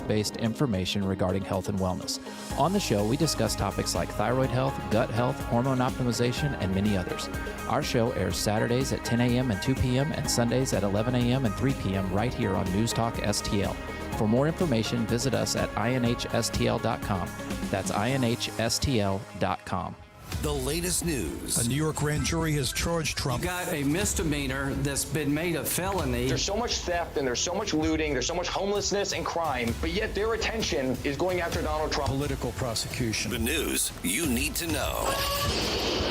Based information regarding health and wellness. On the show, we discuss topics like thyroid health, gut health, hormone optimization, and many others. Our show airs Saturdays at 10 a.m. and 2 p.m. and Sundays at 11 a.m. and 3 p.m. right here on News Talk STL. For more information, visit us at inhstl.com. That's inhstl.com. The latest news. A New York grand jury has charged Trump. You got a misdemeanor that's been made a felony. There's so much theft and there's so much looting, there's so much homelessness and crime, but yet their attention is going after Donald Trump. Political prosecution. The news you need to know.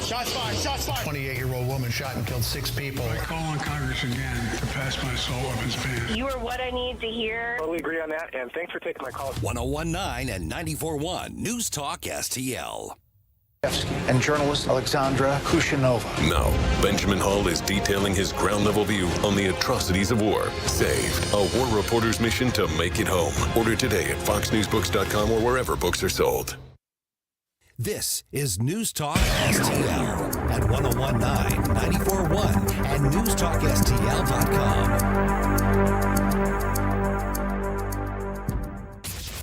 Shots fired, shots fired. 28-year-old woman shot and killed 6 people. I call on Congress again to pass my assault weapons ban. You are what I need to hear. Totally agree on that, and thanks for taking my call. 1019 and 94.1 News Talk STL. And journalist Alexandra Kushinova. Now, Benjamin Hall is detailing his ground-level view on the atrocities of war. Saved, a war reporter's mission to make it home. Order today at foxnewsbooks.com or wherever books are sold. This is News Talk STL at 1019, 94.1 and newstalkstl.com.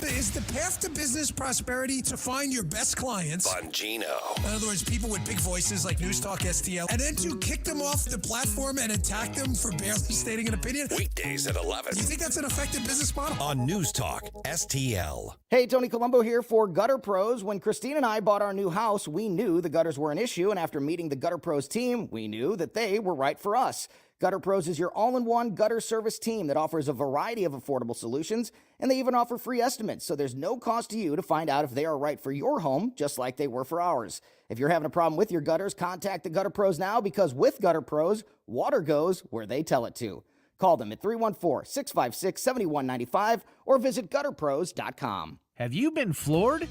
Is the path to business prosperity to find your best clients? Bongino. In other words, people with big voices like News Talk STL, and then to kick them off the platform and attack them for barely stating an opinion? Weekdays at 11. You think that's an effective business model? On News Talk STL. Hey, Tony Colombo here for Gutter Pros. When Christine and I bought our new house, we knew the gutters were an issue, and after meeting the Gutter Pros team, we knew that they were right for us. Gutter Pros is your all-in-one gutter service team that offers a variety of affordable solutions, and they even offer free estimates, so there's no cost to you to find out if they are right for your home, just like they were for ours. If you're having a problem with your gutters, contact the Gutter Pros now, because with Gutter Pros, water goes where they tell it to. Call them at 314-656-7195 or visit gutterpros.com. Have you been floored?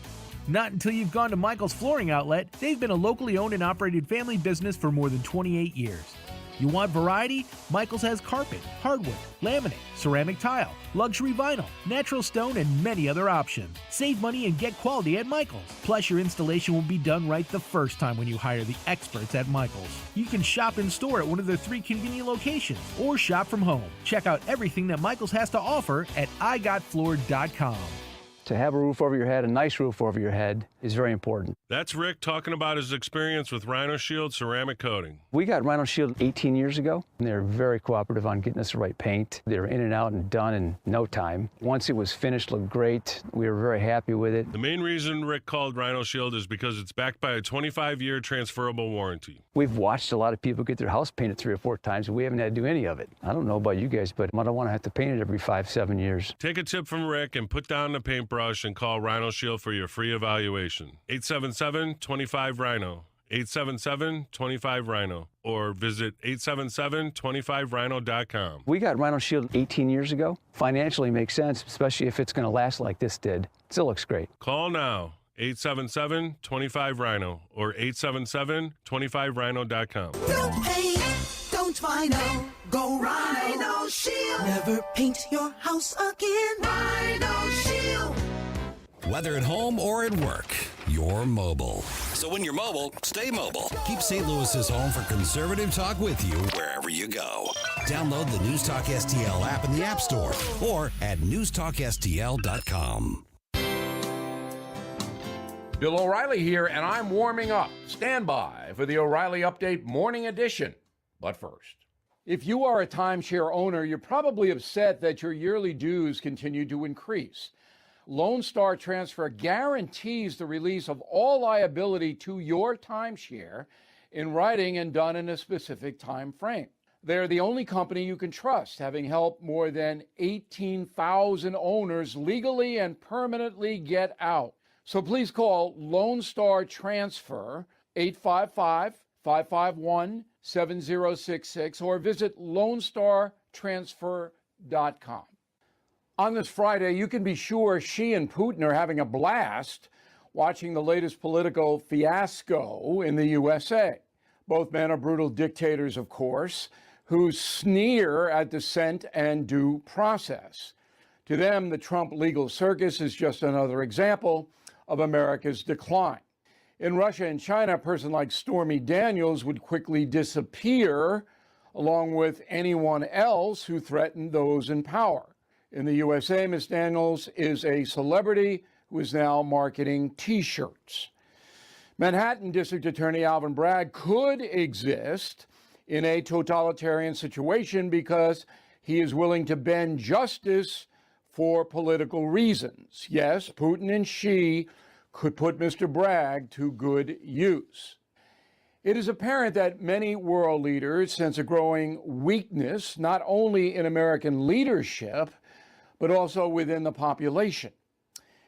Not until you've gone to Michael's Flooring Outlet. They've been a locally owned and operated family business for more than 28 years. You want variety? Michael's has carpet, hardwood, laminate, ceramic tile, luxury vinyl, natural stone, and many other options. Save money and get quality at Michael's. Plus, your installation will be done right the first time when you hire the experts at Michael's. You can shop in store at one of their 3 convenient locations or shop from home. Check out everything that Michael's has to offer at igotfloored.com. To have a roof over your head, a nice roof over your head, is very important. That's Rick talking about his experience with Rhino Shield ceramic coating. We got Rhino Shield 18 years ago, and they're very cooperative on getting us the right paint. They were in and out and done in no time. Once it was finished, looked great. We were very happy with it. The main reason Rick called Rhino Shield is because it's backed by a 25-year transferable warranty. We've watched a lot of people get their house painted 3 or 4 times, and we haven't had to do any of it. I don't know about you guys, but I don't want to have to paint it every 5-7 years. Take a tip from Rick and put down the paintbrush and call Rhino Shield for your free evaluation. 877-25-RHINO. 877-25-RHINO. Or visit 877-25rhino.com. We got Rhino Shield 18 years ago. Financially makes sense, especially if it's going to last like this did. Still looks great. Call now. 877-25-RHINO or 877-25rhino.com. Don't paint, don't Rhino, go Rhino Shield. Never paint your house again. Rhino Shield. Whether at home or at work, you're mobile. So when you're mobile, stay mobile. Keep St. Louis's home for conservative talk with you wherever you go. Download the News Talk STL app in the App Store or at newstalkstl.com. Bill O'Reilly here, and I'm warming up. Stand by for the O'Reilly Update Morning Edition. But first, if you are a timeshare owner, you're probably upset that your yearly dues continue to increase. Lone Star Transfer guarantees the release of all liability to your timeshare in writing and done in a specific time frame. They're the only company you can trust, having helped more than 18,000 owners legally and permanently get out. So please call Lone Star Transfer 855-551-7066 or visit LoneStarTransfer.com. On this Friday, you can be sure Xi and Putin are having a blast watching the latest political fiasco in the USA. Both men are brutal dictators, of course, who sneer at dissent and due process. To them, the Trump legal circus is just another example of America's decline. In Russia and China, a person like Stormy Daniels would quickly disappear, along with anyone else who threatened those in power. In the USA, Miss Daniels is a celebrity who is now marketing T-shirts. Manhattan District Attorney Alvin Bragg could exist in a totalitarian situation because he is willing to bend justice for political reasons. Yes, Putin and Xi could put Mr. Bragg to good use. It is apparent that many world leaders sense a growing weakness, not only in American leadership, but also within the population.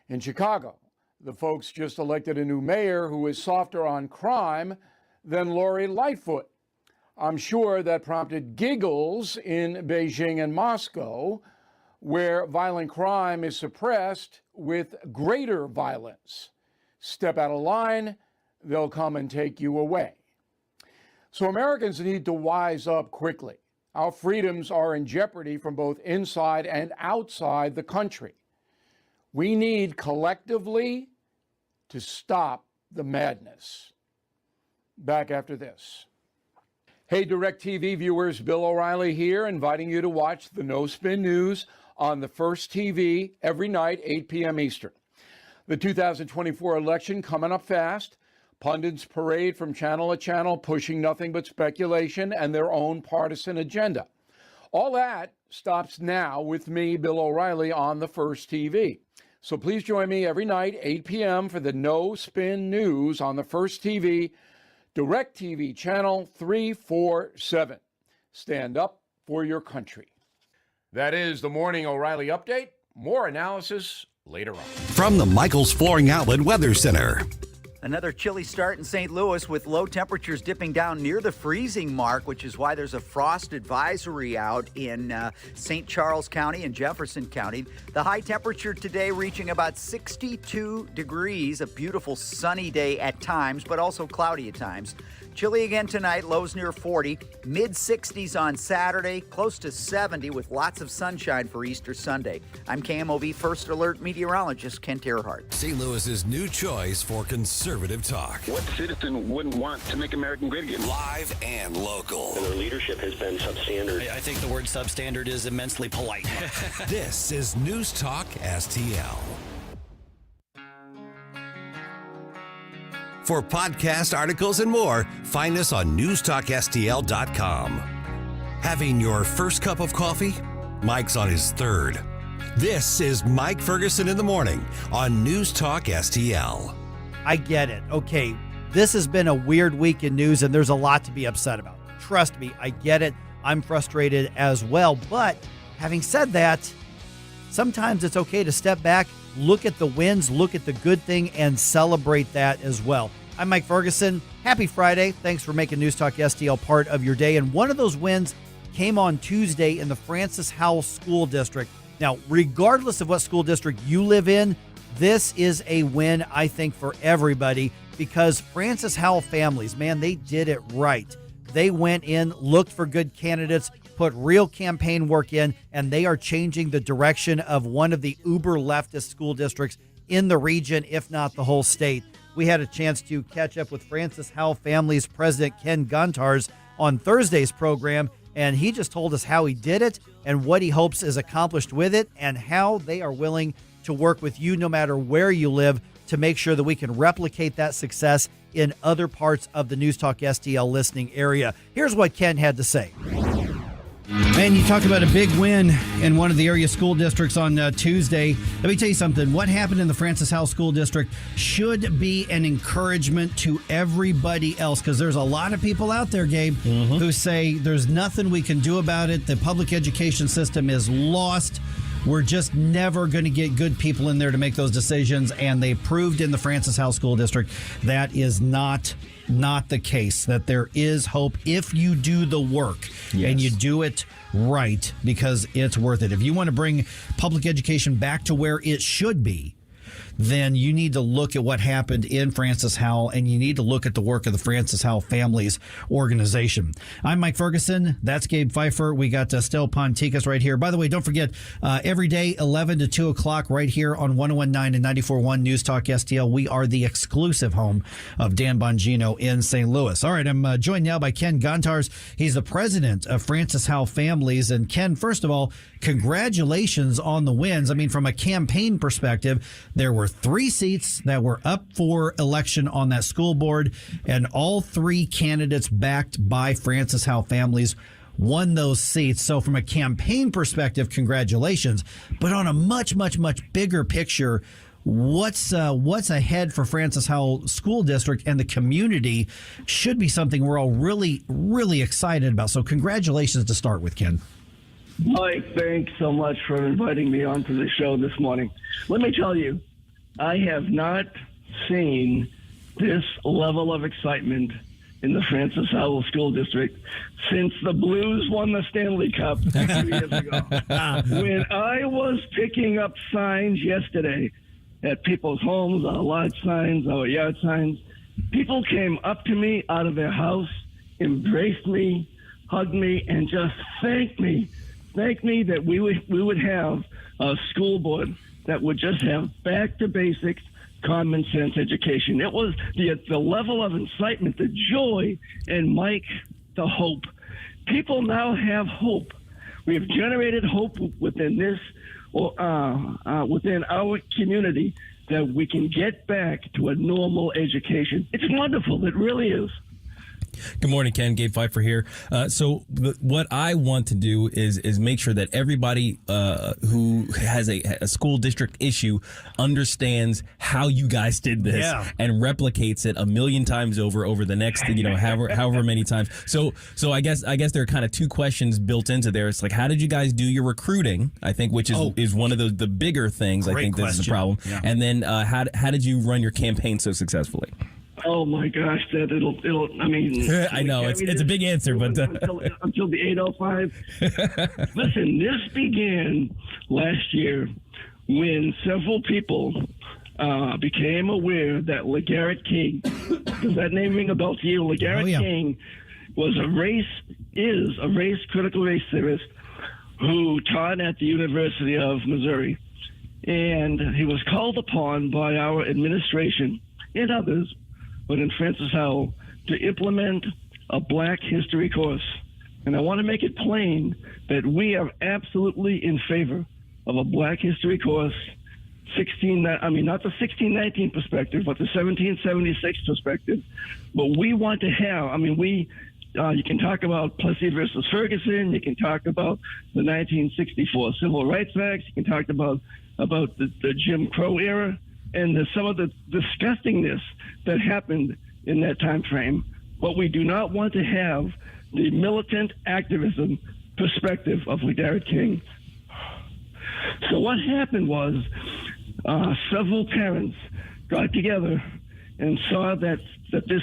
In Chicago, the folks just elected a new mayor who is softer on crime than Lori Lightfoot. I'm sure that prompted giggles in Beijing and Moscow, where violent crime is suppressed with greater violence. Step out of line, they'll come and take you away. So Americans need to wise up quickly. Our freedoms are in jeopardy from both inside and outside the country. We need collectively to stop the madness. Back after this. Hey, DirecTV viewers, Bill O'Reilly here, inviting you to watch the No Spin News on the First TV every night, 8 p.m. Eastern. The 2024 election coming up fast. Pundits parade from channel to channel, pushing nothing but speculation and their own partisan agenda. All that stops now with me, Bill O'Reilly, on the First TV. So please join me every night, 8 p.m. for the No Spin News on the First TV, DirecTV channel 347. Stand up for your country. That is the Morning O'Reilly Update. More analysis later on. From the Michaels Flooring Outlet Weather Center. Another chilly start in St. Louis with low temperatures dipping down near the freezing mark, which is why there's a frost advisory out in St. Charles County and Jefferson County. The high temperature today reaching about 62 degrees, a beautiful sunny day at times, but also cloudy at times. Chilly again tonight, lows near 40, mid-60s on Saturday, close to 70 with lots of sunshine for Easter Sunday. I'm KMOV First Alert meteorologist Kent Earhart. St. Louis's new choice for conservative talk. What citizen wouldn't want to make America great again? Live and local. And their leadership has been substandard. I think the word substandard is immensely polite. This is News Talk STL. For podcast articles and more, find us on newstalkstl.com. Having your first cup of coffee? Mike's on his third. This is Mike Ferguson in the morning on News Talk STL. I get it. Okay, this has been a weird week in news, and there's a lot to be upset about. Trust me, I get it. I'm frustrated as well. But having said that, sometimes it's okay to step back, look at the wins, look at the good thing, and celebrate that as well. I'm Mike Ferguson. Happy Friday. Thanks for making News Talk STL part of your day. And one of those wins came on Tuesday in the Francis Howell School District. Now, regardless of what school district you live in, this is a win, I think, for everybody because Francis Howell families, man, they did it right. They went in, looked for good candidates, put real campaign work in, and they are changing the direction of one of the uber leftist school districts in the region, if not the whole state. We had a chance to catch up with Francis Howell Family's president, Ken Gontars, on Thursday's program, and he just told us how he did it and what he hopes is accomplished with it and how they are willing to work with you no matter where you live to make sure that we can replicate that success in other parts of the News Talk STL listening area. Here's what Ken had to say. Man, you talked about a big win in one of the area school districts on Tuesday. Let me tell you something. What happened in the Francis Howell School District should be an encouragement to everybody else because there's a lot of people out there, Gabe, who say there's nothing we can do about it. The public education system is lost. We're just never going to get good people in there to make those decisions, and they proved in the Francis Howell School District that is not the case, that there is hope if you do the work and you do it right because it's worth it. If you want to bring public education back to where it should be, then you need to look at what happened in Francis Howell, and you need to look at the work of the Francis Howell Families Organization. I'm Mike Ferguson. That's Gabe Pfeiffer. We got Stel Ponticus right here. By the way, don't forget, every day, 11 to 2 o'clock, right here on 101.9 and 94.1 News Talk STL. We are the exclusive home of Dan Bongino in St. Louis. All right, I'm joined now by Ken Gontars. He's the president of Francis Howell Families. And Ken, first of all, congratulations on the wins. I mean, from a campaign perspective, there were 3 seats that were up for election on that school board, and all 3 candidates backed by Francis Howell Families won those seats. So from a campaign perspective, congratulations. But on a much, much, much bigger picture, what's ahead for Francis Howell School District and the community should be something we're all really, really excited about. So congratulations to start with, Ken. Mike, thanks so much for inviting me onto the show this morning. Let me tell you, I have not seen this level of excitement in the Francis Howell School District since the Blues won the Stanley Cup 2 years ago. When I was picking up signs yesterday at people's homes, our lot signs, our yard signs, people came up to me out of their house, embraced me, hugged me, and just thanked me that we would have a school board that would just have back to basics, common sense education. It was the level of excitement, the joy, and Mike, the hope. People now have hope. We have generated hope within this, within our community, that we can get back to a normal education. It's wonderful. It really is. Good morning, Ken. Gabe Pfeiffer here. So what I want to do is make sure that everybody who has a school district issue understands how you guys did this and replicates it 1,000,000 times over the next, however many times. So I guess there are kind of 2 questions built into there. It's like, how did you guys do your recruiting? I think, which is one of the bigger things. Great I think question. this is the problem. Yeah. And then how did you run your campaign so successfully? Oh my gosh, that it'll. I mean, I know it's a big answer, but until the 8:05. Listen, this began last year when several people became aware that LeGarrette King, does that name ring a bell to you? LeGarrette King is a critical race theorist who taught at the University of Missouri, and he was called upon by our administration and others, but in Francis Howell, to implement a Black history course. And I want to make it plain that we are absolutely in favor of a Black history course, not the 1619 perspective, but the 1776 perspective. But we want to have, you can talk about Plessy versus Ferguson, you can talk about the 1964 Civil Rights Acts, you can talk about the Jim Crow era, and some of the disgustingness that happened in that time frame. But we do not want to have the militant activism perspective of LeGarrette King. So what happened was several parents got together and saw that this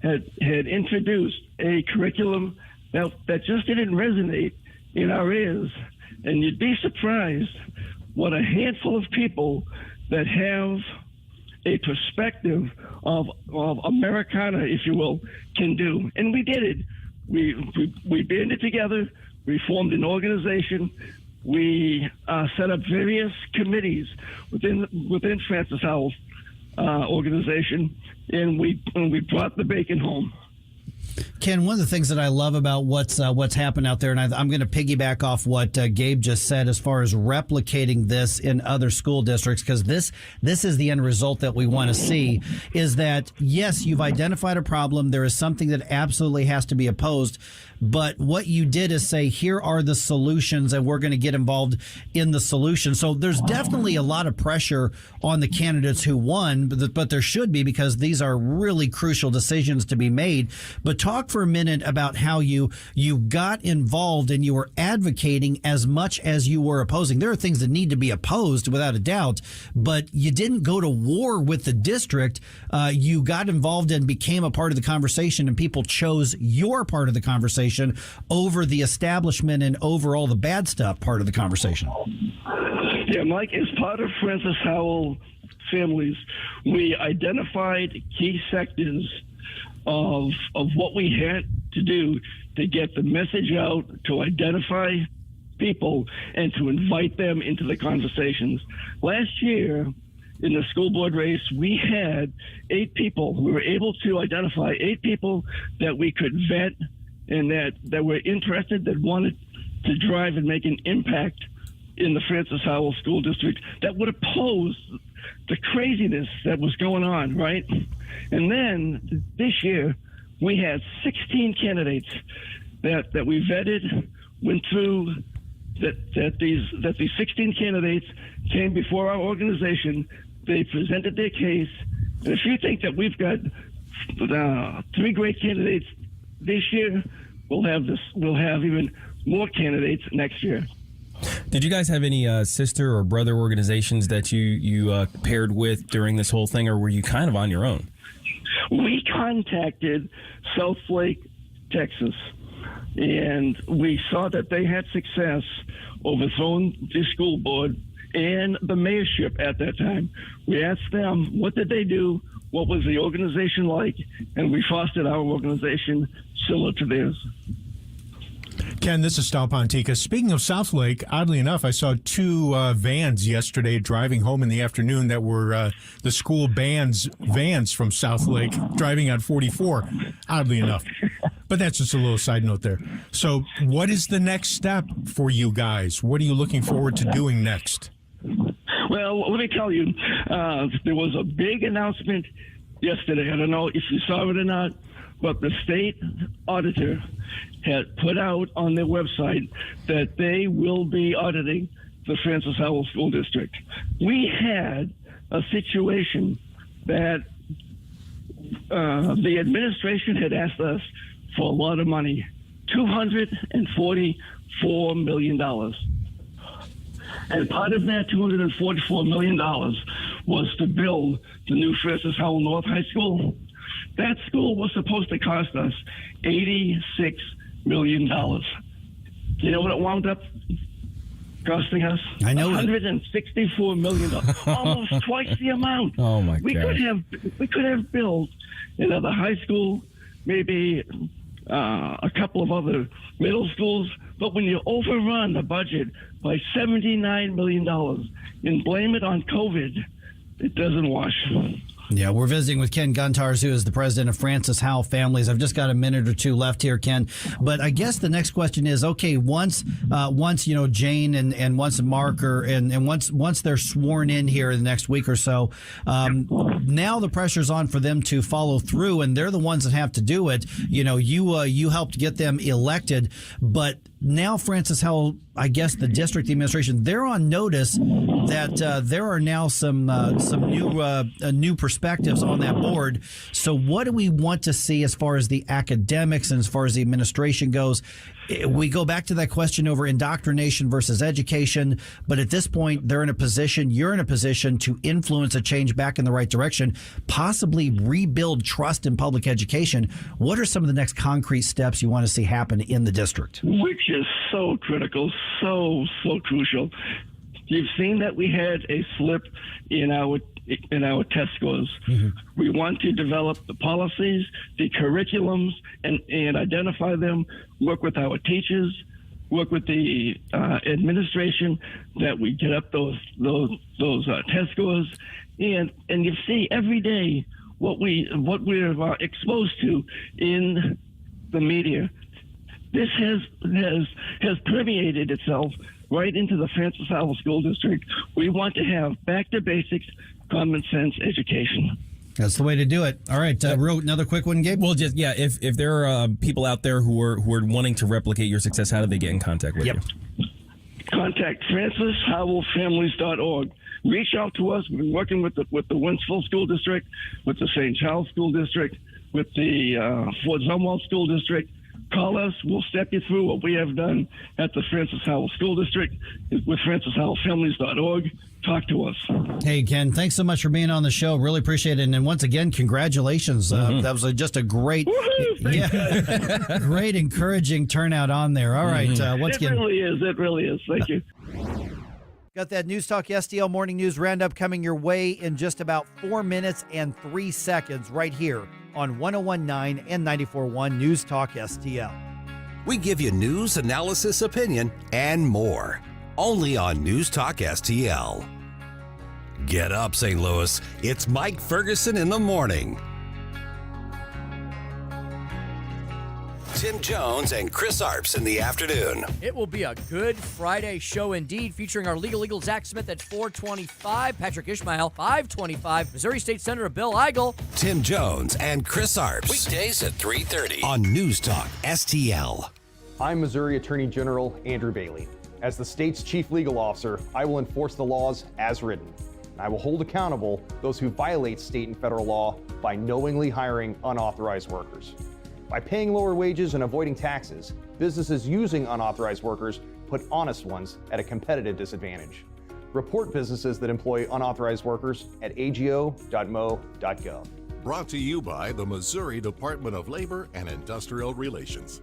had introduced a curriculum that just didn't resonate in our ears. And you'd be surprised what a handful of people that have a perspective of Americana, if you will, can do. And we did it. We banded together. We formed an organization. We set up various committees within Francis Howell's organization, and we brought the bacon home. Ken, one of the things that I love about what's happened out there, and I'm going to piggyback off what Gabe just said as far as replicating this in other school districts, because this is the end result that we want to see, is that, yes, you've identified a problem. There is something that absolutely has to be opposed. But what you did is say, here are the solutions, and we're going to get involved in the solution. So there's definitely a lot of pressure on the candidates who won, but there should be, because these are really crucial decisions to be made. But talk for a minute about how you got involved and you were advocating as much as you were opposing. There are things that need to be opposed without a doubt, but you didn't go to war with the district. You got involved and became a part of the conversation, and people chose your part of the conversation over the establishment and over all the bad stuff part of the conversation. Yeah, Mike, as part of Francis Howell families. We identified key sectors of what we had to do to get the message out, to identify people, and to invite them into the conversations. Last year, in the school board race, we had 8 people. We were able to identify 8 people that we could vet and that were interested, that wanted to drive and make an impact in the Francis Howell School District, that would oppose the craziness that was going on, right? And then this year, we had 16 candidates that we vetted, went through, that these 16 candidates came before our organization. They presented their case. And if you think that we've got 3 great candidates this year, we'll have even more candidates next year. Did you guys have any sister or brother organizations that you paired with during this whole thing, or were you kind of on your own? We contacted South Lake, Texas, and we saw that they had success overthrowing the school board and the mayorship at that time. We asked them, what did they do? What was the organization like? And we fostered our organization similar to theirs. Ken, this is Stal Pontica. Speaking of South Lake, oddly enough, I saw 2 vans yesterday driving home in the afternoon that were the school band's vans from South Lake driving on 44, oddly enough. But that's just a little side note there. So what is the next step for you guys? What are you looking forward to doing next? Well, let me tell you, there was a big announcement yesterday. I don't know if you saw it or not, but the state auditor had put out on their website that they will be auditing the Francis Howell School District. We had a situation that the administration had asked us for a lot of money, $244 million. And part of that $244 million was to build the new Francis Howell North High School. That school was supposed to cost us $86 million. You know what it wound up costing us? I know $164 million, almost twice the amount. Oh my God! We could have built another high school, maybe a couple of other middle schools. But when you overrun the budget by $79 million and blame it on COVID, it doesn't wash. Yeah, we're visiting with Ken Guntars, who is the president of Francis Howell Families. I've just got a minute or two left here, Ken. But I guess the next question is, okay, once Jane and once Mark and once they're sworn in here in the next week or so, now the pressure's on for them to follow through, and they're the ones that have to do it. You helped get them elected, but now Francis Howell, I guess the district administration, they're on notice that there are now some new perspectives on that board. So what do we want to see as far as the academics and as far as the administration goes? We go back to that question over indoctrination versus education, but at this point, you're in a position to influence a change back in the right direction, possibly rebuild trust in public education. What are some of the next concrete steps you want to see happen in the district? Which is so critical, so crucial. You've seen that we had a slip in our test scores. Mm-hmm. We want to develop the policies, the curriculums, and identify them, work with our teachers, work with the administration, that we get up those test scores. And you see every day what we're exposed to in the media. This has permeated itself right into the Francis Howell School District. We want to have back to basics, common sense education. That's the way to do it. All right, another quick one, Gabe. Well, just if there are people out there who are wanting to replicate your success, how do they get in contact with you? Contact francishowellfamilies.org. Reach out to us. We've been working with the Wentzville School District, with the St. Charles School District, with the Fort Zumwalt School District. Call us. We'll step you through what we have done at the Francis Howell School District with francishowellfamilies.org. Talk to us. Hey, Ken, thanks so much for being on the show. Really appreciate it. And once again, congratulations. That was just a great, great encouraging turnout on there. All right. It really is. Thank you. Got that News Talk STL Morning News Roundup coming your way in just about 4 minutes and 3 seconds right here on 101.9 and 94.1 News Talk STL. We give you news, analysis, opinion, and more. Only on News Talk STL. Get up, St. Louis. It's Mike Ferguson in the morning. Tim Jones and Chris Arps in the afternoon. It will be a good Friday show indeed, featuring our legal eagle Zach Smith at 4:25, Patrick Ishmael 5:25, Missouri State Senator Bill Eigel. Tim Jones and Chris Arps. Weekdays at 3:30 on News Talk STL. I'm Missouri Attorney General Andrew Bailey. As the state's chief legal officer, I will enforce the laws as written. I will hold accountable those who violate state and federal law by knowingly hiring unauthorized workers. By paying lower wages and avoiding taxes, businesses using unauthorized workers put honest ones at a competitive disadvantage. Report businesses that employ unauthorized workers at ago.mo.gov. Brought to you by the Missouri Department of Labor and Industrial Relations.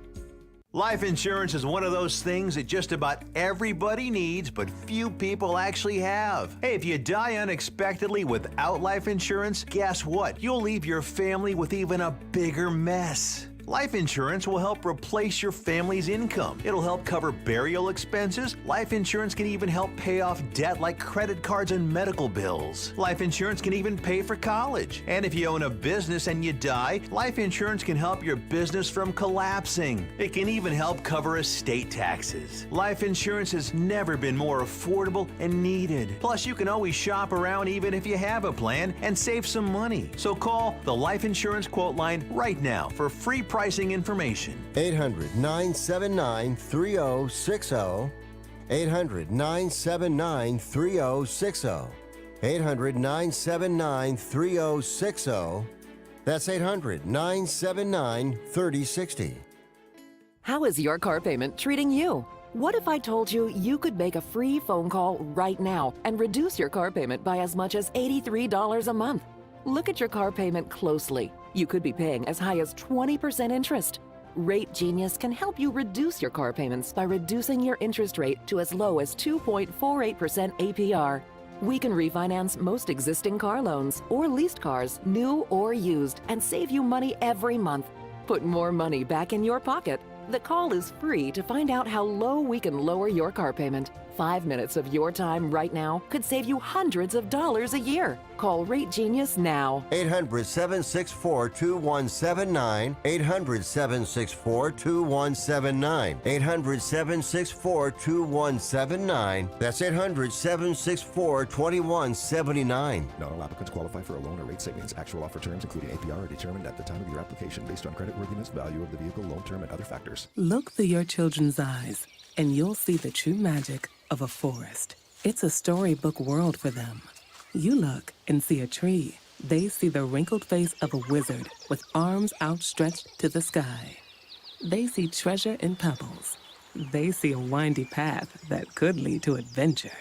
Life insurance is one of those things that just about everybody needs, but few people actually have. Hey, if you die unexpectedly without life insurance, guess what? You'll leave your family with even a bigger mess. Life insurance will help replace your family's income. It'll help cover burial expenses. Life insurance can even help pay off debt like credit cards and medical bills. Life insurance can even pay for college. And if you own a business and you die, life insurance can help your business from collapsing. It can even help cover estate taxes. Life insurance has never been more affordable and needed. Plus, you can always shop around even if you have a plan and save some money. So call the Life Insurance Quote Line right now for free pricing information. 800-979-3060. 800-979-3060. 800-979-3060. That's 800-979-3060. How is your car payment treating you? What if I told you you could make a free phone call right now and reduce your car payment by as much as $83 a month? Look at your car payment closely. You could be paying as high as 20% interest. Rate Genius can help you reduce your car payments by reducing your interest rate to as low as 2.48% APR. We can refinance most existing car loans or leased cars, new or used, and save you money every month. Put more money back in your pocket. The call is free to find out how low we can lower your car payment. 5 minutes of your time right now could save you hundreds of dollars a year. Call Rate Genius now. 800-764-2179. 800-764-2179. 800-764-2179. That's 800-764-2179. Not all applicants qualify for a loan or rate savings. Actual offer terms, including APR, are determined at the time of your application based on creditworthiness, value of the vehicle, loan term, and other factors. Look through your children's eyes, and you'll see the true magic of a forest. It's a storybook world for them. You look and see a tree. They see the wrinkled face of a wizard with arms outstretched to the sky. They see treasure in pebbles. They see a windy path that could lead to adventure.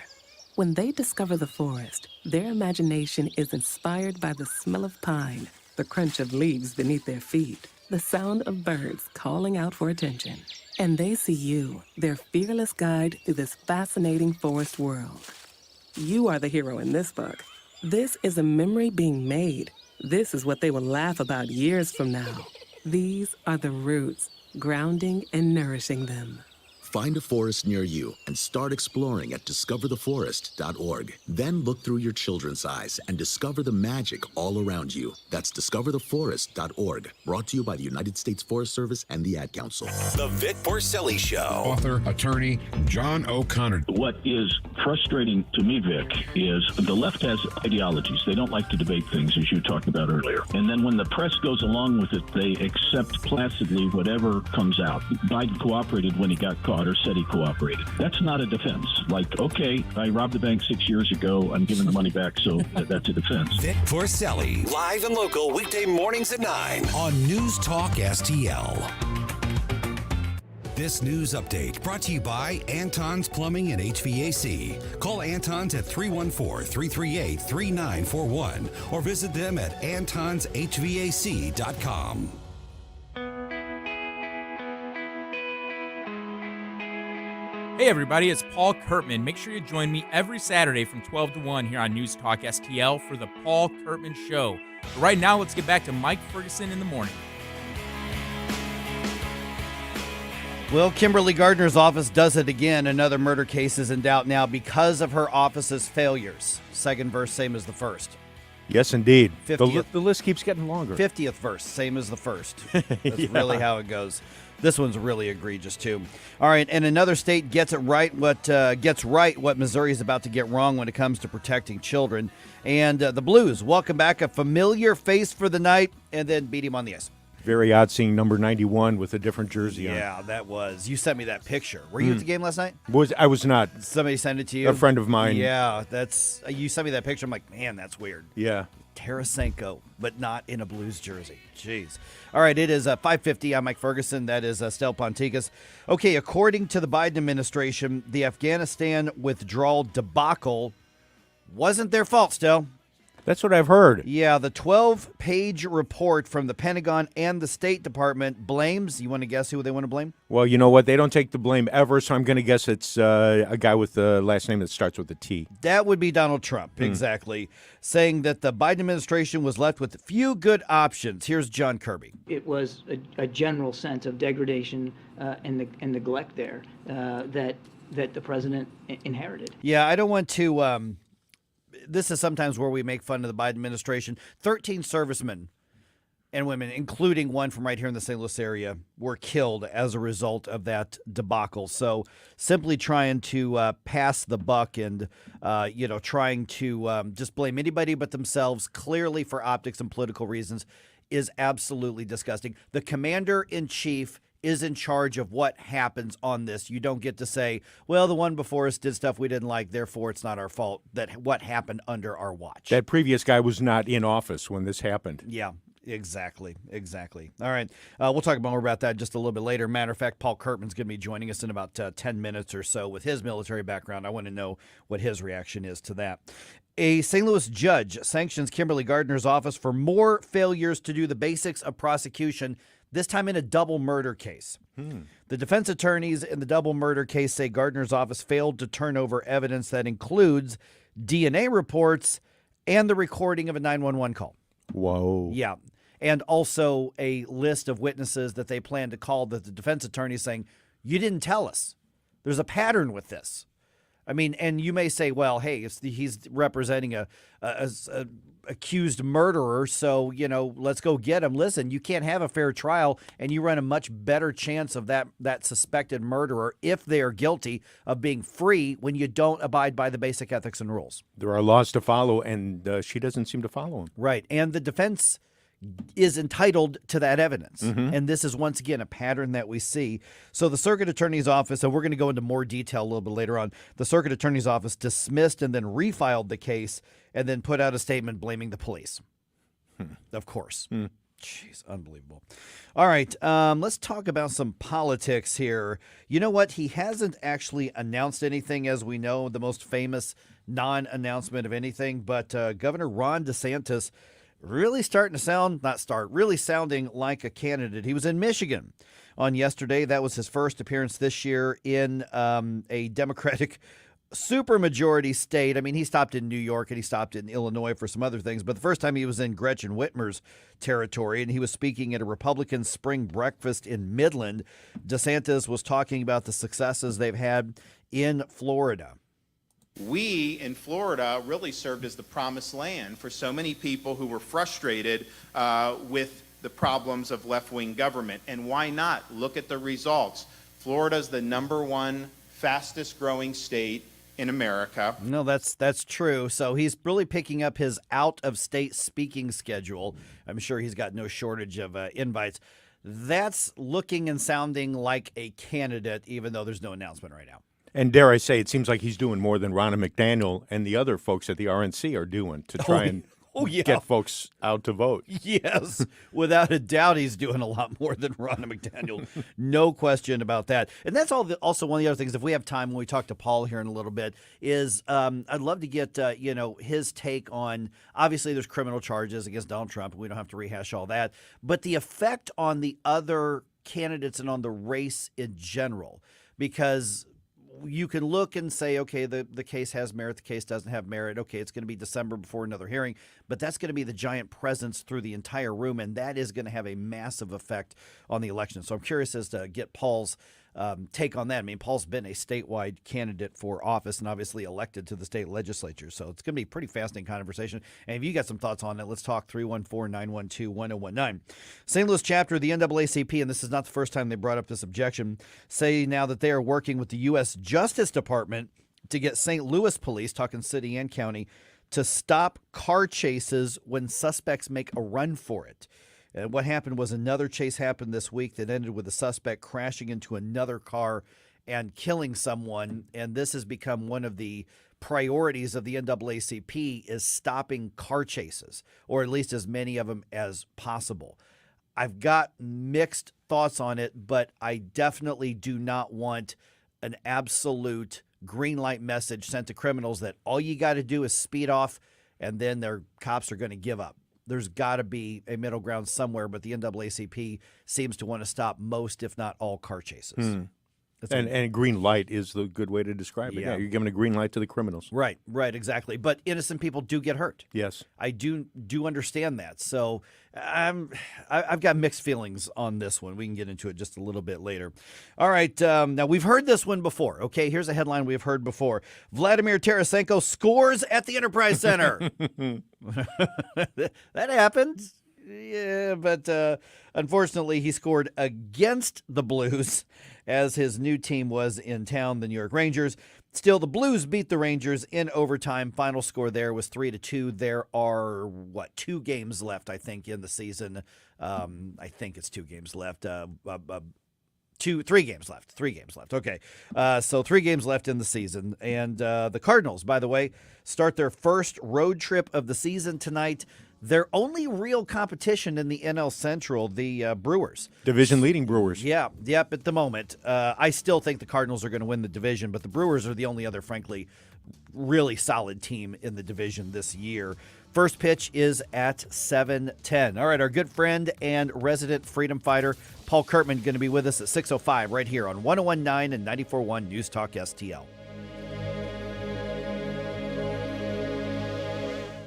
When they discover the forest, their imagination is inspired by the smell of pine, the crunch of leaves beneath their feet, the sound of birds calling out for attention. And they see you, their fearless guide through this fascinating forest world. You are the hero in this book. This is a memory being made. This is what they will laugh about years from now. These are the roots, grounding and nourishing them. Find a forest near you and start exploring at discovertheforest.org. Then look through your children's eyes and discover the magic all around you. That's discovertheforest.org. Brought to you by the United States Forest Service and the Ad Council. The Vic Porcelli Show. Author, attorney, John O'Connor. What is frustrating to me, Vic, is the left has ideologies. They don't like to debate things, as you talked about earlier. And then when the press goes along with it, they accept placidly whatever comes out. Biden cooperated when he got caught, or said he cooperated. That's not a defense. Like, okay, I robbed the bank 6 years ago. I'm giving the money back, so that's a defense. Vic Porcelli, live and local, weekday mornings at 9 on News Talk STL. This news update brought to you by Anton's Plumbing and HVAC. Call Anton's at 314-338-3941 or visit them at antonshvac.com. Hey everybody, it's Paul Kurtman. Make sure you join me every Saturday from 12 to 1 here on News Talk STL for the Paul Kurtman Show. But right now, let's get back to Mike Ferguson in the morning. Well, Kimberly Gardner's office does it again. Another murder case is in doubt now because of her office's failures. Second verse, same as the first. Yes, indeed. The 50th list keeps getting longer. 50th verse, same as the first. That's really how it goes. This one's really egregious, too. All right, and another state gets right what Missouri is about to get wrong when it comes to protecting children. And the Blues welcome back a familiar face for the night and then beat him on the ice. Very odd seeing number 91 with a different jersey on. Yeah, that was. You sent me that picture. Were you at the game last night? I was not. Somebody sent it to you? A friend of mine. Yeah, you sent me that picture. I'm like, man, that's weird. Yeah. Tarasenko, but not in a Blues jersey. Jeez. All right, it is 5:50. I'm Mike Ferguson. That is Stel Ponticus. Okay, according to the Biden administration, the Afghanistan withdrawal debacle wasn't their fault, Stel. That's what I've heard. Yeah, the 12-page report from the Pentagon and the State Department blames. You want to guess who they want to blame? Well, you know what? They don't take the blame ever, so I'm going to guess it's a guy with the last name that starts with a T. That would be Donald Trump, exactly, saying that the Biden administration was left with few good options. Here's John Kirby. It was a general sense of degradation and neglect there that the president inherited. Yeah, I don't want to... This is sometimes where we make fun of the Biden administration. 13 servicemen and women, including one from right here in the St. Louis area, were killed as a result of that debacle. So simply trying to pass the buck and, trying to just blame anybody but themselves, clearly for optics and political reasons, is absolutely disgusting. The commander-in-chief is in charge of what happens on this. You don't get to say, well, the one before us did stuff we didn't like, therefore it's not our fault that what happened under our watch. That previous guy was not in office when this happened. Yeah, exactly. All right, we'll talk more about that just a little bit later. Matter of fact, Paul Kurtman's going to be joining us in about 10 minutes or so with his military background. I want to know what his reaction is to that. A St. Louis judge sanctions Kimberly Gardner's office for more failures to do the basics of prosecution, this time in a double murder case. The defense attorneys in the double murder case say Gardner's office failed to turn over evidence that includes DNA reports and the recording of a 911 call. Whoa. Yeah. And also a list of witnesses that they plan to call that the defense attorney is saying, you didn't tell us. There's a pattern with this. I mean, and you may say, well, hey, he's representing a accused murderer, so, let's go get him. Listen, you can't have a fair trial, and you run a much better chance of that suspected murderer, if they are guilty, of being free when you don't abide by the basic ethics and rules. There are laws to follow, and she doesn't seem to follow them. Right, and the defense is entitled to that evidence. And this is, once again, a pattern that we see. So the circuit attorney's office, and we're going to go into more detail a little bit later on, the circuit attorney's office dismissed and then refiled the case and then put out a statement blaming the police. Of course. Jeez, unbelievable. All right, let's talk about some politics here. You know what? He hasn't actually announced anything, as we know, the most famous non-announcement of anything, but Governor Ron DeSantis really sounding like a candidate. He was in Michigan on yesterday. That was his first appearance this year in a Democratic supermajority state. I mean, he stopped in New York and he stopped in Illinois for some other things, but the first time he was in Gretchen Whitmer's territory, and he was speaking at a Republican spring breakfast in Midland. DeSantis was talking about the successes they've had in Florida. We in Florida really served as the promised land for so many people who were frustrated with the problems of left-wing government. And why not? Look at the results. Florida's the #1 fastest growing state in America. No, that's true. So he's really picking up his out-of-state speaking schedule. I'm sure he's got no shortage of invites. That's looking and sounding like a candidate, even though there's no announcement right now. And dare I say, it seems like he's doing more than Ronna McDaniel and the other folks at the RNC are doing to try and get folks out to vote. Yes, without a doubt, he's doing a lot more than Ronna McDaniel. No question about that. And that's also one of the other things, if we have time when we talk to Paul here in a little bit, is I'd love to get his take on, obviously there's criminal charges against Donald Trump. We don't have to rehash all that. But the effect on the other candidates and on the race in general, because you can look and say, okay, the case has merit, the case doesn't have merit. Okay, it's going to be December before another hearing, but that's going to be the giant presence through the entire room, and that is going to have a massive effect on the election. So I'm curious as to get Paul's take on that. I mean, Paul's been a statewide candidate for office and obviously elected to the state legislature. So it's going to be a pretty fascinating conversation. And if you got some thoughts on it, let's talk 314-912-1019. St. Louis chapter of the NAACP, and this is not the first time they brought up this objection, say now that they are working with the U.S. Justice Department to get St. Louis police, talking city and county, to stop car chases when suspects make a run for it. And what happened was another chase happened this week that ended with a suspect crashing into another car and killing someone. And this has become one of the priorities of the NAACP is stopping car chases, or at least as many of them as possible. I've got mixed thoughts on it, but I definitely do not want an absolute green light message sent to criminals that all you got to do is speed off and then their cops are going to give up. There's got to be a middle ground somewhere, but the NAACP seems to want to stop most, if not all, car chases. And green light is the good way to describe it. Yeah. Yeah, you're giving a green light to the criminals. Right, exactly. But innocent people do get hurt. Yes. I do understand that. So I've got mixed feelings on this one. We can get into it just a little bit later. All right. Now, we've heard this one before. Okay, here's a headline we've heard before. Vladimir Tarasenko scores at the Enterprise Center. That happened. Yeah, but unfortunately, he scored against the Blues as his new team was in town, the New York Rangers. Still, the Blues beat the Rangers in overtime. Final score there was 3-2. There are, 2 games left, I think, in the season. I think it's 2 games left. 3 games left. 3 games left. Okay. So 3 games left in the season. And the Cardinals, by the way, start their first road trip of the season tonight. Their only real competition in the NL Central, the Brewers. Division-leading Brewers. Yeah, yep, at the moment. I still think the Cardinals are going to win the division, but the Brewers are the only other, frankly, really solid team in the division this year. First pitch is at 7:10. All right, our good friend and resident freedom fighter, Paul Kurtman, going to be with us at 6:05 right here on 101.9 and 94.1 News Talk STL.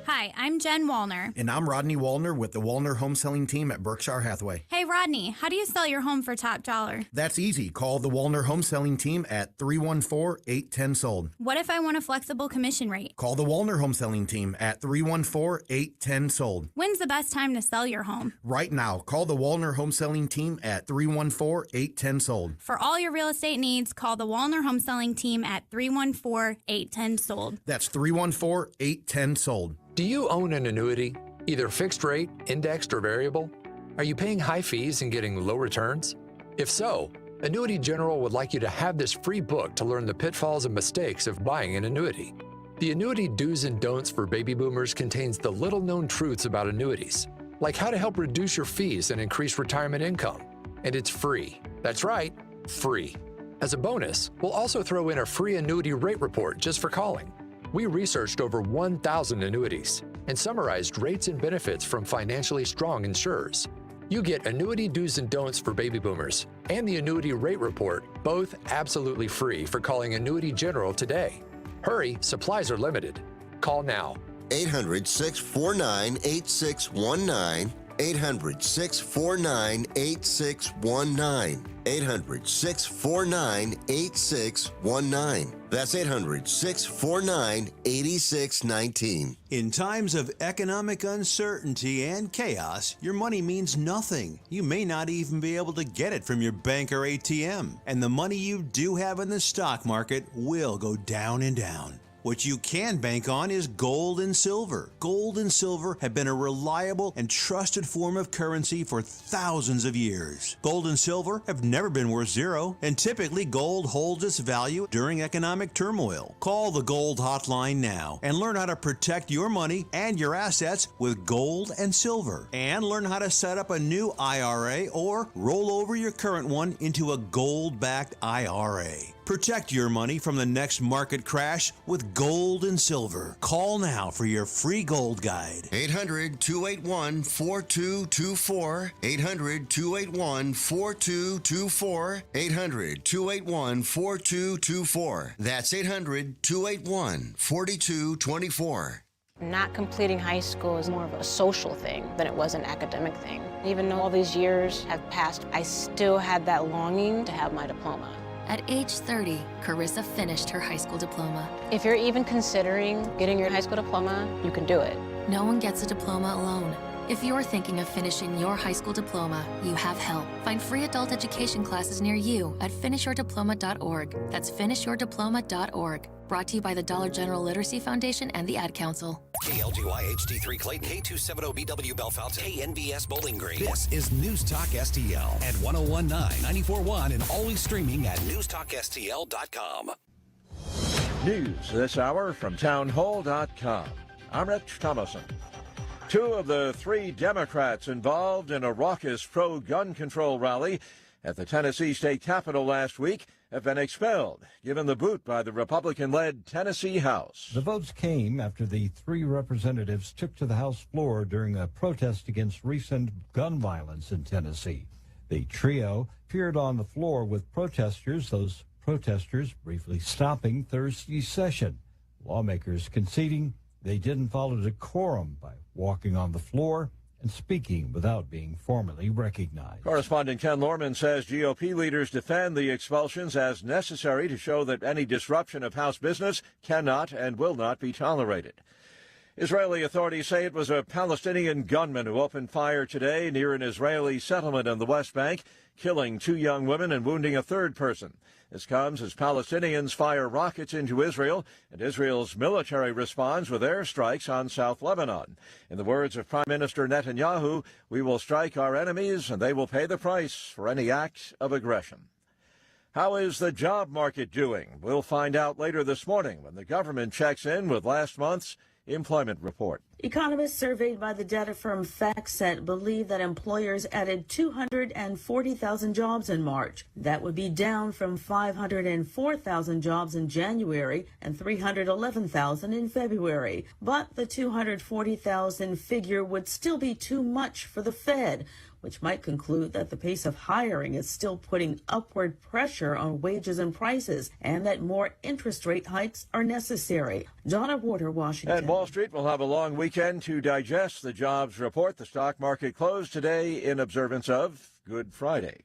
Hi, I'm Jen Wallner. And I'm Rodney Wallner with the Wallner Home Selling Team at Berkshire Hathaway. Hey, Rodney, how do you sell your home for top dollar? That's easy. Call the Wallner Home Selling Team at 314-810-SOLD. What if I want a flexible commission rate? Call the Wallner Home Selling Team at 314-810-SOLD. When's the best time to sell your home? Right now. Call the Wallner Home Selling Team at 314-810-SOLD. For all your real estate needs, call the Wallner Home Selling Team at 314-810-SOLD. That's 314-810-SOLD. Do you own an annuity, either fixed rate, indexed, or variable? Are you paying high fees and getting low returns? If so, Annuity General would like you to have this free book to learn the pitfalls and mistakes of buying an annuity. The Annuity Do's and Don'ts for Baby Boomers contains the little-known truths about annuities, like how to help reduce your fees and increase retirement income. And it's free. That's right, free. As a bonus, we'll also throw in a free annuity rate report just for calling. We researched over 1,000 annuities and summarized rates and benefits from financially strong insurers. You get Annuity Do's and Don'ts for Baby Boomers and the Annuity Rate Report, both absolutely free for calling Annuity General today. Hurry, supplies are limited. Call now. 800-649-8619. 800-649-8619. 800-649-8619. That's 800-649-8619. In times of economic uncertainty and chaos, your money means nothing. You may not even be able to get it from your bank or ATM. And the money you do have in the stock market will go down and down. What you can bank on is gold and silver. Gold and silver have been a reliable and trusted form of currency for thousands of years. Gold and silver have never been worth zero, and typically gold holds its value during economic turmoil. Call the Gold Hotline now and learn how to protect your money and your assets with gold and silver. And learn how to set up a new IRA or roll over your current one into a gold-backed IRA. Protect your money from the next market crash with gold and silver. Call now for your free gold guide. 800-281-4224. 800-281-4224. 800-281-4224. That's 800-281-4224. Not completing high school is more of a social thing than it was an academic thing. Even though all these years have passed, I still had that longing to have my diploma. At age 30, Carissa finished her high school diploma. If you're even considering getting your high school diploma, you can do it. No one gets a diploma alone. If you're thinking of finishing your high school diploma, you have help. Find free adult education classes near you at finishyourdiploma.org. That's finishyourdiploma.org. Brought to you by the Dollar General Literacy Foundation and the Ad Council. KLGY HD3 Clayton, K270BW Bellefonte, KNBS Bowling Green. This is News Talk STL at 1019, 94.1, and always streaming at newstalkstl.com. News this hour from townhall.com. I'm Rich Thomason. 2 of the 3 Democrats involved in a raucous pro-gun control rally at the Tennessee state capitol last week have been expelled, given the boot by the Republican-led Tennessee House. The votes came after the 3 representatives took to the House floor during a protest against recent gun violence in Tennessee. The trio appeared on the floor with protesters, those protesters briefly stopping Thursday's session. Lawmakers conceding they didn't follow decorum by walking on the floor and speaking without being formally recognized. Correspondent Ken Lorman says GOP leaders defend the expulsions as necessary to show that any disruption of House business cannot and will not be tolerated. Israeli authorities say it was a Palestinian gunman who opened fire today near an Israeli settlement on the West Bank, killing 2 young women and wounding a 3rd person. This comes as Palestinians fire rockets into Israel, and Israel's military responds with airstrikes on South Lebanon. In the words of Prime Minister Netanyahu, we will strike our enemies and they will pay the price for any act of aggression. How is the job market doing? We'll find out later this morning when the government checks in with last month's employment report. Economists surveyed by the data firm FactSet believe that employers added 240,000 jobs in March. That would be down from 504,000 jobs in January and 311,000 in February. But the 240,000 figure would still be too much for the Fed, which might conclude that the pace of hiring is still putting upward pressure on wages and prices, and that more interest rate hikes are necessary. Donna Warder, Washington. And Wall Street will have a long weekend to digest the jobs report. The stock market closed today in observance of Good Friday.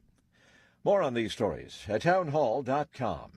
More on these stories at townhall.com.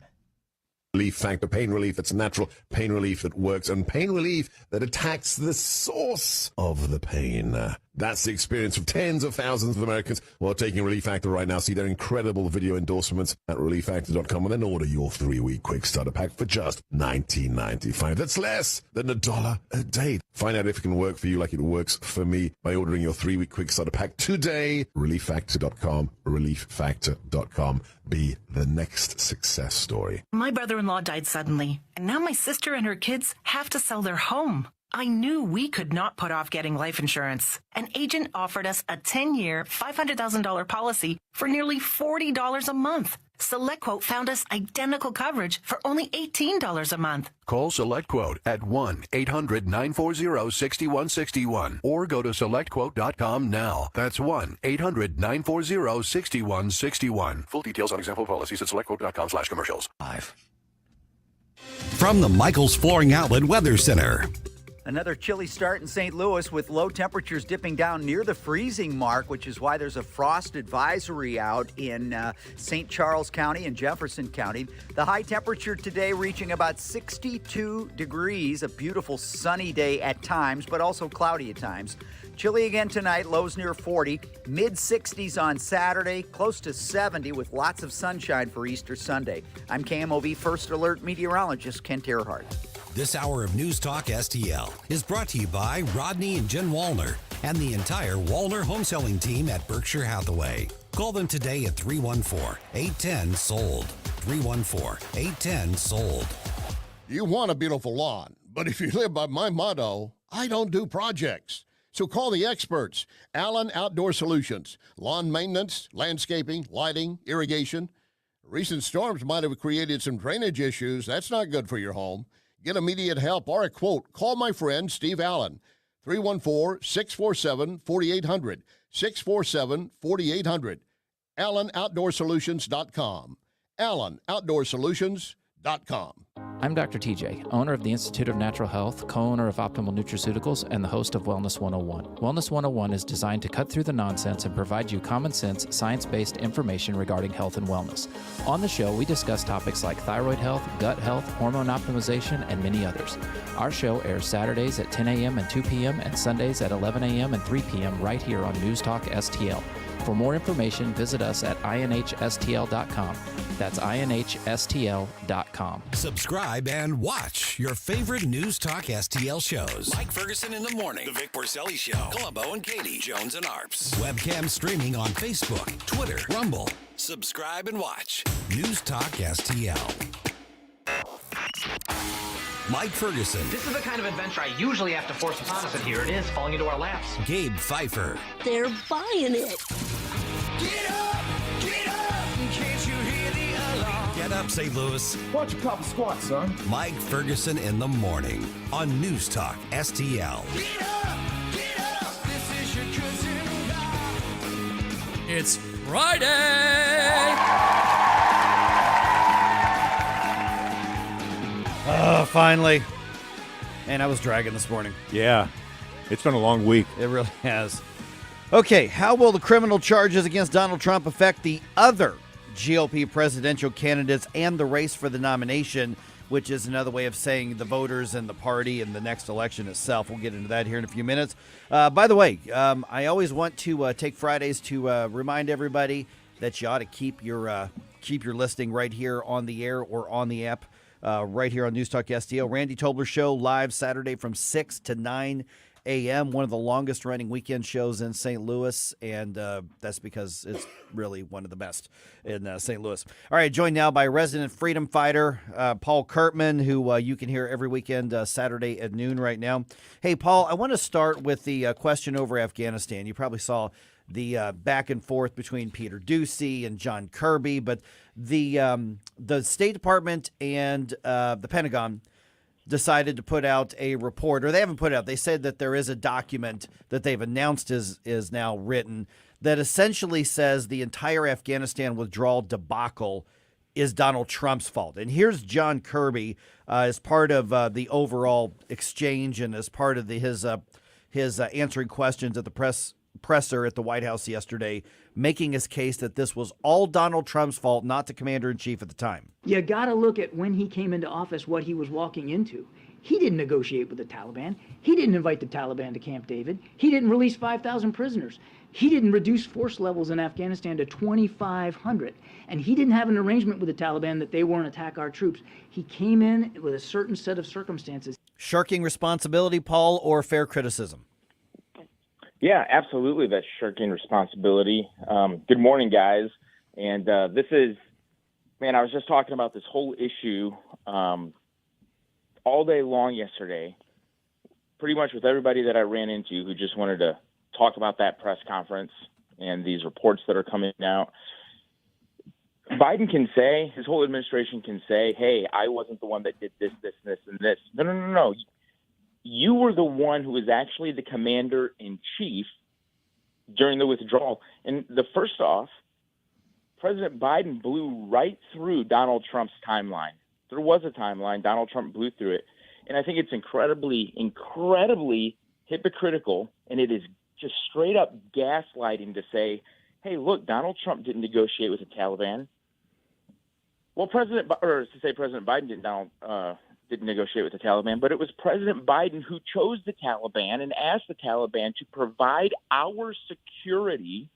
Relief factor, pain relief that's natural, pain relief that works, and pain relief that attacks the source of the pain. That's the experience of tens of thousands of Americans who are taking Relief Factor right now. See their incredible video endorsements at relieffactor.com and then order your 3-week quick starter pack for just $19.95. That's less than $1 a day. Find out if it can work for you like it works for me by ordering your 3-week quick starter pack today. Relieffactor.com, relieffactor.com. Be the next success story. My brother-in-law died suddenly, and now my sister and her kids have to sell their home. I knew we could not put off getting life insurance. An agent offered us a 10-year, $500,000 policy for nearly $40 a month. SelectQuote found us identical coverage for only $18 a month. Call SelectQuote at 1-800-940-6161 or go to SelectQuote.com now. That's 1-800-940-6161. Full details on example policies at SelectQuote.com/commercials. From the Michaels Flooring Outlet Weather Center. Another chilly start in St. Louis with low temperatures dipping down near the freezing mark, which is why there's a frost advisory out in St. Charles County and Jefferson County. The high temperature today reaching about 62 degrees, a beautiful sunny day at times, but also cloudy at times. Chilly again tonight, lows near 40, mid-60s on Saturday, close to 70 with lots of sunshine for Easter Sunday. I'm KMOV First Alert meteorologist Kent Earhart. This hour of News Talk STL is brought to you by Rodney and Jen Wallner and the entire Wallner home selling team at Berkshire Hathaway. Call them today at 314-810-SOLD. 314-810-SOLD. You want a beautiful lawn, but if you live by my motto, I don't do projects. So call the experts, Allen Outdoor Solutions, lawn maintenance, landscaping, lighting, irrigation. Recent storms might have created some drainage issues. That's not good for your home. Get immediate help or a quote. Call my friend Steve Allen, 314-647-4800, 647-4800. AllenOutdoorSolutions.com. AllenOutdoorSolutions.com. I'm Dr. TJ, owner of the Institute of Natural Health, co-owner of Optimal Nutraceuticals, and the host of Wellness 101. Wellness 101 is designed to cut through the nonsense and provide you common sense, science-based information regarding health and wellness. On the show, we discuss topics like thyroid health, gut health, hormone optimization, and many others. Our show airs Saturdays at 10 a.m. and 2 p.m. and Sundays at 11 a.m. and 3 p.m. right here on News Talk STL. For more information, visit us at inhstl.com. That's inhstl.com. Subscribe and watch your favorite News Talk STL shows. Mike Ferguson in the morning, The Vic Porcelli Show, Columbo and Katie, Jones and Arps. Webcam streaming on Facebook, Twitter, Rumble. Subscribe and watch News Talk STL. Mike Ferguson. This is the kind of adventure I usually have to force upon us, and here it is, falling into our laps. Gabe Pfeiffer. They're buying it. Get up! Get up! Can't you hear the alarm? Get up, St. Louis. Why don't you pop a squat, son? Mike Ferguson in the morning on News Talk STL. Get up! Get up! This is your cousin God. It's Friday! Finally. Man, I was dragging this morning. Yeah, it's been a long week. It really has. Okay, how will the criminal charges against Donald Trump affect the other GOP presidential candidates and the race for the nomination, which is another way of saying the voters and the party and the next election itself? We'll get into that here in a few minutes. By the way, I always want to take Fridays to remind everybody that you ought to keep your listing right here on the air or on the app. Right here on News Talk STL. Randy Tobler Show live Saturday from 6 to 9 a.m., one of the longest running weekend shows in St. Louis, and that's because it's really one of the best in St. Louis. All right, joined now by resident freedom fighter Paul Kurtman, who you can hear every weekend Saturday at noon right now. Hey, Paul, I want to start with the question over Afghanistan. You probably saw the back and forth between Peter Doocy and John Kirby, but the State Department and the Pentagon decided to put out a report, or they haven't put it out. They said that there is a document that they've announced is now written that essentially says the entire Afghanistan withdrawal debacle is Donald Trump's fault. And here's John Kirby as part of the overall exchange and as part of his answering questions at the presser at the White House yesterday, making his case that this was all Donald Trump's fault, not the commander-in-chief at the time. You got to look at when he came into office, what he was walking into. He didn't negotiate with the Taliban. He didn't invite the Taliban to Camp David. He didn't release 5,000 prisoners. He didn't reduce force levels in Afghanistan to 2,500. And he didn't have an arrangement with the Taliban that they won't attack our troops. He came in with a certain set of circumstances. Shirking responsibility, Paul, or fair criticism? Yeah, absolutely. That's shirking responsibility. Good morning, guys. And this is, man, I was just talking about this whole issue all day long yesterday, pretty much with everybody that I ran into who just wanted to talk about that press conference and these reports that are coming out. Biden can say, his whole administration can say, hey, I wasn't the one that did this, this, this, and this. No. You were the one who was actually the commander-in-chief during the withdrawal. And first off, President Biden blew right through Donald Trump's timeline. There was a timeline. Donald Trump blew through it. And I think it's incredibly hypocritical, and it is just straight up gaslighting to say, hey, look, Donald Trump didn't negotiate with the Taliban. Well, President Biden didn't negotiate with the Taliban, but it was President Biden who chose the Taliban and asked the Taliban to provide our security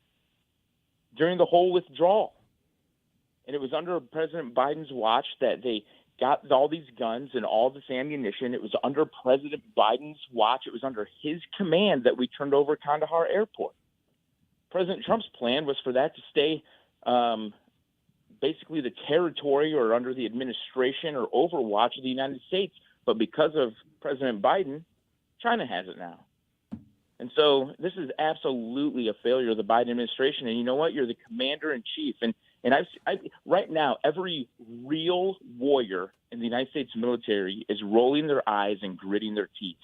during the whole withdrawal. And it was under President Biden's watch that they got all these guns and all this ammunition. It was under President Biden's watch. It was under his command that we turned over Kandahar Airport. President Trump's plan was for that to stay basically the territory or under the administration or overwatch of the United States. But because of President Biden, China has it now. And so this is absolutely a failure of the Biden administration. And you know what? You're the commander-in-chief. And And right now, every real warrior in the United States military is rolling their eyes and gritting their teeth,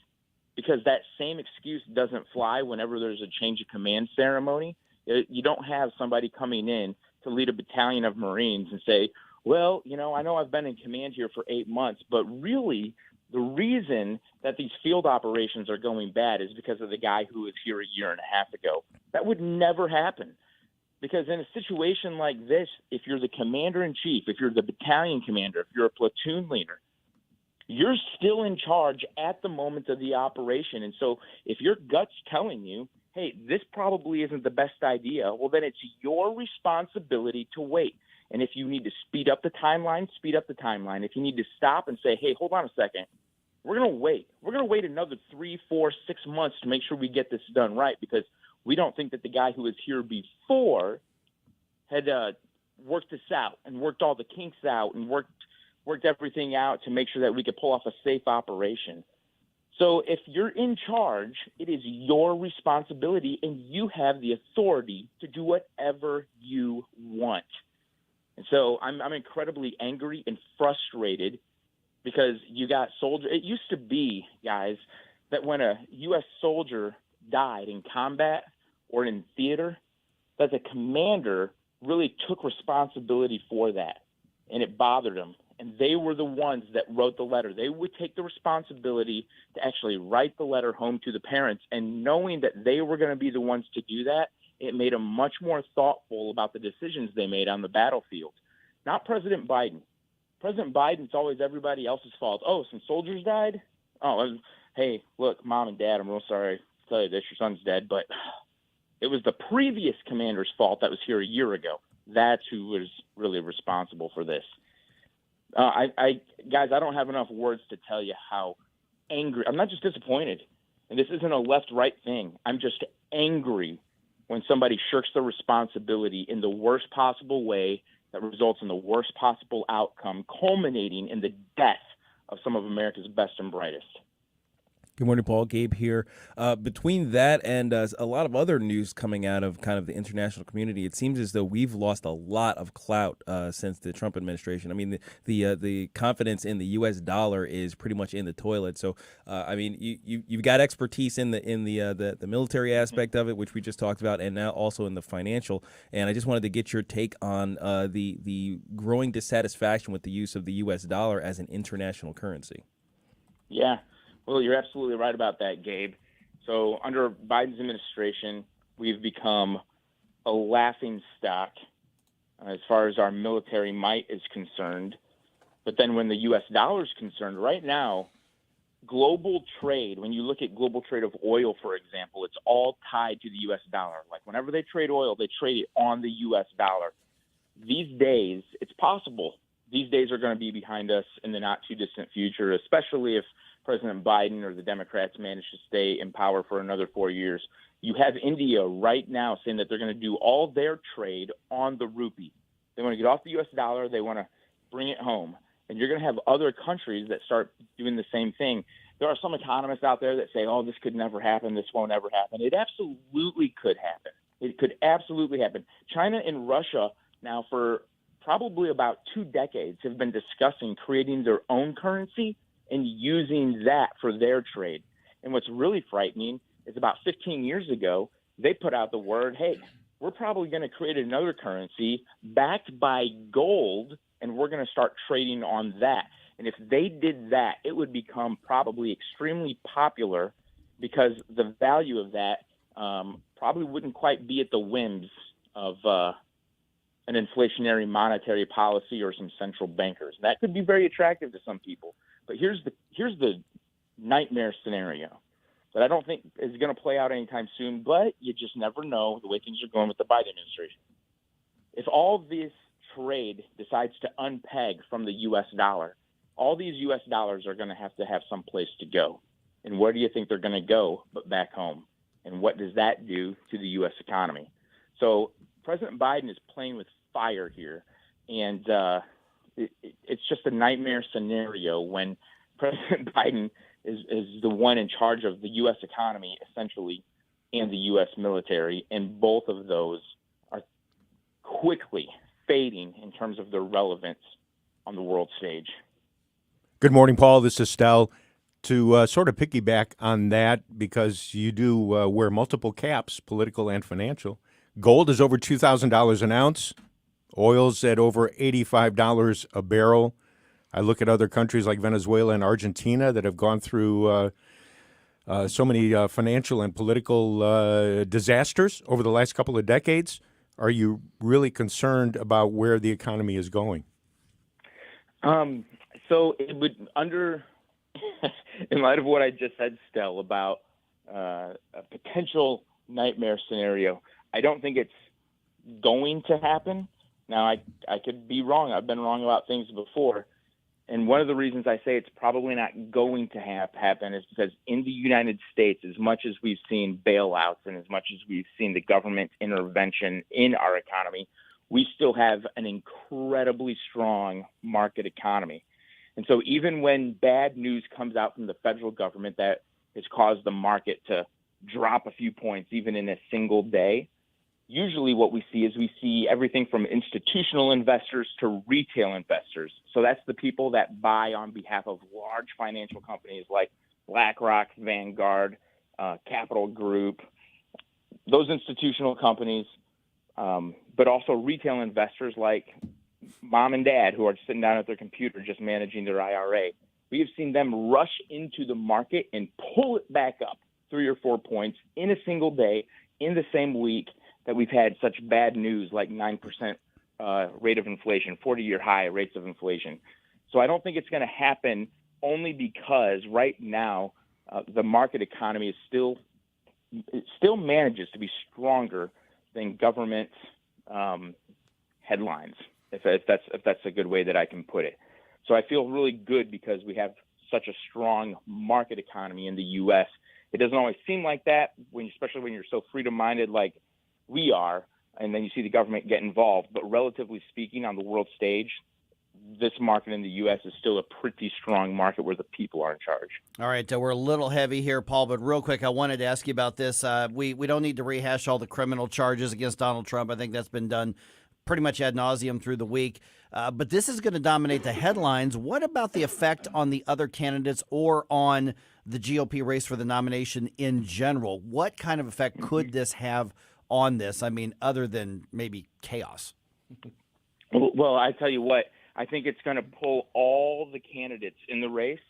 because that same excuse doesn't fly whenever there's a change of command ceremony. You don't have somebody coming in to lead a battalion of Marines and say, well, I know I've been in command here for 8 months, but really the reason that these field operations are going bad is because of the guy who was here a year and a half ago. That would never happen. Because in a situation like this, if you're the commander-in-chief, if you're the battalion commander, if you're a platoon leader, you're still in charge at the moment of the operation. And so if your gut's telling you, hey, this probably isn't the best idea, well, then it's your responsibility to wait. And if you need to speed up the timeline, speed up the timeline. If you need to stop and say, hey, hold on a second, we're going to wait. We're going to wait another 3, 4, 6 months to make sure we get this done right, because we don't think that the guy who was here before had worked this out and worked all the kinks out and worked everything out to make sure that we could pull off a safe operation. So if you're in charge, it is your responsibility, and you have the authority to do whatever you want. And so I'm incredibly angry and frustrated, because you got soldiers. It used to be, guys, that when a U.S. soldier died in combat or in theater, that the commander really took responsibility for that, and it bothered them. And they were the ones that wrote the letter. They would take the responsibility to actually write the letter home to the parents, and knowing that they were going to be the ones to do that, it made them much more thoughtful about the decisions they made on the battlefield. Not President Biden. President Biden, it's always everybody else's fault. Oh, some soldiers died? Oh, hey, look, Mom and Dad, I'm real sorry to tell you this, your son's dead, but it was the previous commander's fault that was here a year ago. That's who was really responsible for this. Guys, I don't have enough words to tell you how angry. I'm not just disappointed, and this isn't a left-right thing. I'm just angry when somebody shirks their responsibility in the worst possible way that results in the worst possible outcome, culminating in the death of some of America's best and brightest. Good morning, Paul. Gabe here. Between that and a lot of other news coming out of kind of the international community, it seems as though we've lost a lot of clout since the Trump administration. I mean, the confidence in the U.S. dollar is pretty much in the toilet. So, I mean, you've got expertise in the military aspect of it, which we just talked about, and now also in the financial. And I just wanted to get your take on the growing dissatisfaction with the use of the U.S. dollar as an international currency. Yeah. Well, you're absolutely right about that, Gabe. So under Biden's administration, we've become a laughing stock as far as our military might is concerned. But then when the U.S. dollar is concerned, right now, global trade, when you look at global trade of oil, for example, it's all tied to the U.S. dollar. Like whenever they trade oil, they trade it on the U.S. dollar. These days, it's possible these days are going to be behind us in the not too distant future, especially if President Biden or the Democrats manage to stay in power for another 4 years. You have India right now saying that they're going to do all their trade on the rupee. They want to get off the U.S. dollar. They want to bring it home. And you're going to have other countries that start doing the same thing. There are some economists out there that say, oh, this could never happen. This won't ever happen. It absolutely could happen. It could absolutely happen. China and Russia now for probably about 2 decades have been discussing creating their own currency and using that for their trade. And what's really frightening is about 15 years ago, they put out the word, hey, we're probably going to create another currency backed by gold, and we're going to start trading on that. And if they did that, it would become probably extremely popular, because the value of that probably wouldn't quite be at the whims of an inflationary monetary policy or some central bankers. And that could be very attractive to some people. But here's the nightmare scenario that I don't think is going to play out anytime soon, but you just never know the way things are going with the Biden administration. If all this trade decides to unpeg from the U.S. dollar, all these U.S. dollars are going to have some place to go. And where do you think they're going to go but back home? And what does that do to the U.S. economy? So President Biden is playing with fire here, and it's just a nightmare scenario when President Biden is the one in charge of the U.S. economy, essentially, and the U.S. military, and both of those are quickly fading in terms of their relevance on the world stage. Good morning, Paul. This is Stel. To sort of piggyback on that, because you do wear multiple caps, political and financial. Gold is over $2,000 an ounce. Oil's at over $85 a barrel. I look at other countries like Venezuela and Argentina that have gone through so many financial and political disasters over the last couple of decades. Are you really concerned about where the economy is going? So it would in light of what I just said, Stel, about a potential nightmare scenario, I don't think it's going to happen. Now, I could be wrong. I've been wrong about things before. And one of the reasons I say it's probably not going to happen is because in the United States, as much as we've seen bailouts and as much as we've seen the government intervention in our economy, we still have an incredibly strong market economy. And so even when bad news comes out from the federal government that has caused the market to drop a few points, even in a single day, usually what we see is we see everything from institutional investors to retail investors. So that's the people that buy on behalf of large financial companies like BlackRock, Vanguard, Capital Group, those institutional companies, but also retail investors like mom and dad who are sitting down at their computer just managing their IRA. We have seen them rush into the market and pull it back up 3 or 4 points in a single day in the same week that we've had such bad news like 9% rate of inflation, 40-year high rates of inflation. So I don't think it's going to happen only because right now the market economy is still manages to be stronger than government headlines, if that's a good way that I can put it. So I feel really good because we have such a strong market economy in the U.S. It doesn't always seem like that, especially when you're so freedom-minded like we are, and then you see the government get involved. But relatively speaking, on the world stage, this market in the U.S. is still a pretty strong market where the people are in charge. All right, we're a little heavy here, Paul, but real quick, I wanted to ask you about this. We don't need to rehash all the criminal charges against Donald Trump. I think that's been done pretty much ad nauseum through the week. But this is going to dominate the headlines. What about the effect on the other candidates or on the GOP race for the nomination in general? What kind of effect could this have on this? I mean, other than maybe chaos. Well, I tell you what, I think it's going to pull all the candidates in the race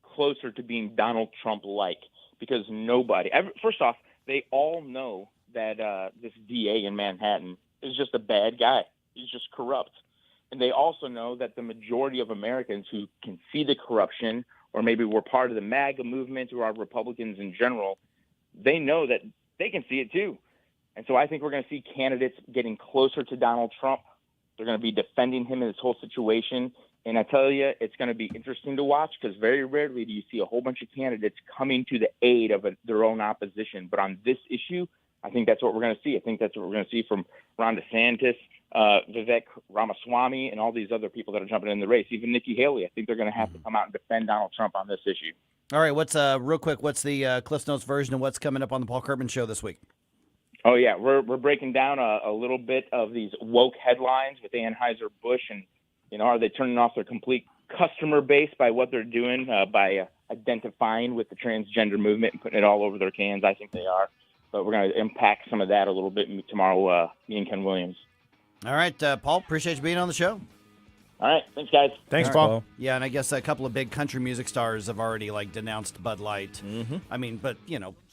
closer to being Donald Trump-like, because first off, they all know that this DA in Manhattan is just a bad guy. He's just corrupt. And they also know that the majority of Americans who can see the corruption, or maybe were part of the MAGA movement or are Republicans in general, they know that they can see it too. And so I think we're going to see candidates getting closer to Donald Trump. They're going to be defending him in this whole situation. And I tell you, it's going to be interesting to watch because very rarely do you see a whole bunch of candidates coming to the aid of their own opposition. But on this issue, I think that's what we're going to see. I think that's what we're going to see from Ron DeSantis, Vivek Ramaswamy, and all these other people that are jumping in the race. Even Nikki Haley, I think they're going to have to come out and defend Donald Trump on this issue. All right, what's real quick, what's the Cliff Notes version of what's coming up on the Paul Kurtman Show this week? Oh, yeah, we're breaking down a little bit of these woke headlines with Anheuser-Busch, and, are they turning off their complete customer base by what they're doing, by identifying with the transgender movement and putting it all over their cans? I think they are. But we're going to unpack some of that a little bit tomorrow, me and Ken Williams. All right, Paul, appreciate you being on the show. All right, thanks, guys. Thanks, Paul. Yeah, and I guess a couple of big country music stars have already, denounced Bud Light. Mm-hmm. I mean, but,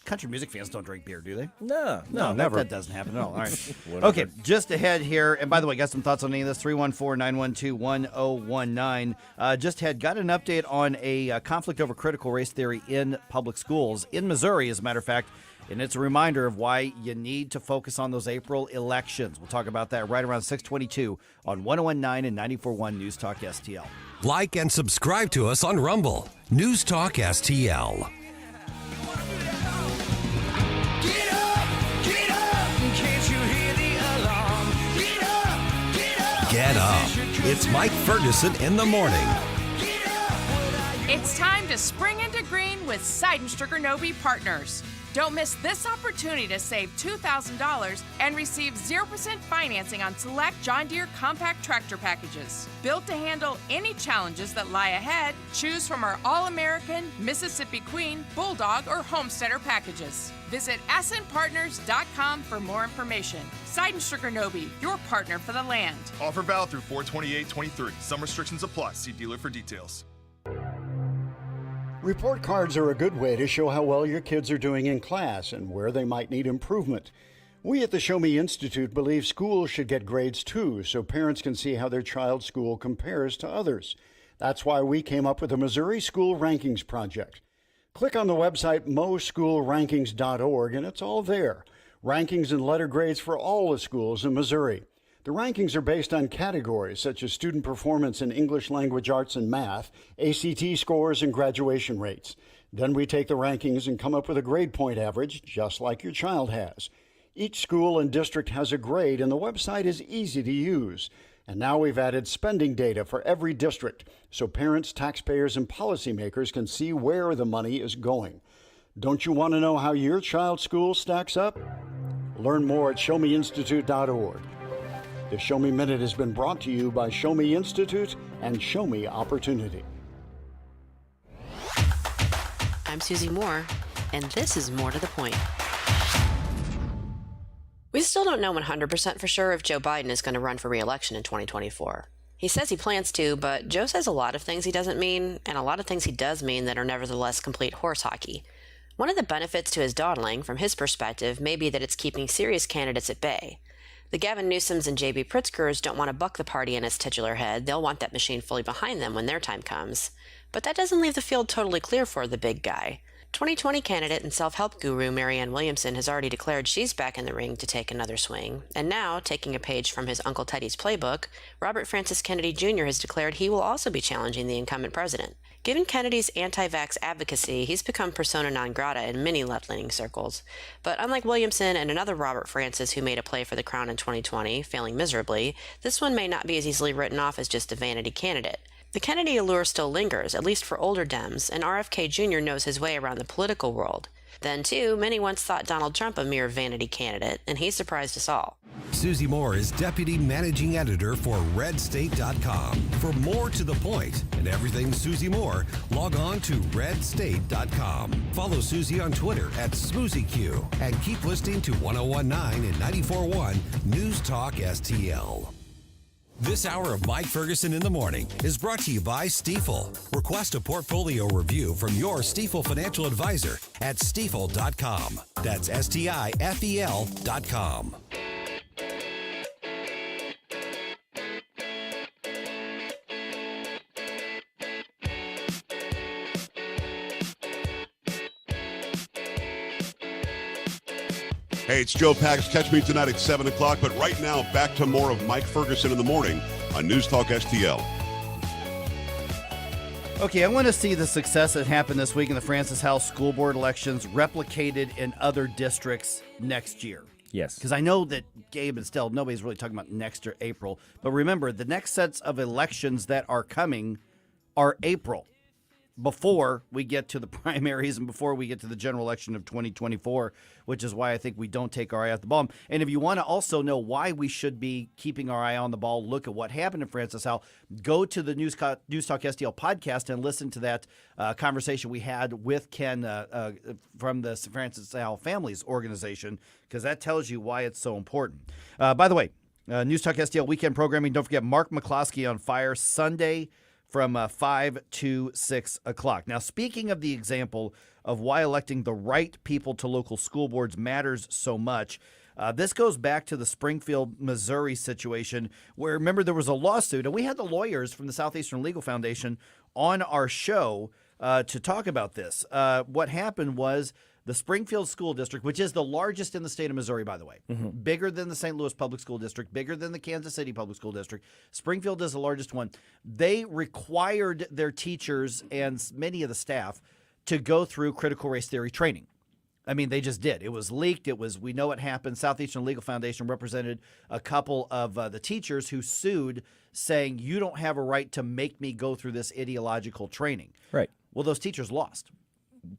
country music fans don't drink beer, do they? No, never. That doesn't happen at all. All right. Okay, just ahead here, and by the way, got some thoughts on any of this, 314-912-1019. Just got an update on a conflict over critical race theory in public schools in Missouri, as a matter of fact. And it's a reminder of why you need to focus on those April elections. We'll talk about that right around 6:22 on 101.9 and 94.1 News Talk STL. Like and subscribe to us on Rumble. News Talk STL. Get up. It's Mike Ferguson in the morning. It's time to spring into green with Seidenstricker Novi Partners. Don't miss this opportunity to save $2,000 and receive 0% financing on select John Deere compact tractor packages. Built to handle any challenges that lie ahead, choose from our All-American, Mississippi Queen, Bulldog, or Homesteader packages. Visit ascentpartners.com for more information. Seidenstricker Nobe, your partner for the land. Offer valid through 4/28/23. Some restrictions apply. See dealer for details. Report cards are a good way to show how well your kids are doing in class and where they might need improvement. We at the Show Me Institute believe schools should get grades too, so parents can see how their child's school compares to others. That's why we came up with the Missouri School Rankings Project. Click on the website moschoolrankings.org and it's all there. Rankings and letter grades for all the schools in Missouri. The rankings are based on categories such as student performance in English language arts and math, ACT scores, and graduation rates. Then we take the rankings and come up with a grade point average, just like your child has. Each school and district has a grade, and the website is easy to use. And now we've added spending data for every district, so parents, taxpayers, and policymakers can see where the money is going. Don't you want to know how your child's school stacks up? Learn more at showmeinstitute.org. The Show Me Minute has been brought to you by Show Me Institute and Show Me Opportunity. I'm Susie Moore, and this is More to the Point. We still don't know 100% for sure if Joe Biden is going to run for re-election in 2024. He says he plans to, but Joe says a lot of things he doesn't mean, and a lot of things he does mean that are nevertheless complete horse hockey. One of the benefits to his dawdling, from his perspective, may be that it's keeping serious candidates at bay. The Gavin Newsoms and J.B. Pritzkers don't want to buck the party in its titular head. They'll want that machine fully behind them when their time comes. But that doesn't leave the field totally clear for the big guy. 2020 candidate and self-help guru Marianne Williamson has already declared she's back in the ring to take another swing. And now, taking a page from his Uncle Teddy's playbook, Robert Francis Kennedy Jr. has declared he will also be challenging the incumbent president. Given Kennedy's anti-vax advocacy, he's become persona non grata in many left-leaning circles. But unlike Williamson and another Robert Francis who made a play for the crown in 2020, failing miserably, this one may not be as easily written off as just a vanity candidate. The Kennedy allure still lingers, at least for older Dems, and RFK Jr. knows his way around the political world. Then, too, many once thought Donald Trump a mere vanity candidate, and he surprised us all. Susie Moore is Deputy Managing Editor for RedState.com. For more to the point and everything Susie Moore, log on to RedState.com. Follow Susie on Twitter at SmoozyQ and keep listening to 1019 and 94.1 News Talk STL. This hour of Mike Ferguson in the Morning is brought to you by Stifel. Request a portfolio review from your Stifel financial advisor at Stifel.com. That's STIFEL.com. Hey, it's Joe Pags. Catch me tonight at 7 o'clock. But right now, back to more of Mike Ferguson in the Morning on News Talk STL. Okay, I want to see the success that happened this week in the Francis House School Board elections replicated in other districts next year. Yes. Because I know that Gabe and Stell, nobody's really talking about next year, April. But remember, the next sets of elections that are coming are April, before we get to the primaries and before we get to the general election of 2024, which is why I think we don't take our eye off the ball. And if you want to also know why we should be keeping our eye on the ball, look at what happened in Francis Howell, go to the News Talk STL podcast and listen to that conversation we had with Ken from the Francis Howell Families Organization, because that tells you why it's so important. By the way, News Talk STL weekend programming, don't forget Mark McCloskey on Fire Sunday from 5 to 6 o'clock. Now, speaking of the example of why electing the right people to local school boards matters so much, this goes back to the Springfield, Missouri situation where, remember, there was a lawsuit, and we had the lawyers from the Southeastern Legal Foundation on our show to talk about this. What happened was the Springfield School District, which is the largest in the state of Missouri, by the way, bigger than the St. Louis Public School District, bigger than the Kansas City Public School District. Springfield is the largest one. They required their teachers and many of the staff to go through critical race theory training. I mean, they just did. It was leaked. We know what happened. Southeastern Legal Foundation represented a couple of the teachers who sued, saying, you don't have a right to make me go through this ideological training. Right. Well, those teachers lost.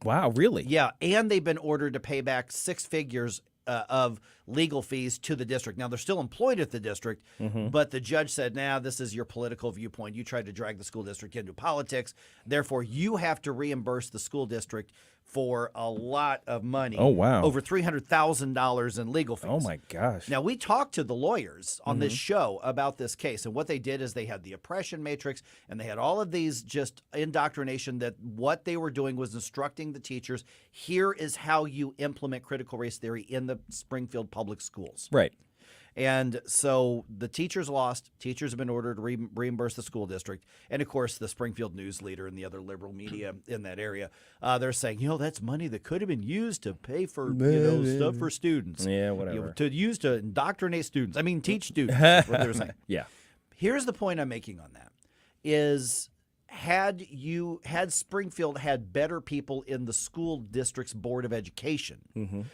Wow, really? Yeah, and they've been ordered to pay back 6 figures of legal fees to the district. Now, they're still employed at the district, but the judge said, nah, this is your political viewpoint. You tried to drag the school district into politics. Therefore, you have to reimburse the school district for a lot of money. Oh, wow. Over $300,000 in legal fees. Oh, my gosh. Now, we talked to the lawyers on this show about this case, and what they did is they had the oppression matrix, and they had all of these just indoctrination that what they were doing was instructing the teachers, here is how you implement critical race theory in the Springfield public schools. Right. And so the teachers lost. Teachers have been ordered to reimburse the school district. And, of course, the Springfield News Leader and the other liberal media in that area, they're saying, that's money that could have been used to pay for, stuff for students. Yeah, whatever. To use to indoctrinate students. I mean, teach students. That's what they're saying. Yeah. Here's the point I'm making on that is had Springfield had better people in the school district's Board of Education,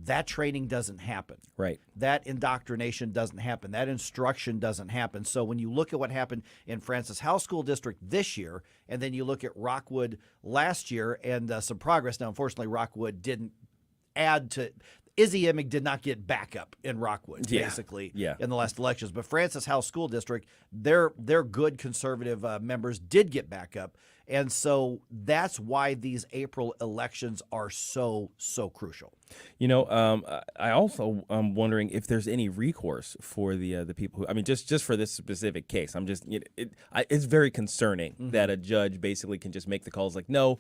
that training doesn't happen. Right. That indoctrination doesn't happen. That instruction doesn't happen. So when you look at what happened in Francis House School District this year, and then you look at Rockwood last year and some progress. Now, unfortunately, Rockwood didn't add to – Izzy Emig did not get backup in Rockwood, basically, in the last elections. But Francis House School District, their good conservative members did get backup. And so that's why these April elections are so crucial. I also am wondering if there's any recourse for the people who, I mean, just for this specific case. I'm just, it's very concerning that a judge basically can just make the calls like, no,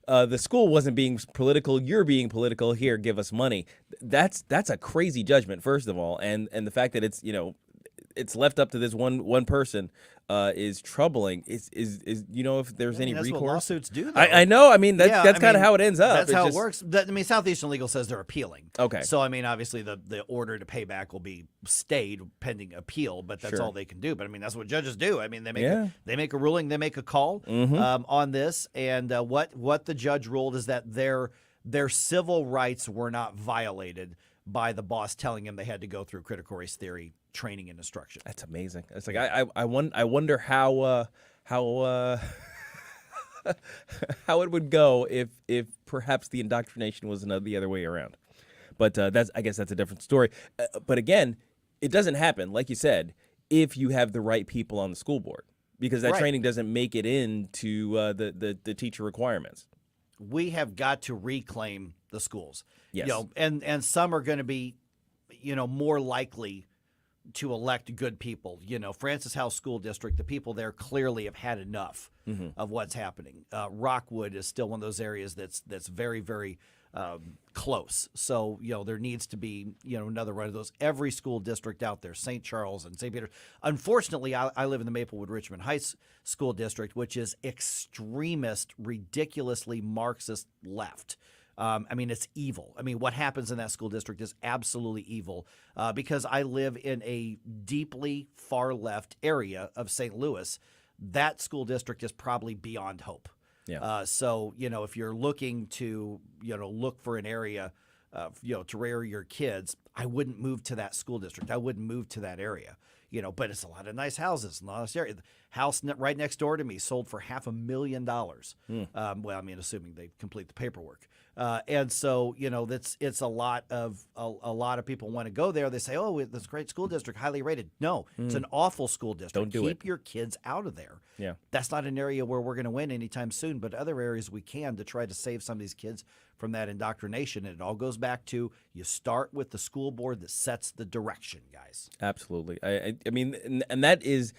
the school wasn't being political. You're being political. Here, give us money. That's a crazy judgment, first of all, and the fact that it's left up to this one person is troubling. Is if there's any that's recourse? What lawsuits do. Though. I know. I mean that's kind of how it ends up. That's how it works. Southeastern Legal says they're appealing. Okay. So I mean, obviously the order to pay back will be stayed pending appeal, but that's all they can do. But I mean, that's what judges do. I mean, they make a ruling, they make a call on this, and what the judge ruled is that their civil rights were not violated by the boss telling him they had to go through critical race theory training and instruction. That's amazing. It's like I wonder how how it would go if perhaps the indoctrination was the other way around. But I guess that's a different story. But again, it doesn't happen, like you said, if you have the right people on the school board, because that training doesn't make it into the teacher requirements. We have got to reclaim the schools. Yes. And some are going to be, more likely to elect good people. Francis House School District, the people there clearly have had enough of what's happening. Rockwood is still one of those areas that's very, very close. So, there needs to be, another one of those. Every school district out there, St. Charles and St. Peter. Unfortunately, I live in the Maplewood-Richmond Heights School District, which is extremist, ridiculously Marxist left. I mean, it's evil. I mean, what happens in that school district is absolutely evil because I live in a deeply far left area of St. Louis. That school district is probably beyond hope. Yeah. So, if you're looking to, look for an area, to rear your kids, I wouldn't move to that school district. I wouldn't move to that area. But it's a lot of nice houses, nice area. The house right next door to me sold for $500,000. Well, I mean, assuming they complete the paperwork. And so, it's a lot of people want to go there. They say, oh, this great school district, highly rated. No, it's an awful school district. Don't do Keep your kids out of there. Yeah. That's not an area where we're going to win anytime soon, but other areas we can to try to save some of these kids from that indoctrination. And it all goes back to you start with the school board that sets the direction, guys. Absolutely. I mean, and that is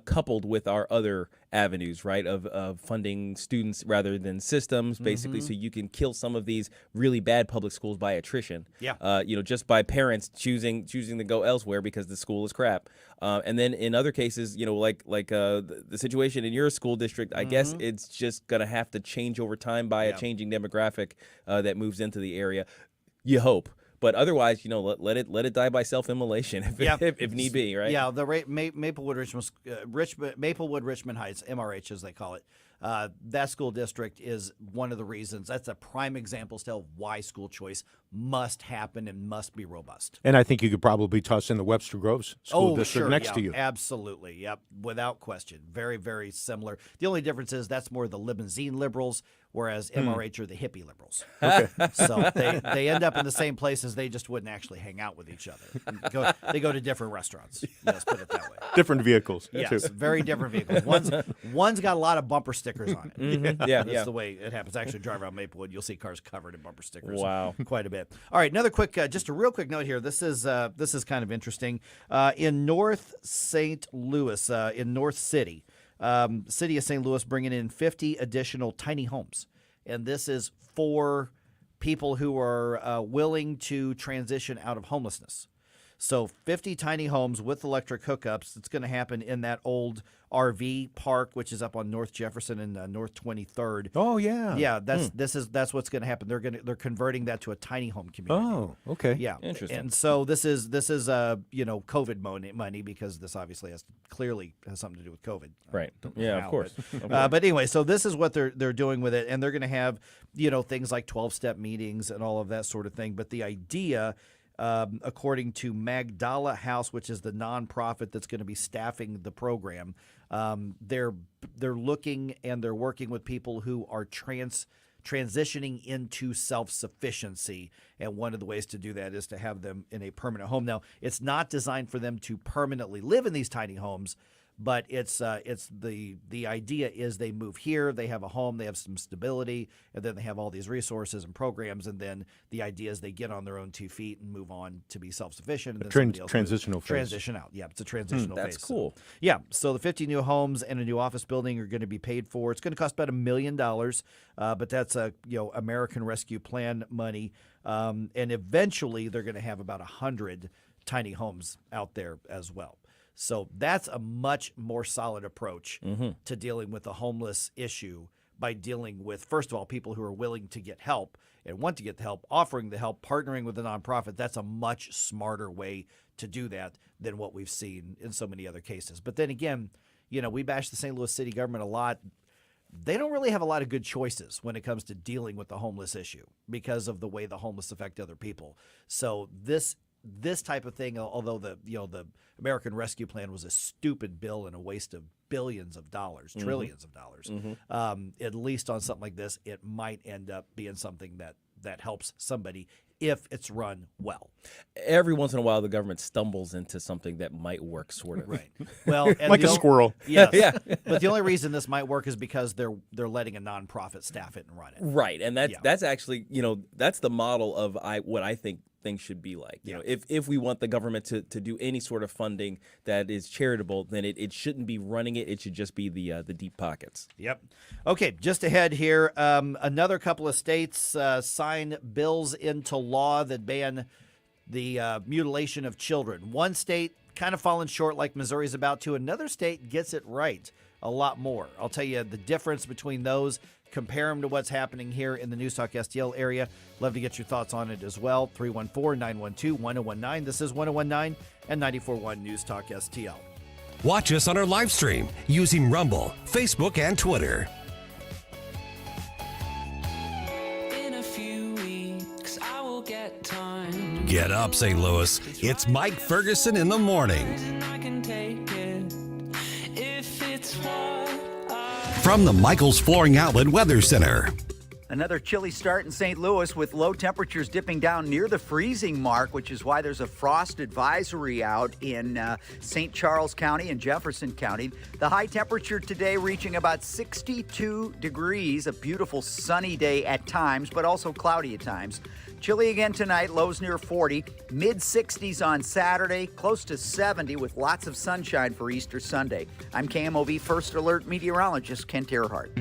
coupled with our other avenues, right, of funding students rather than systems, basically, so you can kill some of these really bad public schools by attrition. Yeah. Just by parents choosing to go elsewhere because the school is crap. And then in other cases, like the situation in your school district, I guess it's just going to have to change over time by a changing demographic that moves into the area. You hope. But otherwise, let it die by self-immolation if need be, right? Yeah, the Maplewood Richmond Heights, MRH as they call it, that school district is one of the reasons. That's a prime example still of why school choice must happen and must be robust. And I think you could probably toss in the Webster Groves School District next to you. Absolutely, yep, without question. Very, very similar. The only difference is that's more the limousine liberals, whereas Hmm. MRH are the hippie liberals. Okay. So they end up in the same places. They just wouldn't actually hang out with each other. They go to different restaurants. Let's put it that way. Different vehicles. Yes, too. very different vehicles. One's got a lot of bumper stickers on it. Mhm. Yeah, That's yeah. the way it happens. Actually, drive around Maplewood, you'll see cars covered in bumper stickers. Wow. Quite a bit. All right, another quick, just a real quick note here. This is kind of interesting. In North St. Louis, in North City, city of St. Louis bringing in 50 additional tiny homes, and this is for people who are willing to transition out of homelessness. So 50 tiny homes with electric hookups. It's going to happen in that old RV park, which is up on North Jefferson and North 23rd. Oh yeah, Yeah, that's what's going to happen. They're converting that to a tiny home community. Oh, okay. Yeah, Interesting. And so this is COVID money because this obviously clearly has something to do with COVID. Right. Don't know Yeah, of how, course. But, Of course. but anyway, so this is what they're doing with it, and they're going to have things like 12-step meetings and all of that sort of thing. But the idea. According to Magdala House, which is the nonprofit that's going to be staffing the program, they're looking and they're working with people who are transitioning into self-sufficiency, and one of the ways to do that is to have them in a permanent home. Now, it's not designed for them to permanently live in these tiny homes, but it's the idea is they move here, they have a home, they have some stability, and then they have all these resources and programs, and then the idea is they get on their own 2 feet and move on to be self-sufficient. And then somebody else transitional moves, phase. transition out. Yeah, it's a transitional phase. That's cool. So, yeah, so the 50 new homes and a new office building are going to be paid for. It's going to cost about $1 million, but that's American Rescue Plan money, and eventually they're going to have about 100 tiny homes out there as well. So that's a much more solid approach to dealing with the homeless issue by dealing with, first of all, people who are willing to get help and want to get the help, offering the help, partnering with a nonprofit. That's a much smarter way to do that than what we've seen in so many other cases. But then again, we bash the St. Louis city government a lot. They don't really have a lot of good choices when it comes to dealing with the homeless issue because of the way the homeless affect other people. So this type of thing, although the American Rescue Plan was a stupid bill and a waste of billions of dollars, trillions of dollars, at least on something like this, it might end up being something that helps somebody if it's run well. Every once in a while, the government stumbles into something that might work, sort of. Right. Well, and like a squirrel. Yes. Yeah. But the only reason this might work is because they're letting a nonprofit staff it and run it. Right, and that's actually that's the model of what I think things should be like. If we want the government to do any sort of funding that is charitable, then it shouldn't be running it. It should just be the deep pockets. Yep. Okay, just ahead here, another couple of states sign bills into law that ban the mutilation of children. One state kind of falling short like Missouri's about to. Another state gets it right a lot more. I'll tell you the difference between those. Compare them to what's happening here in the News Talk STL area. Love to get your thoughts on it as well. 314-912-1019. This is 1019 and 94.1 News Talk STL. Watch us on our live stream using Rumble, Facebook, and Twitter. In a few weeks, I will get time. Get up, St. Louis. It's Mike Ferguson in the morning. I can take it if it's what From the Michaels Flooring Outlet Weather Center. Another chilly start in St. Louis with low temperatures dipping down near the freezing mark, which is why there's a frost advisory out in St. Charles County and Jefferson County. The high temperature today reaching about 62 degrees, a beautiful sunny day at times, but also cloudy at times. Chilly again tonight, lows near 40, mid-60s on Saturday, close to 70 with lots of sunshine for Easter Sunday. I'm KMOV First Alert meteorologist Kent Earhart.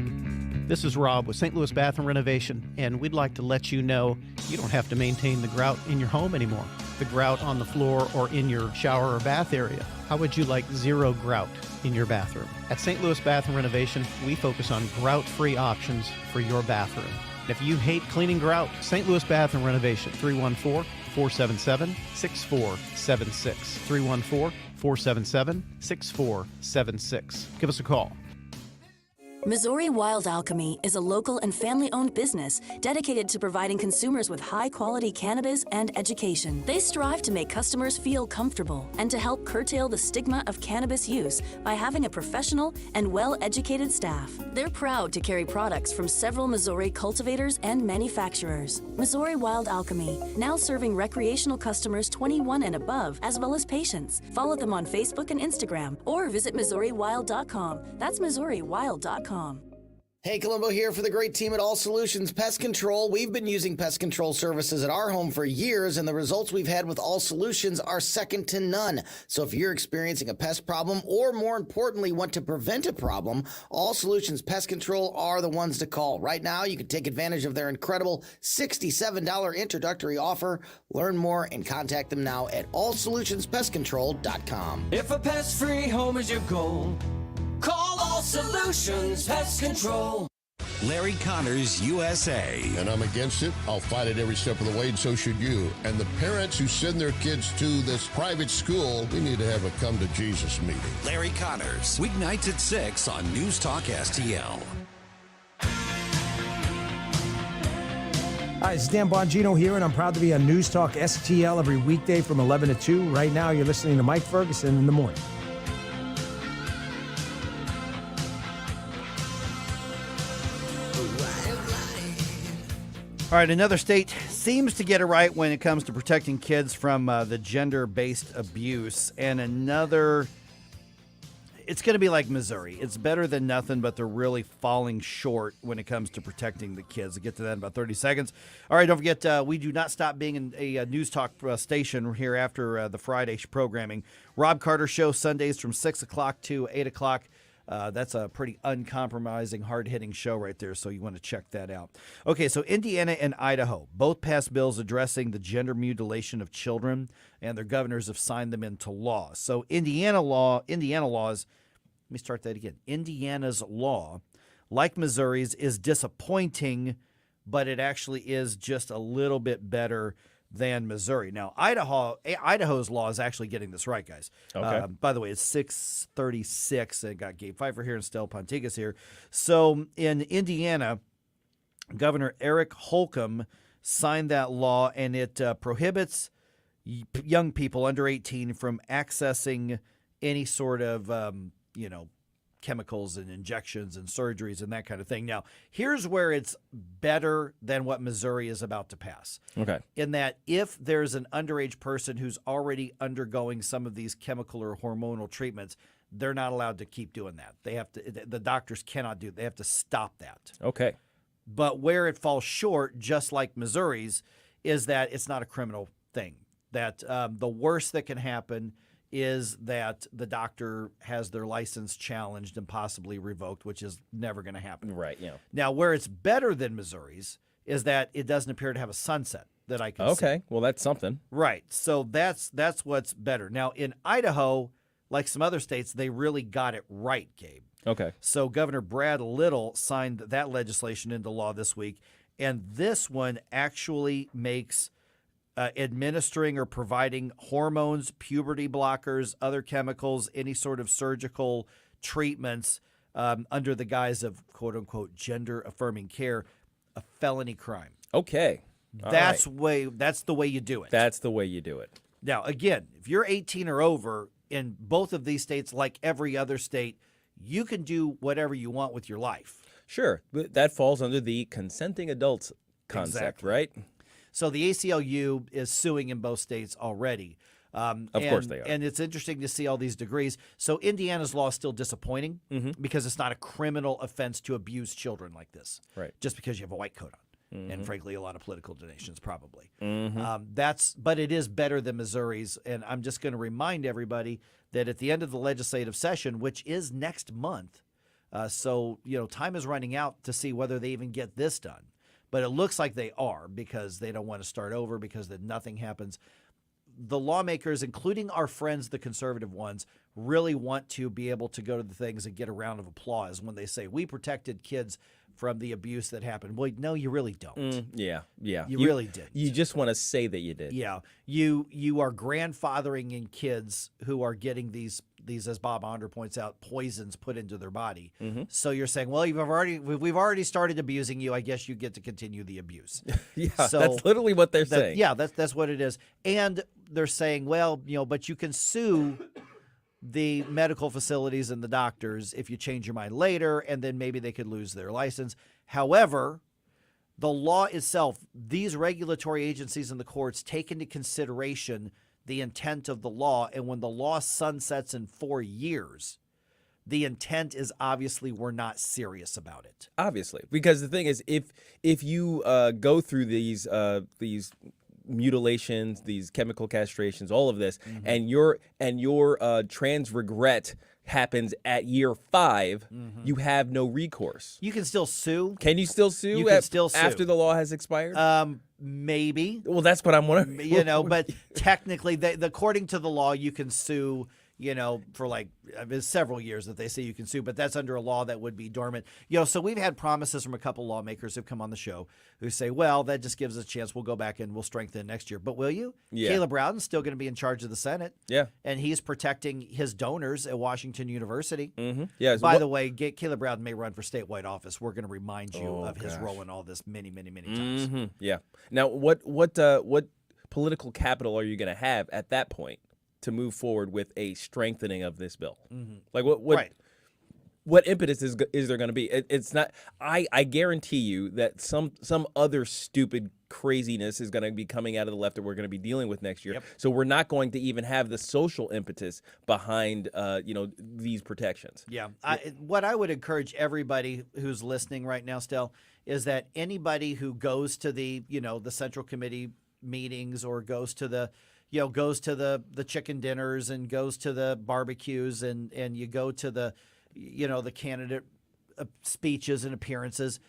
This is Rob with St. Louis Bathroom Renovation, and we'd like to let you know you don't have to maintain the grout in your home anymore. The grout on the floor or in your shower or bath area. How would you like zero grout in your bathroom? At St. Louis Bathroom Renovation, we focus on grout-free options for your bathroom. If you hate cleaning grout, St. Louis Bathroom Renovation, 314-477-6476. 314-477-6476. Give us a call. Missouri Wild Alchemy is a local and family-owned business dedicated to providing consumers with high-quality cannabis and education. They strive to make customers feel comfortable and to help curtail the stigma of cannabis use by having a professional and well-educated staff. They're proud to carry products from several Missouri cultivators and manufacturers. Missouri Wild Alchemy, now serving recreational customers 21 and above, as well as patients. Follow them on Facebook and Instagram, or visit MissouriWild.com. That's MissouriWild.com. Hey, Colombo here for the great team at All Solutions Pest Control. We've been using pest control services at our home for years, and the results we've had with All Solutions are second to none. So if you're experiencing a pest problem, or more importantly, want to prevent a problem, All Solutions Pest Control are the ones to call. Right now, you can take advantage of their incredible $67 introductory offer. Learn more and contact them now at allsolutionspestcontrol.com. If a pest-free home is your goal, call All Solutions Pest Control. Larry Connors, USA. And I'm against it. I'll fight it every step of the way, and so should you. And the parents who send their kids to this private school, we need to have a come to Jesus meeting. Larry Connors, weeknights at 6 on News Talk STL. Hi, it's Dan Bongino here, and I'm proud to be on News Talk STL every weekday from 11 to 2. Right now, you're listening to Mike Ferguson in the morning. All right, another state seems to get it right when it comes to protecting kids from the gender-based abuse. And another, it's going to be like Missouri. It's better than nothing, but they're really falling short when it comes to protecting the kids. I'll get to that in about 30 seconds. All right, don't forget, we do not stop being a news talk station here after the Friday programming. Rob Carter Show, Sundays from 6 o'clock to 8 o'clock. That's a pretty uncompromising, hard-hitting show right there, so you want to check that out. Okay, so Indiana and Idaho both passed bills addressing the gender mutilation of children, and their governors have signed them into law. So Indiana laws, let me start that again. Indiana's law, like Missouri's, is disappointing, but it actually is just a little bit better than Missouri. Now, Idaho's law is actually getting this right, guys. Okay. By the way, it's 6:36. I got Gabe Pfeiffer here and Stella Pontigas here. So in Indiana, Governor Eric Holcomb signed that law, and it prohibits young people under 18 from accessing any sort of, chemicals and injections and surgeries and that kind of thing. Now, here's where it's better than what Missouri is about to pass. Okay. In that if there's an underage person who's already undergoing some of these chemical or hormonal treatments, they're not allowed to keep doing that. The doctors cannot do it. They have to stop that. Okay. But where it falls short, just like Missouri's, is that it's not a criminal thing. That the worst that can happen is that the doctor has their license challenged and possibly revoked, which is never going to happen. Right, yeah. Now, where it's better than Missouri's is that it doesn't appear to have a sunset that I can see. Okay, well, that's something. Right, so that's what's better. Now, in Idaho, like some other states, they really got it right, Gabe. Okay. So Governor Brad Little signed that legislation into law this week, and this one actually makes administering or providing hormones, puberty blockers, other chemicals, any sort of surgical treatments under the guise of quote-unquote gender-affirming care, a felony crime. Okay. That's the way you do it. That's the way you do it. Now, again, if you're 18 or over in both of these states, like every other state, you can do whatever you want with your life. Sure. But that falls under the consenting adults concept, Exactly. right? So the ACLU is suing in both states already. Of course they are. And it's interesting to see all these degrees. So Indiana's law is still disappointing Mm-hmm. because it's not a criminal offense to abuse children like this. Right. Just because you have a white coat on. Mhm. And frankly, a lot of political donations probably. Mhm. But it is better than Missouri's. And I'm just going to remind everybody that at the end of the legislative session, which is next month, time is running out to see whether they even get this done. But it looks like they are because they don't want to start over because then nothing happens. The lawmakers, including our friends, the conservative ones, really want to be able to go to the things and get a round of applause when they say, we protected kids from the abuse that happened. Well, no, you really don't. Yeah. You really did. You just want to say that you did. Yeah, you are grandfathering in kids who are getting these, as Bob Onder points out, poisons put into their body. So you're saying, well, we've already started abusing you. I guess you get to continue the abuse. So that's literally what they're saying. Yeah, that's what it is. And they're saying, well, but you can sue the medical facilities and the doctors if you change your mind later, and then maybe they could lose their license. However, the law itself, these regulatory agencies and the courts take into consideration the intent of the law, and when the law sunsets in 4 years, the intent is obviously we're not serious about it. Obviously, because the thing is, if you go through these mutilations, these chemical castrations, all of this, and your trans regret happens at year 5, you have no recourse. You can still sue. Can you still sue? You can still sue after the law has expired. Maybe. Well, that's what I'm wondering. But technically, according to the law, you can sue. For several years that they say you can sue, but that's under a law that would be dormant. So we've had promises from a couple lawmakers who've come on the show who say, well, that just gives us a chance. We'll go back and we'll strengthen next year. But will you? Yeah. Caleb Rowden's still going to be in charge of the Senate. Yeah. And he's protecting his donors at Washington University. Yeah. By the way, Caleb Rowden may run for statewide office. We're going to remind you of his role in all this many, many, many times. Yeah. Now, what political capital are you going to have at that point to move forward with a strengthening of this bill? Like what impetus is there going to be? It's not. I guarantee you that some other stupid craziness is going to be coming out of the left that we're going to be dealing with next year. So we're not going to even have the social impetus behind these protections. Yeah. What I would encourage everybody who's listening right now, Stel, is that anybody who goes to the Central Committee meetings or goes to the chicken dinners and goes to the barbecues and you go to the candidate speeches and appearances,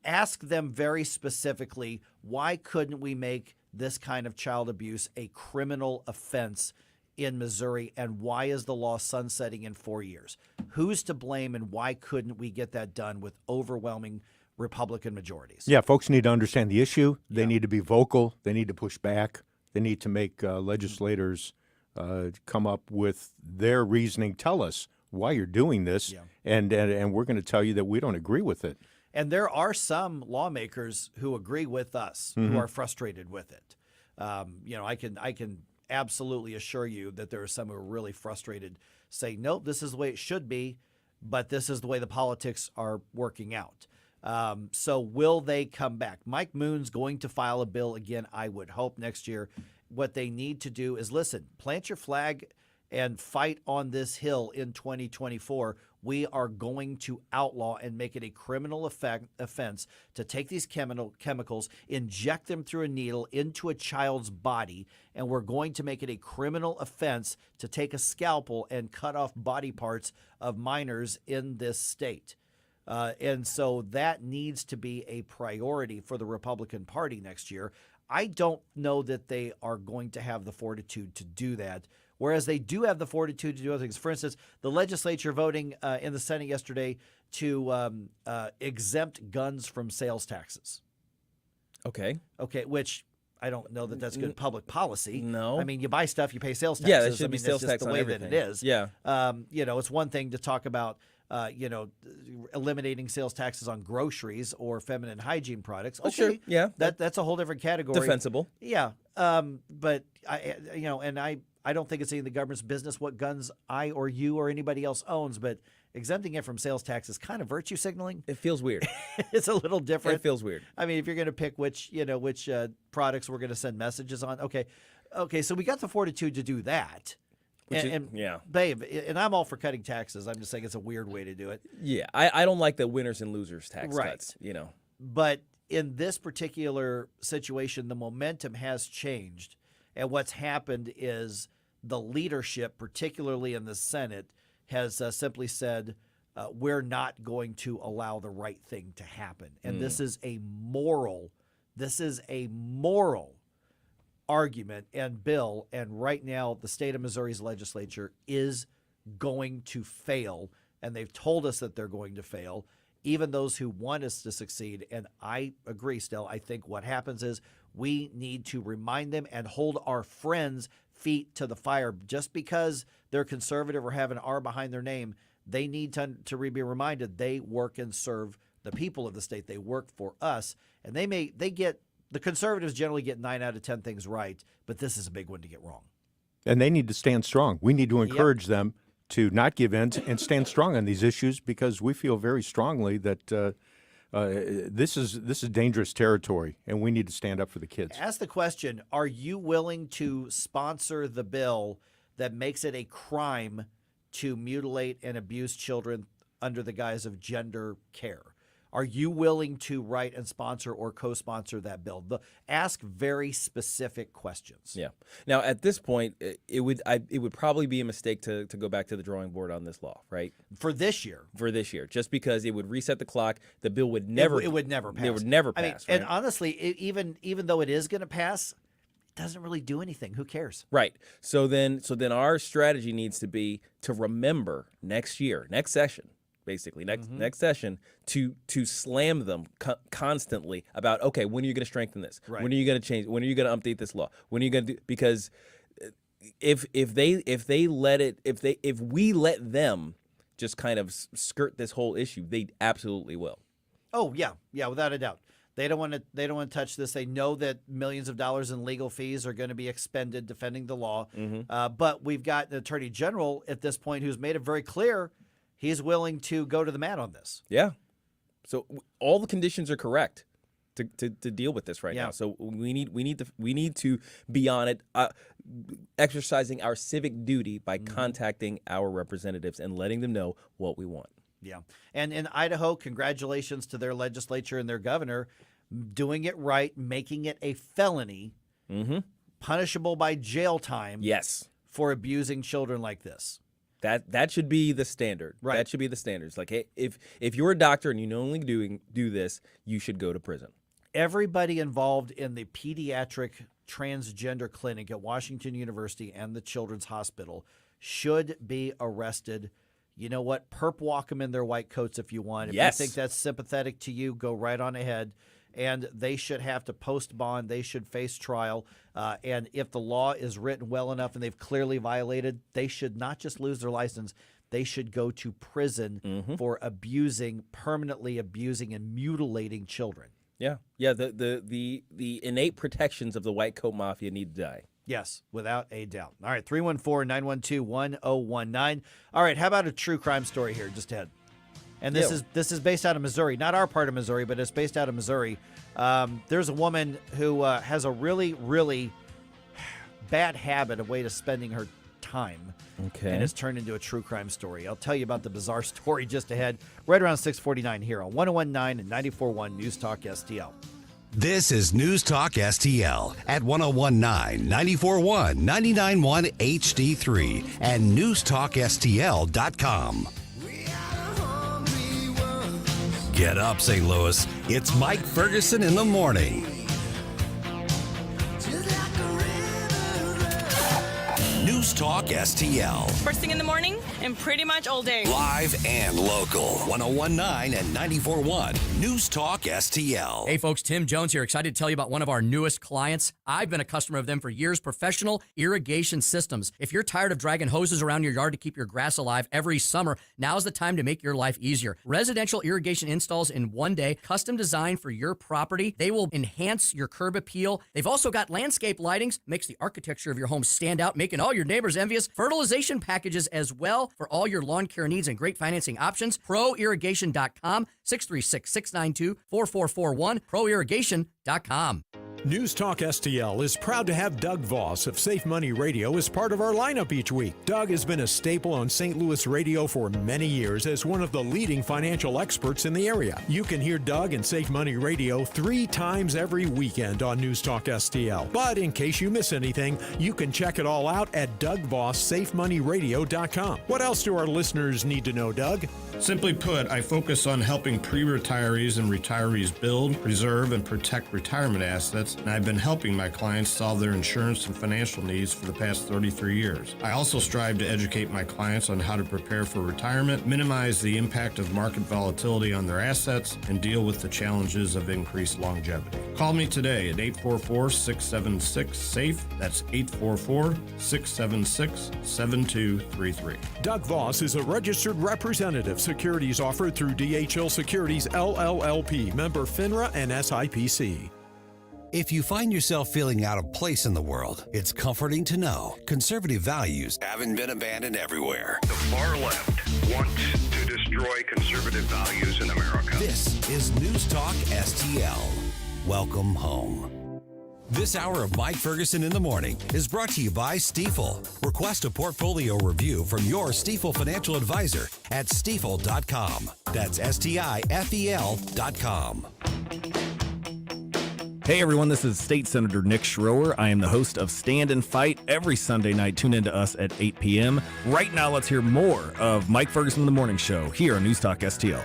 ask them very specifically, why couldn't we make this kind of child abuse a criminal offense in Missouri, and why is the law sunsetting in 4 years? Who's to blame, and why couldn't we get that done with overwhelming Republican majorities? Yeah, folks need to understand the issue. They need to be vocal. They need to push back. They need to make legislators come up with their reasoning. Tell us why you're doing this, and we're going to tell you that we don't agree with it. And there are some lawmakers who agree with us, who are frustrated with it. I can absolutely assure you that there are some who are really frustrated, saying, nope, this is the way it should be, but this is the way the politics are working out. So will they come back? Mike Moon's going to file a bill again, I would hope, next year. What they need to do is, listen, plant your flag and fight on this hill in 2024. We are going to outlaw and make it a criminal offense to take these chemicals, inject them through a needle into a child's body, and we're going to make it a criminal offense to take a scalpel and cut off body parts of minors in this state. And so that needs to be a priority for the Republican Party next year. I don't know that they are going to have the fortitude to do that, whereas they do have the fortitude to do other things. For instance, the legislature voting in the Senate yesterday to exempt guns from sales taxes. Okay, which I don't know that that's good public policy. No. I mean, you buy stuff, you pay sales taxes. Yeah, there should be sales that's tax just on the way everything. that it is. Yeah. It's one thing to talk about eliminating sales taxes on groceries or feminine hygiene products. Okay, sure. Yeah, that's a whole different category. Defensible. Yeah, but I don't think it's any of the government's business what guns I or you or anybody else owns. But exempting it from sales tax is kind of virtue signaling. It feels weird. It's a little different. It feels weird. I mean, if you're going to pick which products we're going to send messages on, okay, so we got the fortitude to do that. Babe, and I'm all for cutting taxes. I'm just saying it's a weird way to do it. Yeah, I don't like the winners and losers tax cuts, But in this particular situation, the momentum has changed. And what's happened is the leadership, particularly in the Senate, has simply said, we're not going to allow the right thing to happen. And this is a moral argument and bill, and right now the state of Missouri's legislature is going to fail, and they've told us that they're going to fail. even those who want us to succeed. And I agree still. I think what happens is we need to remind them and hold our friends' feet to the fire. Just because they're conservative or have an R behind their name, they need to be reminded they work and serve the people of the state. They work for us. And the conservatives generally get 9 out of 10 things right, but this is a big one to get wrong. And they need to stand strong. We need to encourage them to not give in and stand strong on these issues, because we feel very strongly that this is dangerous territory, and we need to stand up for the kids. Ask the question, are you willing to sponsor the bill that makes it a crime to mutilate and abuse children under the guise of gender care? Are you willing to write and sponsor or co-sponsor that bill? Ask very specific questions. Yeah. Now, at this point, it would probably be a mistake to go back to the drawing board on this law, right? For this year, just because it would reset the clock. The bill would never. It would never pass. It would never pass. I mean, right? And honestly, even though it is going to pass, it doesn't really do anything. Who cares? Right. So then our strategy needs to be to remember next session. Basically, next session, to slam them constantly about, okay, when are you going to strengthen this? Right. When are you going to change? When are you going to update this law? When are you going to do? Because if we let them just kind of skirt this whole issue, they absolutely will. Oh yeah, without a doubt. They don't want to touch this. They know that millions of dollars in legal fees are going to be expended defending the law. But we've got the Attorney General at this point who's made it very clear he's willing to go to the mat on this. Yeah. So all the conditions are correct to deal with this right now. So we need to be on it, exercising our civic duty by contacting our representatives and letting them know what we want. Yeah. And in Idaho, congratulations to their legislature and their governor doing it right, making it a felony, punishable by jail time. Yes. For abusing children like this. That should be the standard. Right. That should be the standards. Like, hey, if you're a doctor and you only do this, you should go to prison. Everybody involved in the pediatric transgender clinic at Washington University and the Children's Hospital should be arrested. You know what? Perp walk them in their white coats if you want. If you think that's sympathetic to you, go right on ahead. And they should have to post bond. They should face trial. And if the law is written well enough and they've clearly violated, they should not just lose their license. They should go to prison for permanently abusing and mutilating children. Yeah. Yeah. The innate protections of the white coat mafia need to die. Yes, without a doubt. All right, 314-912-1019. All right, how about a true crime story here just ahead? And this is based out of Missouri, not our part of Missouri, but it's based out of Missouri. There's a woman who has a really, really bad habit, a way of spending her time. Okay. And it's turned into a true crime story. I'll tell you about the bizarre story just ahead, right around 6:49 here on 101.9 and 94.1 News Talk STL. This is News Talk STL at 101.9, 94.1, 99.1 HD3 and newstalkstl.com. Get up, St. Louis. It's Mike Ferguson in the morning. News Talk STL. First thing in the morning and pretty much all day. Live and local. 101.9 and 94.1 News Talk STL. Hey folks, Tim Jones here. Excited to tell you about one of our newest clients. I've been a customer of them for years. Professional Irrigation Systems. If you're tired of dragging hoses around your yard to keep your grass alive every summer, now's the time to make your life easier. Residential irrigation installs in one day, custom designed for your property. They will enhance your curb appeal. They've also got landscape lightings, makes the architecture of your home stand out, making all your neighbors envious. Fertilization packages as well for all your lawn care needs and great financing options. ProIrrigation.com, 636-692-4441, ProIrrigation.com. News Talk STL is proud to have Doug Voss of Safe Money Radio as part of our lineup each week. Doug has been a staple on St. Louis radio for many years as one of the leading financial experts in the area. You can hear Doug and Safe Money Radio 3 times every weekend on News Talk STL. But in case you miss anything, you can check it all out at DougVossSafeMoneyRadio.com. What else do our listeners need to know, Doug? Simply put, I focus on helping pre-retirees and retirees build, preserve, and protect retirement assets benefits, and I've been helping my clients solve their insurance and financial needs for the past 33 years. I also strive to educate my clients on how to prepare for retirement, minimize the impact of market volatility on their assets, and deal with the challenges of increased longevity. Call me today at 844-676-SAFE. That's 844-676-7233. Doug Voss is a registered representative. Securities offered through DHL Securities LLLP, member FINRA and SIPC. If you find yourself feeling out of place in the world, it's comforting to know conservative values haven't been abandoned everywhere. The far left wants to destroy conservative values in America. This is News Talk STL. Welcome home. This hour of Mike Ferguson in the Morning is brought to you by Stifel. Request a portfolio review from your Stifel financial advisor at stifel.com. That's STIFEL.com. Hey everyone, this is State Senator Nick Schroer. I am the host of Stand and Fight every Sunday night. Tune in to us at 8 p.m. Right now, let's hear more of Mike Ferguson in the Morning Show here on News Talk STL.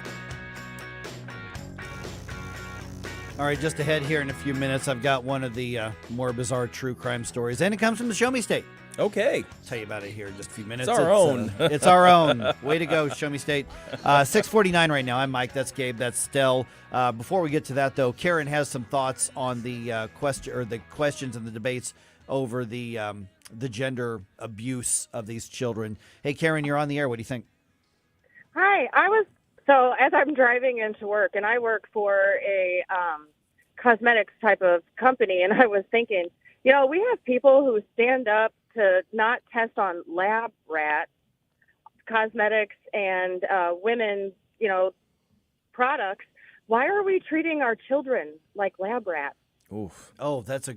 All right, just ahead here in a few minutes, I've got one of the more bizarre true crime stories, and it comes from the Show Me State. Okay. I'll tell you about it here in just a few minutes. It's our own. It's our own. Way to go, Show Me State. 6:49 right now. I'm Mike. That's Gabe. That's Stell. Before we get to that, though, Karen has some thoughts on the questions and the debates over the gender abuse of these children. Hey, Karen, you're on the air. What do you think? Hi. So as I'm driving into work, and I work for a cosmetics type of company, and I was thinking, we have people who stand up to not test on lab rats, cosmetics, and women's, products. Why are we treating our children like lab rats? Oof. Oh, that's a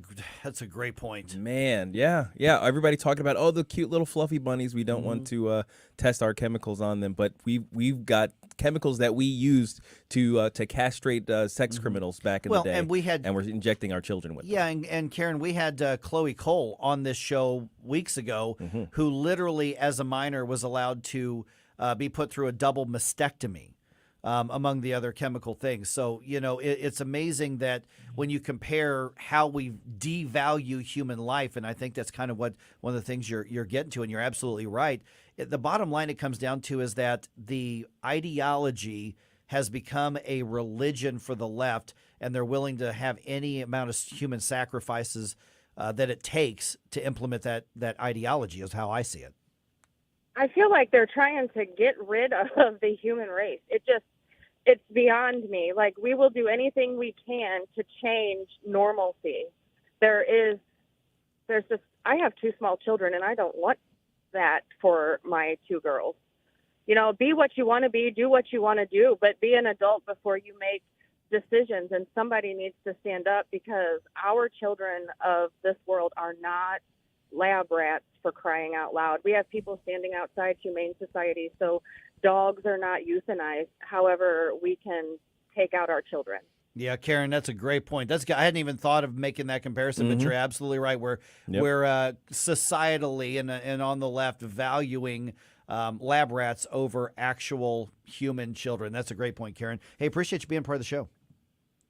great point. Man, yeah. Everybody talking about the cute little fluffy bunnies. We don't want to test our chemicals on them, but we've got chemicals that we used to castrate sex criminals back in the day. And we're injecting our children with them. Yeah, and Karen, we had Chloe Cole on this show weeks ago, who literally, as a minor, was allowed to be put through a double mastectomy. Among the other chemical things. So, it's amazing that when you compare how we devalue human life, and I think that's kind of one of the things you're getting to, and you're absolutely right. The bottom line it comes down to is that the ideology has become a religion for the left, and they're willing to have any amount of human sacrifices that it takes to implement that ideology, is how I see it. I feel like they're trying to get rid of the human race. It's beyond me. Like, we will do anything we can to change normalcy. I have two small children, and I don't want that for my two girls. Be what you want to be, do what you want to do, but be an adult before you make decisions. And somebody needs to stand up, because our children of this world are not lab rats, for crying out loud. We have people standing outside Humane Society, so dogs are not euthanized. However, we can take out our children. Yeah, Karen, that's a great point. I hadn't even thought of making that comparison, but you're absolutely right. We're societally and on the left valuing lab rats over actual human children. That's a great point, Karen. Hey, appreciate you being part of the show.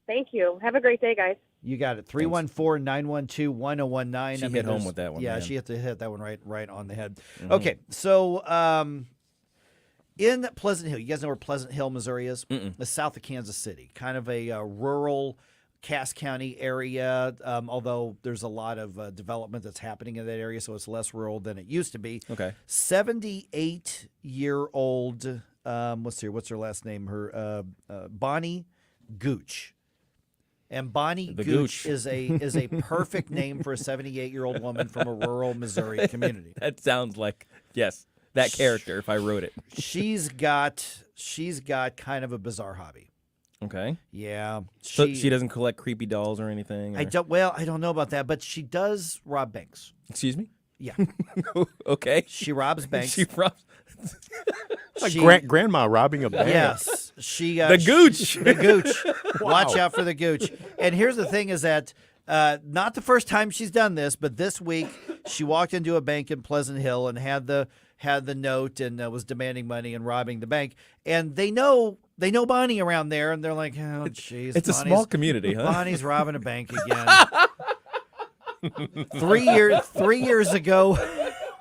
Thank you. Have a great day, guys. You got it. 314-912-1019. She hit home with that one. Yeah, man. she had to hit that one right on the head. Okay, so in Pleasant Hill, you guys know where Pleasant Hill, Missouri is? It's south of Kansas City, kind of a rural Cass County area, although there's a lot of development that's happening in that area, so it's less rural than it used to be. Okay. 78-year-old, what's her last name? Bonnie Gooch. And Bonnie Gooch is a perfect name for a 78-year-old woman from a rural Missouri community. That sounds like, yes, that character if I wrote it. She's got kind of a bizarre hobby. Okay. Yeah. So she doesn't collect creepy dolls or anything? Or? I don't know about that, but she does rob banks. Excuse me? Yeah. Okay. She robs banks. She robs. Grandma robbing a bank. Yes. The Gooch. The Gooch. Wow. Watch out for the Gooch. And here's the thing is that not the first time she's done this, but this week she walked into a bank in Pleasant Hill and had the note and was demanding money and robbing the bank. And they know they know Bonnie around there, and they're like, oh, jeez. It's a small community, huh? Bonnie's robbing a bank again. 3 years ago,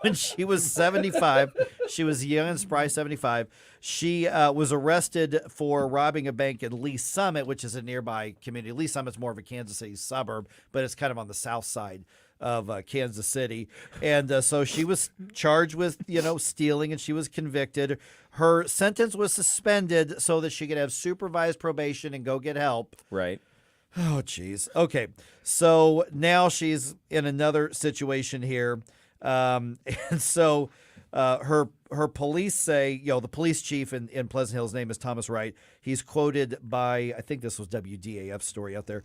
when she was 75, she was young and spry, 75. She was arrested for robbing a bank in Lee Summit, which is a nearby community. Lee Summit's more of a Kansas City suburb, but it's kind of on the south side of Kansas City. And so she was charged with, stealing, and she was convicted. Her sentence was suspended so that she could have supervised probation and go get help. Right. Oh, geez. Okay. So now she's in another situation here. And so her police say, the police chief in Pleasant Hill's name is Thomas Wright. He's quoted by, I think this was WDAF's story out there,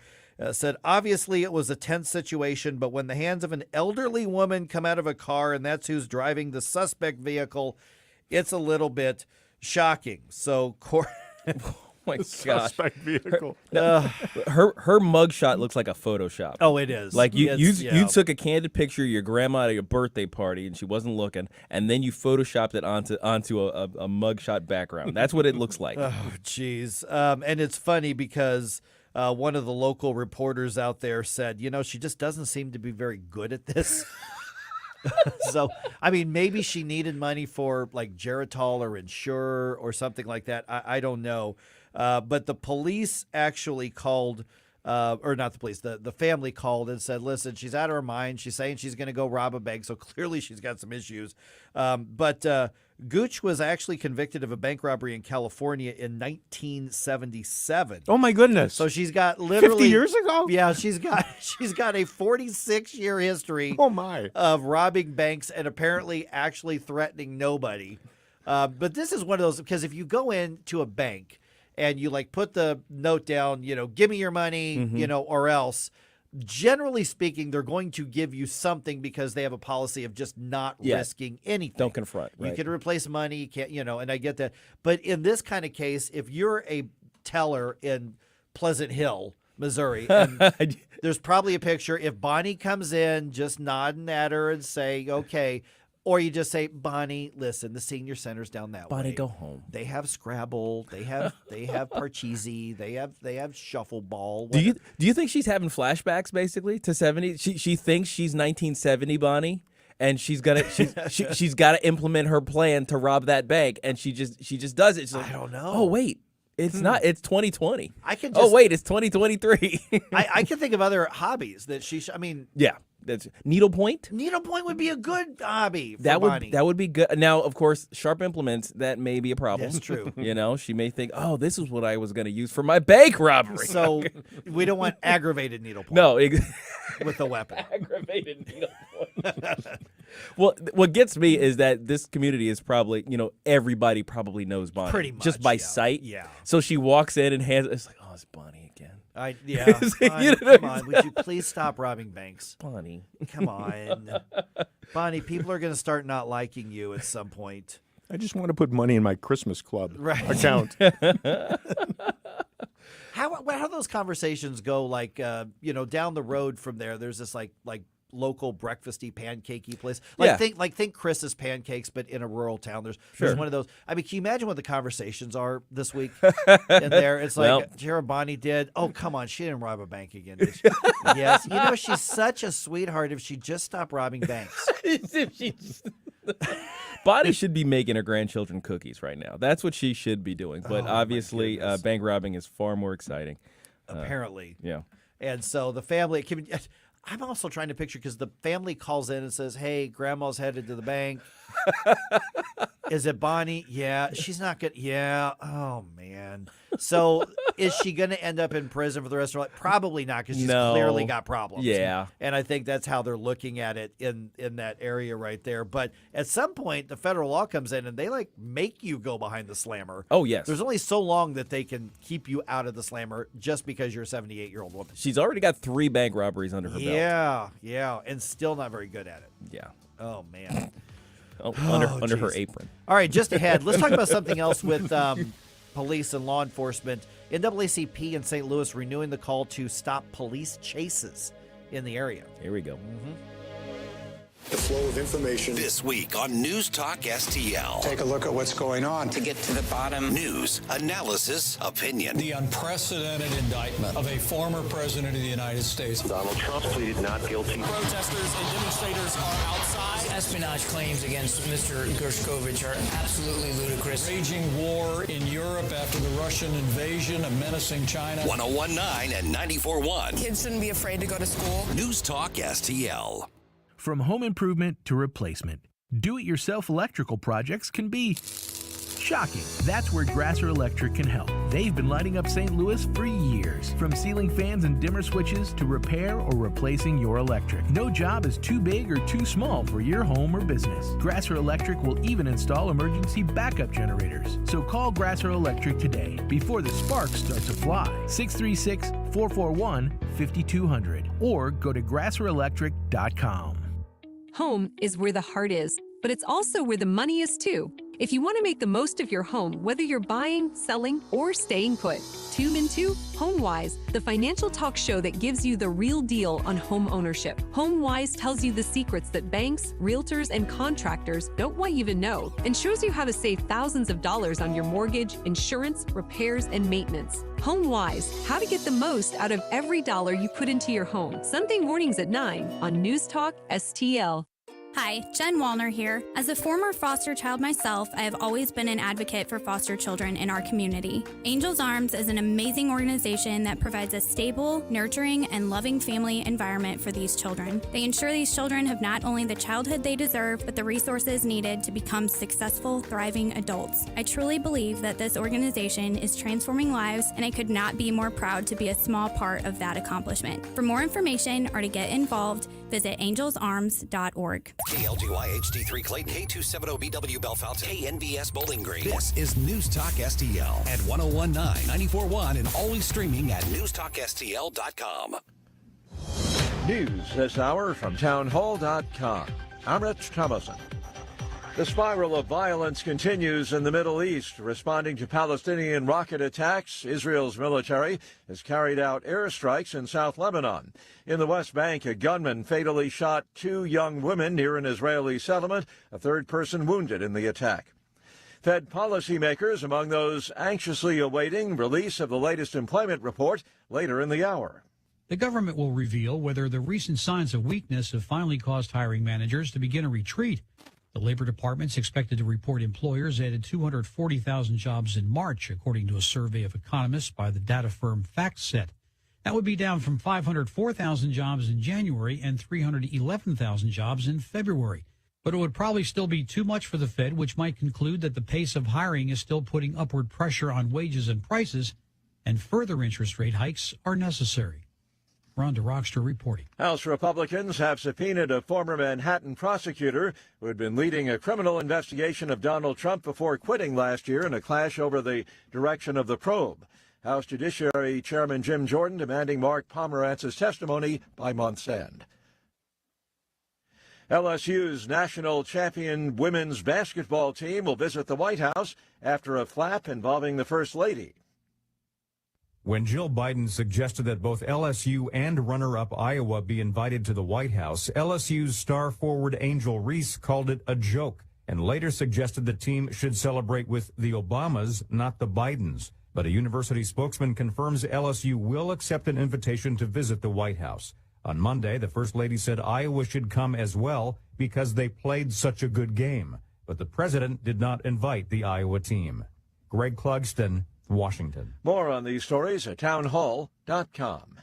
said, obviously it was a tense situation, but when the hands of an elderly woman come out of a car and that's who's driving the suspect vehicle, it's a little bit shocking. So, oh my gosh. Suspect vehicle. Her mugshot looks like a Photoshop. Oh, it is. Like you took a candid picture of your grandma at a birthday party and she wasn't looking, and then you photoshopped it onto a mugshot background. That's what it looks like. Oh, geez. And it's funny because one of the local reporters out there said, she just doesn't seem to be very good at this. So, I mean, maybe she needed money for like Geritol or Insure or something like that. I don't know. But the police actually called, or not the police, the family called and said, listen, she's out of her mind. She's saying she's going to go rob a bank. So clearly she's got some issues. But Gooch was actually convicted of a bank robbery in California in 1977. Oh my goodness! So she's got literally 50 years ago. Yeah, she's got a 46-year history. Oh my! Of robbing banks and apparently actually threatening nobody. But this is one of those, because if you go into a bank and you like put the note down, give me your money, or else. Generally speaking, they're going to give you something because they have a policy of just not risking anything. Don't confront. Right? You can replace money, you can't, and I get that. But in this kind of case, if you're a teller in Pleasant Hill, Missouri, and there's probably a picture. If Bonnie comes in, just nodding at her and say, okay. Or you just say, Bonnie, listen, the senior center's down that way. Bonnie, go home. They have Scrabble. They have Parcheesi. They have shuffleball. Do you think she's having flashbacks basically to 70? She thinks she's 1970 Bonnie, and she's got to implement her plan to rob that bank, and she just does it. She's like, I don't know. Oh wait. It's not. It's 2020. I can. Oh wait, it's 2023. I can think of other hobbies that she. Yeah, that's needlepoint. Needlepoint would be a good hobby for Bonnie. That would be good. Now, of course, sharp implements, that may be a problem. That's true. She may think, oh, this is what I was going to use for my bank robbery. So we don't want aggravated needlepoint. No, with a weapon. Aggravated needlepoint. Well, what gets me is that this community is probably, everybody probably knows Bonnie. Pretty much, just by sight. Yeah. So she walks in and it's like, oh, it's Bonnie again. Bonnie, come on. Would you please stop robbing banks? Bonnie. Come on. Bonnie, people are going to start not liking you at some point. I just want to put money in my Christmas club account. How those conversations go? Like, down the road from there, there's this like local breakfasty pancakey place. Think Chris's Pancakes, but in a rural town. There's one of those. I mean, can you imagine what the conversations are this week in there? It's like, Jared Bonnie did. Oh, come on. She didn't rob a bank again, did she? Yes. She's such a sweetheart if she just stopped robbing banks. Bonnie should be making her grandchildren cookies right now. That's what she should be doing. But obviously, bank robbing is far more exciting. Apparently. Yeah. And so the family... I'm also trying to picture, because the family calls in and says, hey, grandma's headed to the bank. Is it Bonnie? Yeah. She's not good. Yeah. Oh, man. So is she going to end up in prison for the rest of her life? Probably not, because she's clearly got problems. Yeah. And I think that's how they're looking at it in that area right there. But at some point, the federal law comes in and they make you go behind the slammer. Oh, yes. There's only so long that they can keep you out of the slammer just because you're a 78-year-old woman. She's already got 3 bank robberies under her belt. Yeah. And still not very good at it. Yeah. Oh, man. Under her apron. All right, just ahead, let's talk about something else with police and law enforcement. NAACP in St. Louis renewing the call to stop police chases in the area. Here we go. The flow of information. This week on News Talk STL. Take a look at what's going on. To get to the bottom. News, analysis, opinion. The unprecedented indictment of a former president of the United States. Donald Trump pleaded not guilty. Protesters and demonstrators are outside. Espionage claims against Mr. Gershkovich are absolutely ludicrous. Raging war in Europe after the Russian invasion, a menacing China. 101.9 and 94.1. Kids shouldn't be afraid to go to school. News Talk STL. From home improvement to replacement, do-it-yourself electrical projects can be shocking. That's where Grasser Electric can help. They've been lighting up St. Louis for years. From ceiling fans and dimmer switches to repair or replacing your electric. No job is too big or too small for your home or business. Grasser Electric will even install emergency backup generators. So call Grasser Electric today before the sparks start to fly. 636-441-5200 or go to grasserelectric.com. Home is where the heart is, but it's also where the money is too. If you want to make the most of your home, whether you're buying, selling, or staying put, tune into HomeWise, the financial talk show that gives you the real deal on home ownership. HomeWise tells you the secrets that banks, realtors, and contractors don't want you to know, and shows you how to save thousands of dollars on your mortgage, insurance, repairs, and maintenance. HomeWise, how to get the most out of every dollar you put into your home. Sunday mornings at 9 on News Talk STL. Hi, Jen Wallner here. As a former foster child myself, I have always been an advocate for foster children in our community. Angels Arms is an amazing organization that provides a stable, nurturing, and loving family environment for these children. They ensure these children have not only the childhood they deserve, but the resources needed to become successful, thriving adults. I truly believe that this organization is transforming lives, and I could not be more proud to be a small part of that accomplishment. For more information or to get involved, visit angelsarms.org. KLGY HD3 Clayton, K270BW Bellefonte, KNVS Bowling Green. This is News Talk STL at 101.9, 94.1, and always streaming at newstalkstl.com. News this hour from townhall.com. I'm Rich Thomason. The spiral of violence continues in the Middle East. Responding to Palestinian rocket attacks, Israel's military has carried out airstrikes in South Lebanon. In the West Bank, a gunman fatally shot 2 young women near an Israeli settlement, a third person wounded in the attack. Fed policymakers among those anxiously awaiting release of the latest employment report later in the hour. The government will reveal whether the recent signs of weakness have finally caused hiring managers to begin a retreat. The Labor Department's expected to report employers added 240,000 jobs in March, according to a survey of economists by the data firm FactSet. That would be down from 504,000 jobs in January and 311,000 jobs in February. But it would probably still be too much for the Fed, which might conclude that the pace of hiring is still putting upward pressure on wages and prices, and further interest rate hikes are necessary. Rhonda Rockster reporting. House Republicans have subpoenaed a former Manhattan prosecutor who had been leading a criminal investigation of Donald Trump before quitting last year in a clash over the direction of the probe. House Judiciary Chairman Jim Jordan demanding Mark Pomerantz's testimony by month's end. LSU's national champion women's basketball team will visit the White House after a flap involving the First Lady. When Jill Biden suggested that both LSU and runner-up Iowa be invited to the White House, LSU's star forward Angel Reese called it a joke and later suggested the team should celebrate with the Obamas, not the Bidens. But a university spokesman confirms LSU will accept an invitation to visit the White House. On Monday, the First Lady said Iowa should come as well because they played such a good game. But the president did not invite the Iowa team. Greg Clugston, Washington. More on these stories at townhall.com.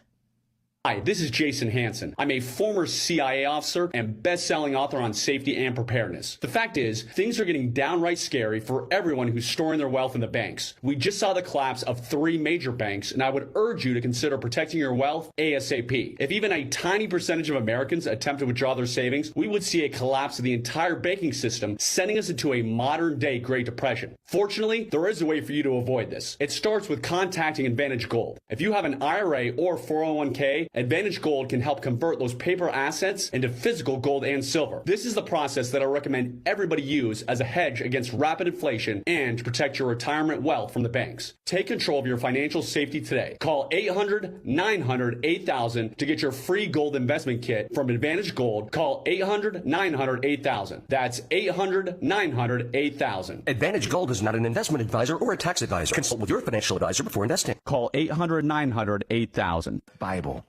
Hi, this is Jason Hansen. I'm a former CIA officer and best-selling author on safety and preparedness. The fact is, things are getting downright scary for everyone who's storing their wealth in the banks. We just saw the collapse of 3 major banks, and I would urge you to consider protecting your wealth ASAP. If even a tiny percentage of Americans attempt to withdraw their savings, we would see a collapse of the entire banking system, sending us into a modern-day Great Depression. Fortunately, there is a way for you to avoid this. It starts with contacting Advantage Gold. If you have an IRA or 401k Advantage Gold can help convert those paper assets into physical gold and silver. This is the process that I recommend everybody use as a hedge against rapid inflation and to protect your retirement wealth from the banks. Take control of your financial safety today. Call 800-900-8000 to get your free gold investment kit from Advantage Gold. Call 800-900-8000. That's 800-900-8000. Advantage Gold is not an investment advisor or a tax advisor. Consult with your financial advisor before investing. Call 800-900-8000. Bible.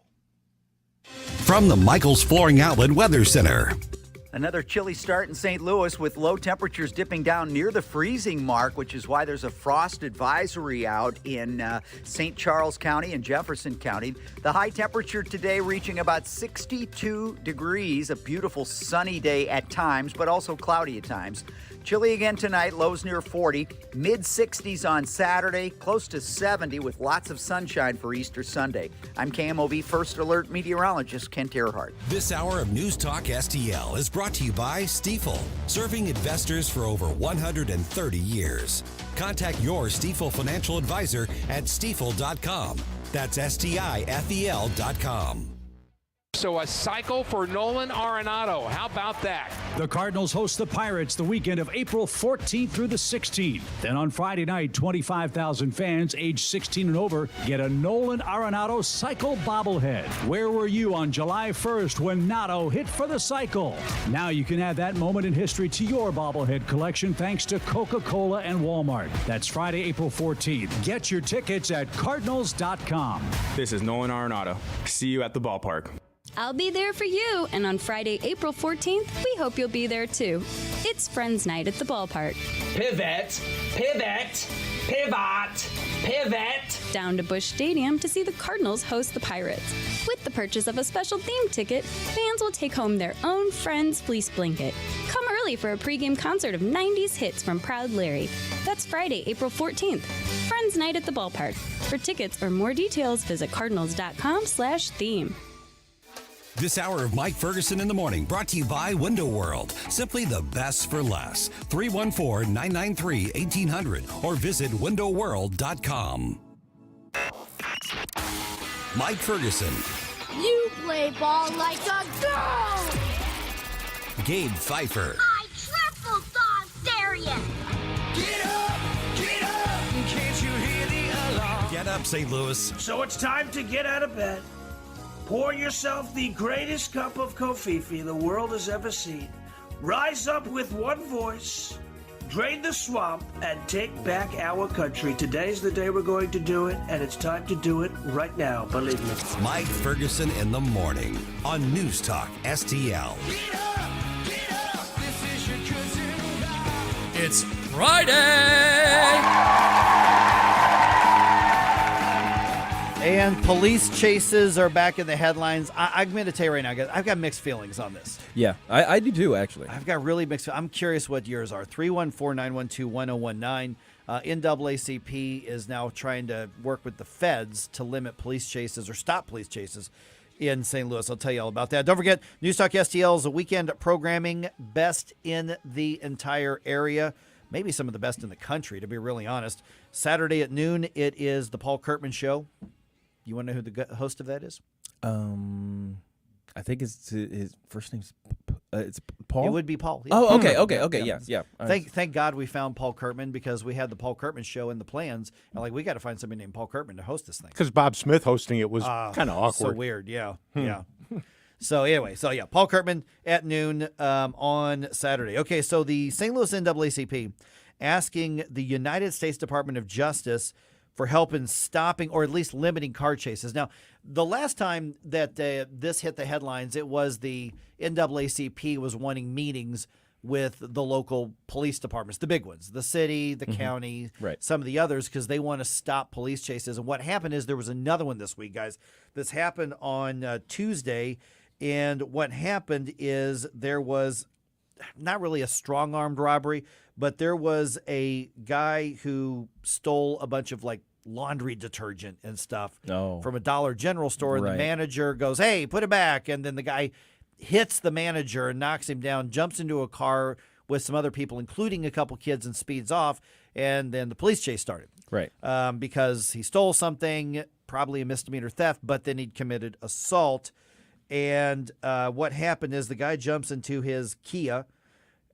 From the Michaels Flooring Outlet Weather Center. Another chilly start in St. Louis with low temperatures dipping down near the freezing mark, which is why there's a frost advisory out in St. Charles County and Jefferson County. The high temperature today reaching about 62 degrees, a beautiful sunny day at times, but also cloudy at times. Chilly again tonight, lows near 40, mid-60s on Saturday, close to 70 with lots of sunshine for Easter Sunday. I'm KMOV First Alert meteorologist Kent Earhart. This hour of News Talk STL is brought to you by Stifel, serving investors for over 130 years. Contact your Stifel financial advisor at stifel.com. That's STIFEL.com. So a cycle for Nolan Arenado. How about that? The Cardinals host the Pirates the weekend of April 14th through the 16th. Then on Friday night, 25,000 fans age 16 and over get a Nolan Arenado cycle bobblehead. Where were you on July 1st when Nato hit for the cycle? Now you can add that moment in history to your bobblehead collection thanks to Coca-Cola and Walmart. That's Friday, April 14th. Get your tickets at Cardinals.com. This is Nolan Arenado. See you at the ballpark. I'll be there for you, and on Friday, April 14th, we hope you'll be there too. It's Friends Night at the ballpark. Pivot, pivot, pivot, pivot. Down to Busch Stadium to see the Cardinals host the Pirates. With the purchase of a special theme ticket, fans will take home their own Friends fleece blanket. Come early for a pregame concert of 90s hits from Proud Larry. That's Friday, April 14th. Friends Night at the ballpark. For tickets or more details, visit cardinals.com/theme. This hour of Mike Ferguson in the Morning brought to you by Window World. Simply the best for less. 314-993-1800 or visit windowworld.com. Mike Ferguson. You play ball like a girl! Gabe Pfeiffer. I triple dog dare you! Get up! Can't you hear the alarm? Get up, St. Louis. So it's time to get out of bed. Pour yourself the greatest cup of Kofifi the world has ever seen. Rise up with one voice, drain the swamp, and take back our country. Today's the day we're going to do it, and it's time to do it right now, believe me. Mike Ferguson in the Morning on News Talk STL. Get up! This is your cousin. It's Friday! And police chases are back in the headlines. I'm going to tell you right now, guys, I've got mixed feelings on this. Yeah, I do too, actually. I've got really mixed. I'm curious what yours are. 314-912-1019. NAACP is now trying to work with the feds to limit police chases or stop police chases in St. Louis. I'll tell you all about that. Don't forget, News Talk STL is a weekend programming, best in the entire area. Maybe some of the best in the country, to be really honest. Saturday at noon, it is the Paul Kurtman Show. You want to know who the host of that is? I think his first name's it's Paul. It would be Paul. Yeah. Oh, okay, yeah. Thank God we found Paul Kurtman because we had the Paul Kurtman Show in the plans, and we got to find somebody named Paul Kurtman to host this thing. Because Bob Smith hosting it was kind of awkward. So weird, yeah. So anyway, Paul Kurtman at noon on Saturday. Okay, so the St. Louis NAACP asking the United States Department of Justice for help in stopping or at least limiting car chases. Now, the last time that this hit the headlines, it was the NAACP was wanting meetings with the local police departments, the big ones, the city, the county, some of the others, because they want to stop police chases. And what happened is there was another one this week, guys. This happened on Tuesday. And what happened is there was not really a strong-armed robbery, but there was a guy who stole a bunch of laundry detergent and stuff from a Dollar General store. And the manager goes, "Hey, put it back." And then the guy hits the manager and knocks him down, jumps into a car with some other people, including a couple kids, and speeds off. And then the police chase started. Right. Because he stole something, probably a misdemeanor theft, but then he'd committed assault. And what happened is the guy jumps into his Kia.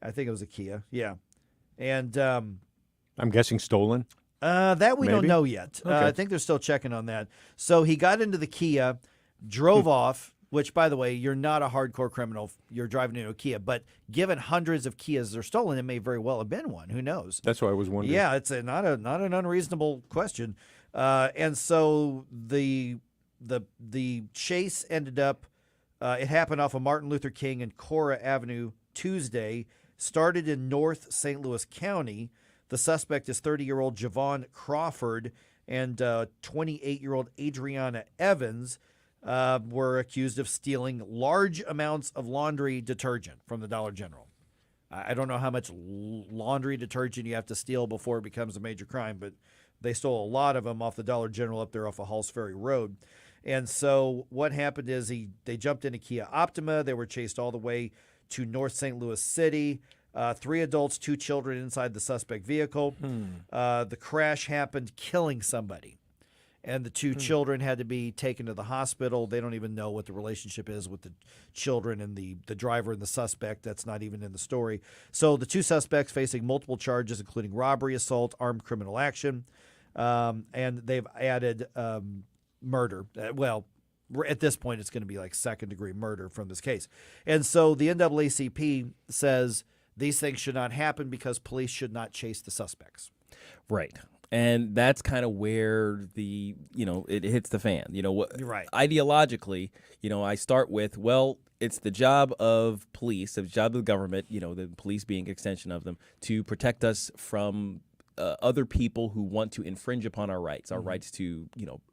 I think it was a Kia. Yeah. And I'm guessing stolen. That we don't Maybe? know yet. Okay. I think they're still checking on that. So he got into the Kia, drove off, which, by the way, you're not a hardcore criminal. You're driving into a Kia. But given hundreds of Kias are stolen, it may very well have been one. Who knows? That's what I was wondering. Yeah, it's not an unreasonable question. And so the chase ended up, it happened off of Martin Luther King and Cora Avenue Tuesday, started in North St. Louis County. The suspect is 30-year-old Javon Crawford and 28-year-old Adriana Evans were accused of stealing large amounts of laundry detergent from the Dollar General. I don't know how much laundry detergent you have to steal before it becomes a major crime, but they stole a lot of them off the Dollar General up there off of Halls Ferry Road. And so what happened is they jumped into Kia Optima. They were chased all the way to North St. Louis City. 3 adults, 2 children inside the suspect vehicle. The crash happened, killing somebody. And the 2 children had to be taken to the hospital. They don't even know what the relationship is with the children and the driver and the suspect. That's not even in the story. So the 2 suspects facing multiple charges, including robbery, assault, armed criminal action. And they've added murder. Well, at this point, it's going to be like second-degree murder from this case. And so the NAACP says these things should not happen because police should not chase the suspects. Right. And that's kind of where it hits the fan. Right. Ideologically, I start with, well, it's the job of police, it's the job of the government, the police being an extension of them, to protect us from other people who want to infringe upon our rights, rights to,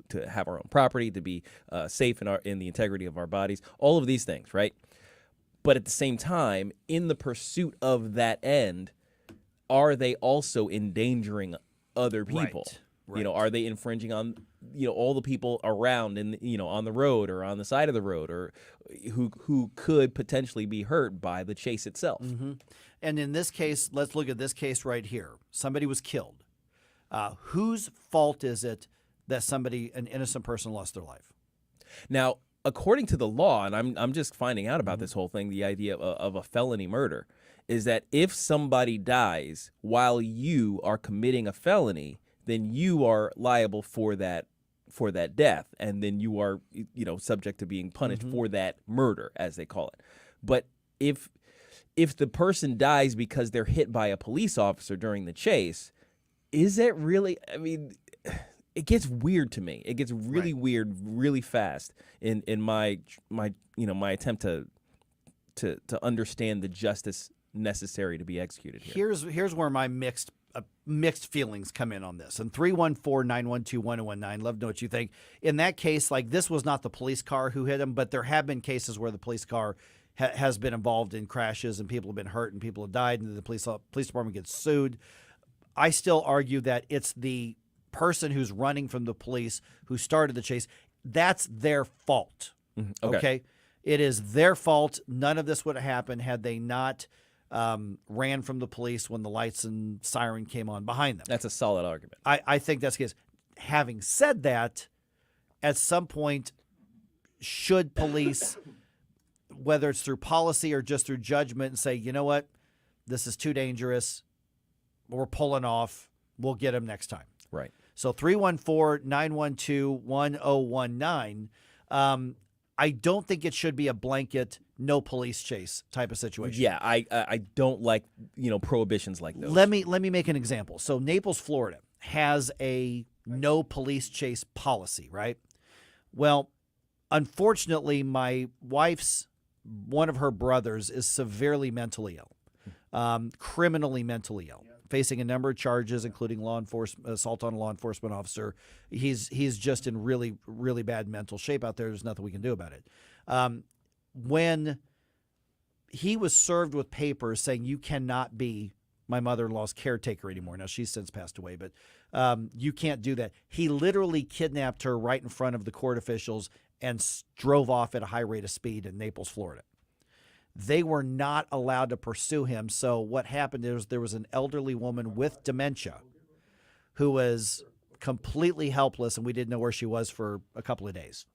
to have our own property, to be safe in the integrity of our bodies, all of these things, right? But at the same time, in the pursuit of that end, are they also endangering other people? Right. Are they infringing on all the people around on the road or on the side of the road, or who could potentially be hurt by the chase itself? Mm-hmm. And in this case, let's look at this case right here. Somebody was killed. Whose fault is it that an innocent person lost their life? Now, according to the law, and I'm just finding out about this whole thing, the idea of a felony murder, is that if somebody dies while you are committing a felony, then you are liable for that death, and then you are subject to being punished for that murder, as they call it. But if the person dies because they're hit by a police officer during the chase, is it really? I mean, it gets weird to me. It gets really weird really fast in my attempt to understand the justice necessary to be executed here. Here's where my mixed feelings come in on this. And 314-912-1019, love to know what you think. In that case, like, this was not the police car who hit him, but there have been cases where the police car has been involved in crashes and people have been hurt and people have died and the police department gets sued. I still argue that it's the person who's running from the police who started the chase. That's their fault. Okay? It is their fault. None of this would have happened had they not ran from the police when the lights and siren came on behind them. That's a solid argument. I think that's the case. Having said that, at some point, should police, whether it's through policy or just through judgment, and say, you know what, this is too dangerous, we're pulling off, we'll get him next time. Right. So 314-912-1019. I don't think it should be a blanket no police chase type of situation. Yeah, I don't like prohibitions like those. Let me make an example. So Naples, Florida has a no police chase policy, right? Well, unfortunately, my wife's one of her brothers is severely mentally ill, criminally mentally ill, facing a number of charges, including assault on a law enforcement officer. He's just in really, really bad mental shape out there. There's nothing we can do about it. When he was served with papers saying you cannot be my mother-in-law's caretaker anymore. Now, she's since passed away, but you can't do that. He literally kidnapped her right in front of the court officials and drove off at a high rate of speed in Naples, Florida. they were not allowed to pursue him. So what happened is there was an elderly woman with dementia who was completely helpless, and we didn't know where she was for a couple of days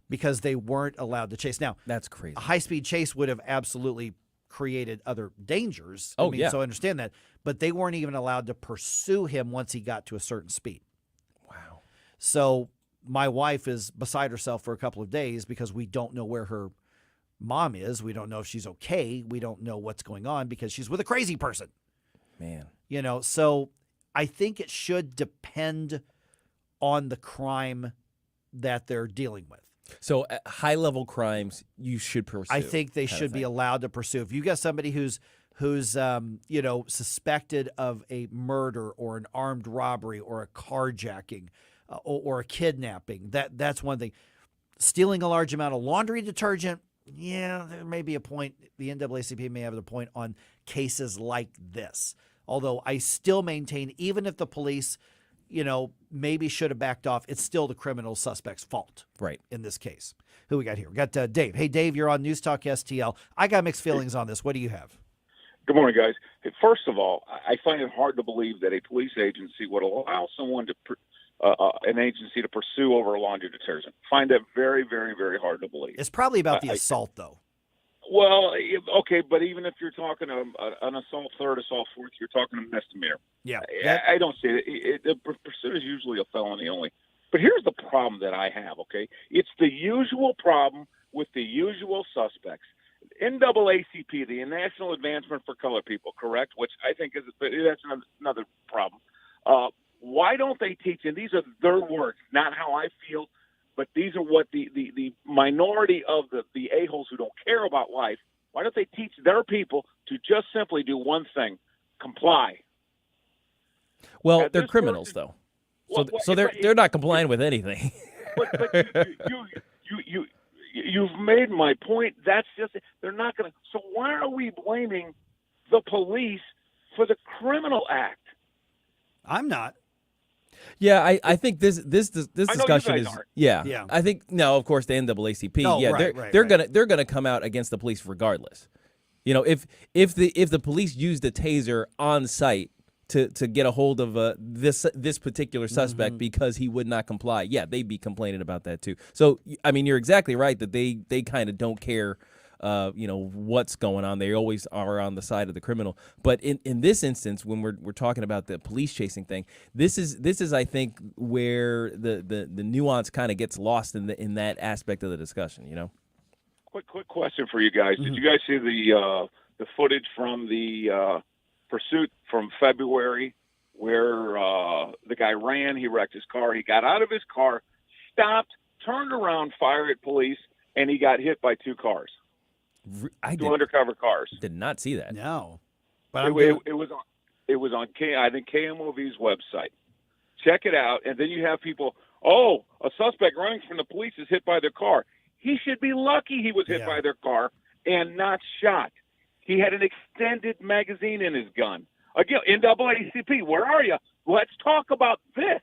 because they weren't allowed to chase. Now, that's crazy. A high-speed chase would have absolutely created other dangers. Oh, yeah. So I understand that. But they weren't even allowed to pursue him once he got to a certain speed. Wow. So my wife is beside herself for a couple of days because we don't know where her mom is. We don't know if she's okay. We don't know what's going on because she's with a crazy person. Man. So I think it should depend on the crime that they're dealing with. So high-level crimes, you should pursue. I think they should be allowed to pursue. If you got somebody who's suspected of a murder or an armed robbery or a carjacking or a kidnapping, that's one thing. Stealing a large amount of laundry detergent, yeah, there may be a point. The NAACP may have a point on cases like this. Although I still maintain, even if the police, maybe should have backed off, it's still the criminal suspect's fault. Right. In this case. Who we got here? We got Dave. Hey, Dave, you're on News Talk STL. I got mixed feelings on this. What do you have? Good morning, guys. Hey, first of all, I find it hard to believe that a police agency would allow someone to, an agency to pursue over a laundry detergent. Find that very, very, very hard to believe. It's probably about the assault, though. Well, okay, but even if you're talking an assault third, assault fourth, you're talking a misdemeanor. Yeah. I don't see it. The pursuit is usually a felony only. But here's the problem that I have, okay? It's the usual problem with the usual suspects. NAACP, the National Advancement for Colored People, correct? Which I think that's another problem. Why don't they teach, and these are their words, not how I feel, but these are what the minority of the a-holes who don't care about life, why don't they teach their people to just simply do one thing, comply? Well, they're criminals, though. So they're not complying with anything. But you've made my point. That's just they're not going to. So why are we blaming the police for the criminal act? I'm not. Yeah, I think this discussion is yeah. I think of course the NAACP. No, yeah, right, they're gonna come out against the police regardless. If the police used a taser on site to get a hold of this particular suspect because he would not comply, yeah, they'd be complaining about that too. So I mean, you're exactly right that they kind of don't care. What's going on. They always are on the side of the criminal. But in this instance, when we're talking about the police chasing thing, this is I think where the nuance kind of gets lost in that aspect of the discussion. Quick question for you guys. Did you guys see the footage from the pursuit from February where the guy ran, he wrecked his car, he got out of his car, stopped, turned around, fired at police, and he got hit by two cars? Two undercover cars. Did not see that. No, but it was on I think KMOV's website. Check it out, and then you have people. Oh, a suspect running from the police is hit by their car. He should be lucky he was hit by their car and not shot. He had an extended magazine in his gun. Again, NAACP, where are you? Let's talk about this.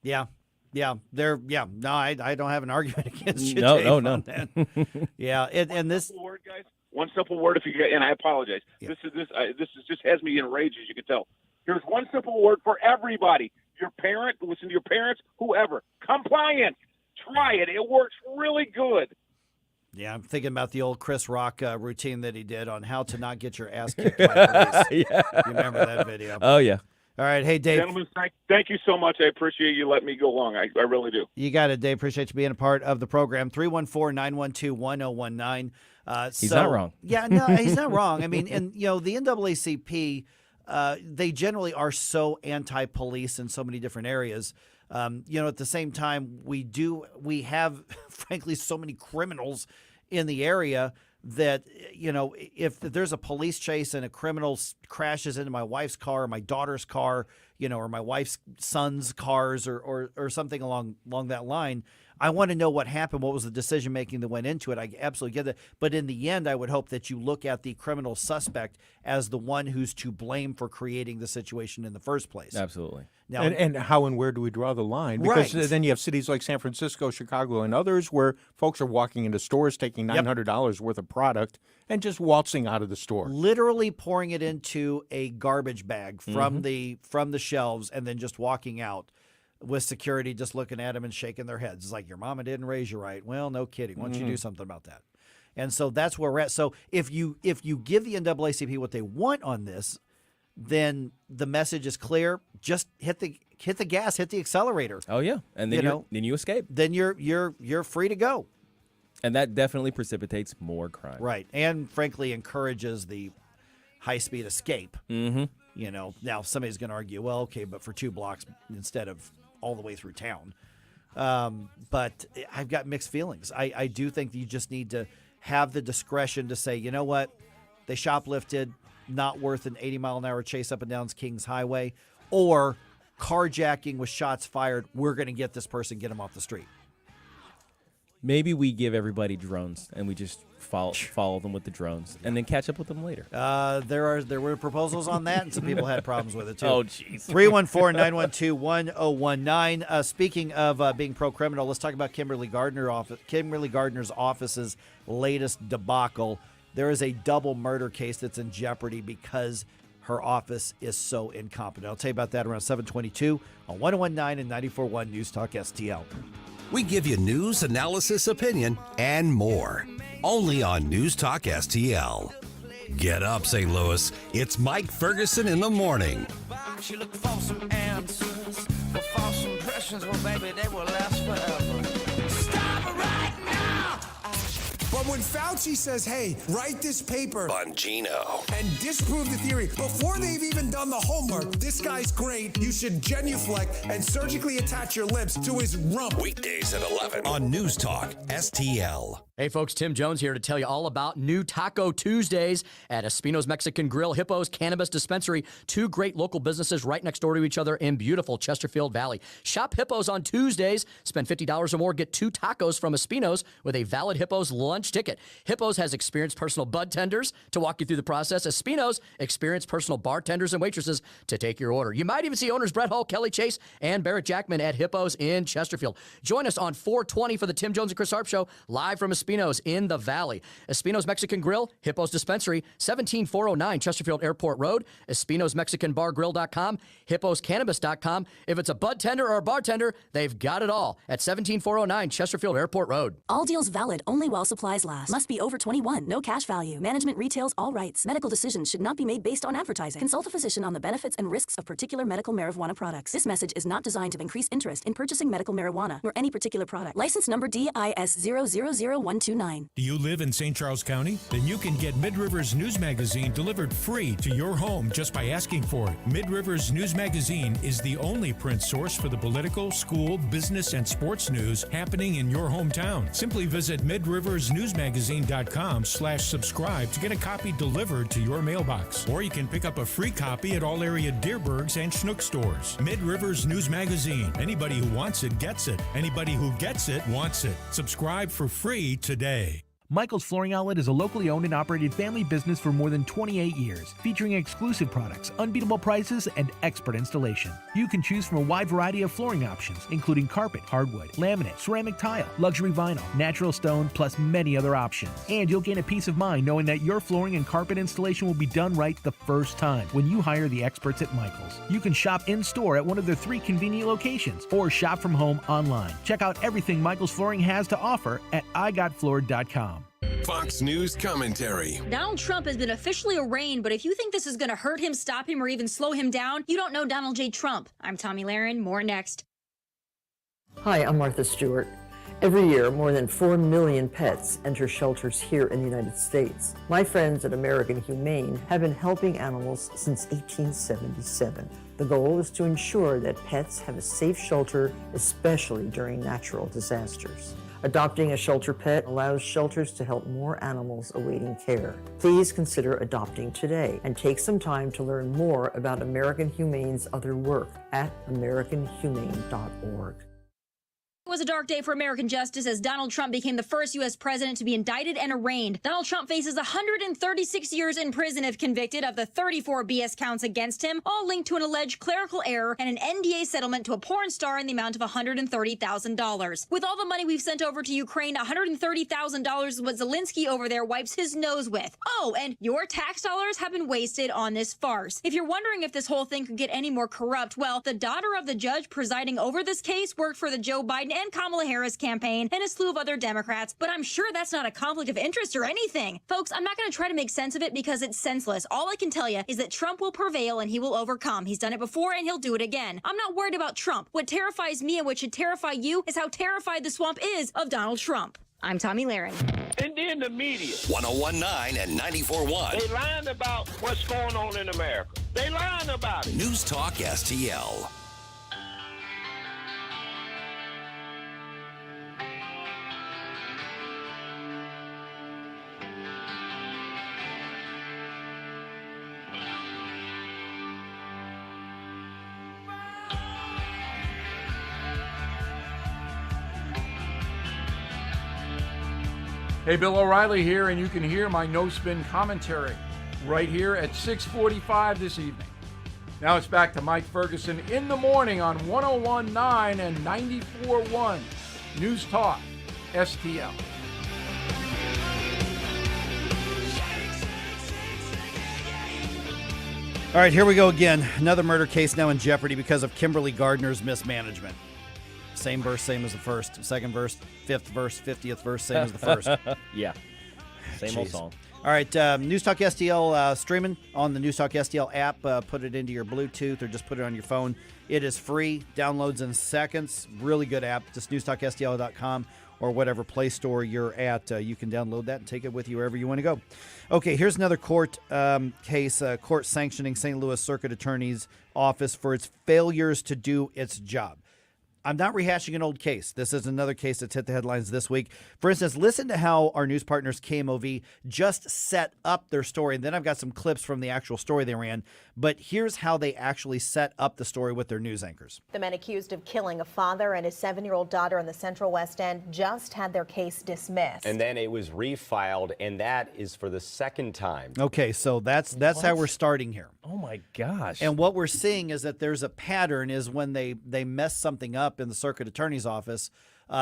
Yeah. Yeah, no, I don't have an argument against you. No. On that. Yeah, and this word, guys. One simple word, if you get, and I apologize. Yeah. This just has me enraged, as you can tell. Here's one simple word for everybody: your parent, listen to your parents, whoever. Compliance. Try it. It works really good. Yeah, I'm thinking about the old Chris Rock routine that he did on how to not get your ass kicked by police. Yeah. You remember that video? Oh yeah. All right. Hey, Dave. Gentlemen, thank you so much. I appreciate you letting me go long. I really do. You got it, Dave. Appreciate you being a part of the program. 314-912-1019. He's not wrong. Yeah, no, he's not wrong. I mean, and, the NAACP, they generally are so anti-police in so many different areas. At the same time, we have, frankly, so many criminals in the area that, if there's a police chase and a criminal crashes into my wife's car or my daughter's car, or my wife's son's cars or something along that line, I want to know what happened, what was the decision making that went into it. I absolutely get that. But in the end, I would hope that you look at the criminal suspect as the one who's to blame for creating the situation in the first place. Absolutely. Now, and how and where do we draw the line? Because then you have cities like San Francisco, Chicago, and others where folks are walking into stores taking $900 worth of product and just waltzing out of the store. Literally pouring it into a garbage bag from the shelves and then just walking out with security just looking at them and shaking their heads. It's like, your mama didn't raise you right. Well, no kidding. Why don't you do something about that? And so that's where we're at. So if you give the NAACP what they want on this, then the message is clear. Just hit the gas, hit the accelerator. Oh yeah, and then then you escape. Then you're free to go. And that definitely precipitates more crime. Right, and frankly encourages the high-speed escape. Mm-hmm. Now somebody's going to argue, well, okay, but for 2 blocks instead of all the way through town. But I've got mixed feelings. I do think that you just need to have the discretion to say, you know what, they shoplifted. Not worth an 80-mile-an-hour chase up and down Kings Highway, or carjacking with shots fired. We're going to get this person, get him off the street. Maybe we give everybody drones and we just follow them with the drones and then catch up with them later. There were proposals on that, and some people had problems with it too. Oh, jeez. 314-912-1019. Speaking of being pro-criminal, let's talk about Kimberly Gardner's office's latest debacle. There is a double murder case that's in jeopardy because her office is so incompetent. I'll tell you about that around 7:22 on 101.9 and 94.1 News Talk STL. We give you news, analysis, opinion, and more. Only on News Talk STL. Get up, St. Louis. It's Mike Ferguson in the morning. She looked for some answers, but false impressions, well, baby, they will last forever. Stop it right now! But when Fauci says, hey, write this paper Bongino and disprove the theory before they've even done the homework, this guy's great. You should genuflect and surgically attach your lips to his rump. Weekdays at 11 on News Talk STL. Hey folks, Tim Jones here to tell you all about new Taco Tuesdays at Espino's Mexican Grill, Hippo's Cannabis Dispensary, 2 great local businesses right next door to each other in beautiful Chesterfield Valley. Shop Hippo's on Tuesdays, spend $50 or more, get 2 tacos from Espino's with a valid Hippo's lunch ticket. Hippo's has experienced personal bud tenders to walk you through the process. Espino's experienced personal bartenders and waitresses to take your order. You might even see owners Brett Hall, Kelly Chase, and Barrett Jackman at Hippo's in Chesterfield. Join us on 420 for the Tim Jones and Chris Harp Show, live from Espino's in the Valley. Espino's Mexican Grill, Hippo's Dispensary, 17409 Chesterfield Airport Road, Espino'sMexicanBarGrill.com, Hippo'sCannabis.com. If it's a bud tender or a bartender, they've got it all at 17409 Chesterfield Airport Road. All deals valid only while supplies last. Must be over 21. No cash value. Management retails all rights. Medical decisions should not be made based on advertising. Consult a physician on the benefits and risks of particular medical marijuana products. This message is not designed to increase interest in purchasing medical marijuana or any particular product. License number DIS 000129. Do you live in St. Charles County? Then you can get Mid-Rivers News Magazine delivered free to your home just by asking for it. Mid-Rivers News Magazine is the only print source for the political, school, business, and sports news happening in your hometown. Simply visit midriversnewsmagazine.com/subscribe to get a copy delivered to your mailbox. Or you can pick up a free copy at all area Deerbergs and Schnuck stores. Mid-Rivers News Magazine. Anybody who wants it gets it. Anybody who gets it wants it. Subscribe for free today. Michael's Flooring Outlet is a locally owned and operated family business for more than 28 years, featuring exclusive products, unbeatable prices, and expert installation. You can choose from a wide variety of flooring options, including carpet, hardwood, laminate, ceramic tile, luxury vinyl, natural stone, plus many other options. And you'll gain a peace of mind knowing that your flooring and carpet installation will be done right the first time when you hire the experts at Michael's. You can shop in-store at one of their 3 convenient locations or shop from home online. Check out everything Michael's Flooring has to offer at igotfloored.com. Fox News commentary. Donald Trump has been officially arraigned, but if you think this is going to hurt him, stop him, or even slow him down, you don't know Donald J. Trump. I'm Tommy Lahren. More next. Hi, I'm Martha Stewart. Every year, more than 4 million pets enter shelters here in the United States. My friends at American Humane have been helping animals since 1877. The goal is to ensure that pets have a safe shelter, especially during natural disasters. Adopting a shelter pet allows shelters to help more animals awaiting care. Please consider adopting today and take some time to learn more about American Humane's other work at americanhumane.org. It was a dark day for American justice as Donald Trump became the first U.S. president to be indicted and arraigned. Donald Trump faces 136 years in prison if convicted of the 34 BS counts against him, all linked to an alleged clerical error and an NDA settlement to a porn star in the amount of $130,000. With all the money we've sent over to Ukraine, $130,000 is what Zelensky over there wipes his nose with. Oh, and your tax dollars have been wasted on this farce. If you're wondering if this whole thing could get any more corrupt, well, the daughter of the judge presiding over this case worked for the Joe Biden and Kamala Harris campaign and a slew of other Democrats, but I'm sure that's not a conflict of interest or anything. Folks, I'm not going to try to make sense of it because it's senseless. All I can tell you is that Trump will prevail and he will overcome. He's done it before and he'll do it again. I'm not worried about Trump. What terrifies me and what should terrify you is how terrified the swamp is of Donald Trump. I'm Tommy Lahren. And then the media. 1019 and 94.1. They lying about what's going on in America. They lying about it. News Talk STL. Hey, Bill O'Reilly here, and you can hear my no-spin commentary right here at 6:45 this evening. Now it's back to Mike Ferguson in the morning on 101.9 and 94.1 News Talk STL. All right, here we go again. Another murder case now in jeopardy because of Kimberly Gardner's mismanagement. Same verse, same as the first. Second verse, fifth verse, 50th verse, same as the first. Yeah. Same old Jeez. song. All right, News Talk STL streaming on the News Talk STL app. Put it into your Bluetooth or just put it on your phone. It is free. Downloads in seconds. Really good app. Just newstalkstl.com or whatever Play Store you're at. You can download that and take it with you wherever you want to go. Okay, here's another court case. Court sanctioning St. Louis Circuit Attorney's Office for its failures to do its job. I'm not rehashing an old case. This is another case that's hit the headlines this week. For instance, listen to how our news partners KMOV just set up their story. And then I've got some clips from the actual story they ran. But here's how they actually set up the story with their news anchors. The men accused of killing a father and his 7-year-old daughter in the Central West End just had their case dismissed. And then it was refiled, and that is for the second time. Okay, so that's how we're starting here. Oh, my gosh. And what we're seeing is that there's a pattern is when they mess something up in the circuit attorney's office,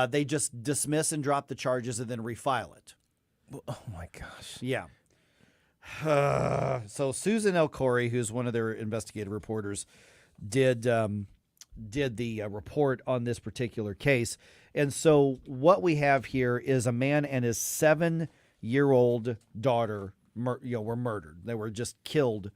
they just dismiss and drop the charges and then refile it. Oh, my gosh. Yeah. So Susan L. Corey, who's one of their investigative reporters, did the report on this particular case. And so what we have here is a man and his 7-year-old daughter were murdered. They were just killed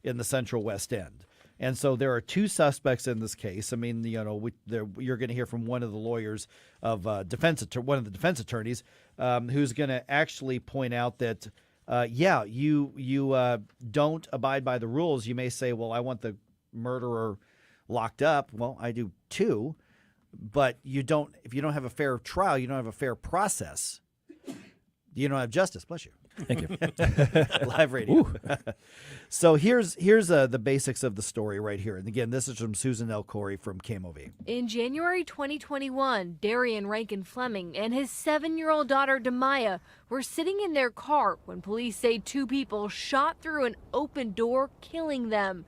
in the Central West End. And so there are two suspects in this case. I mean, you're going to hear from one of the lawyers of one of the defense attorneys, who's going to actually point out that, you don't abide by the rules. You may say, well, I want the murderer locked up. Well, I do too. But you don't. If you don't have a fair trial, you don't have a fair process. You don't have justice. Bless you. Thank you. Live radio. So here's the basics of the story right here. And again, this is from Susan L. Corey from KMOV. In January 2021, Darian Rankin Fleming and his 7-year-old daughter, Demaya, were sitting in their car when police say 2 people shot through an open door, killing them.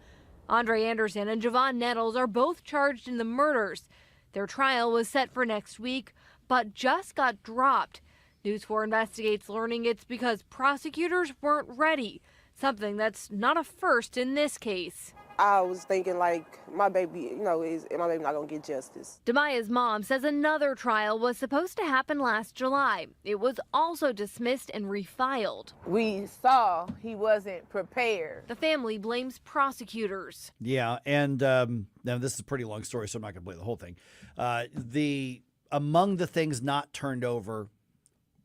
Andre Anderson and Javon Nettles are both charged in the murders. Their trial was set for next week, but just got dropped. News 4 investigates, learning it's because prosecutors weren't ready, something that's not a first in this case. I was thinking like my baby, my baby not gonna get justice. Demaya's mom says another trial was supposed to happen last July. It was also dismissed and refiled. We saw he wasn't prepared. The family blames prosecutors. Yeah, and now this is a pretty long story, so I'm not gonna play the whole thing. Among the things not turned over,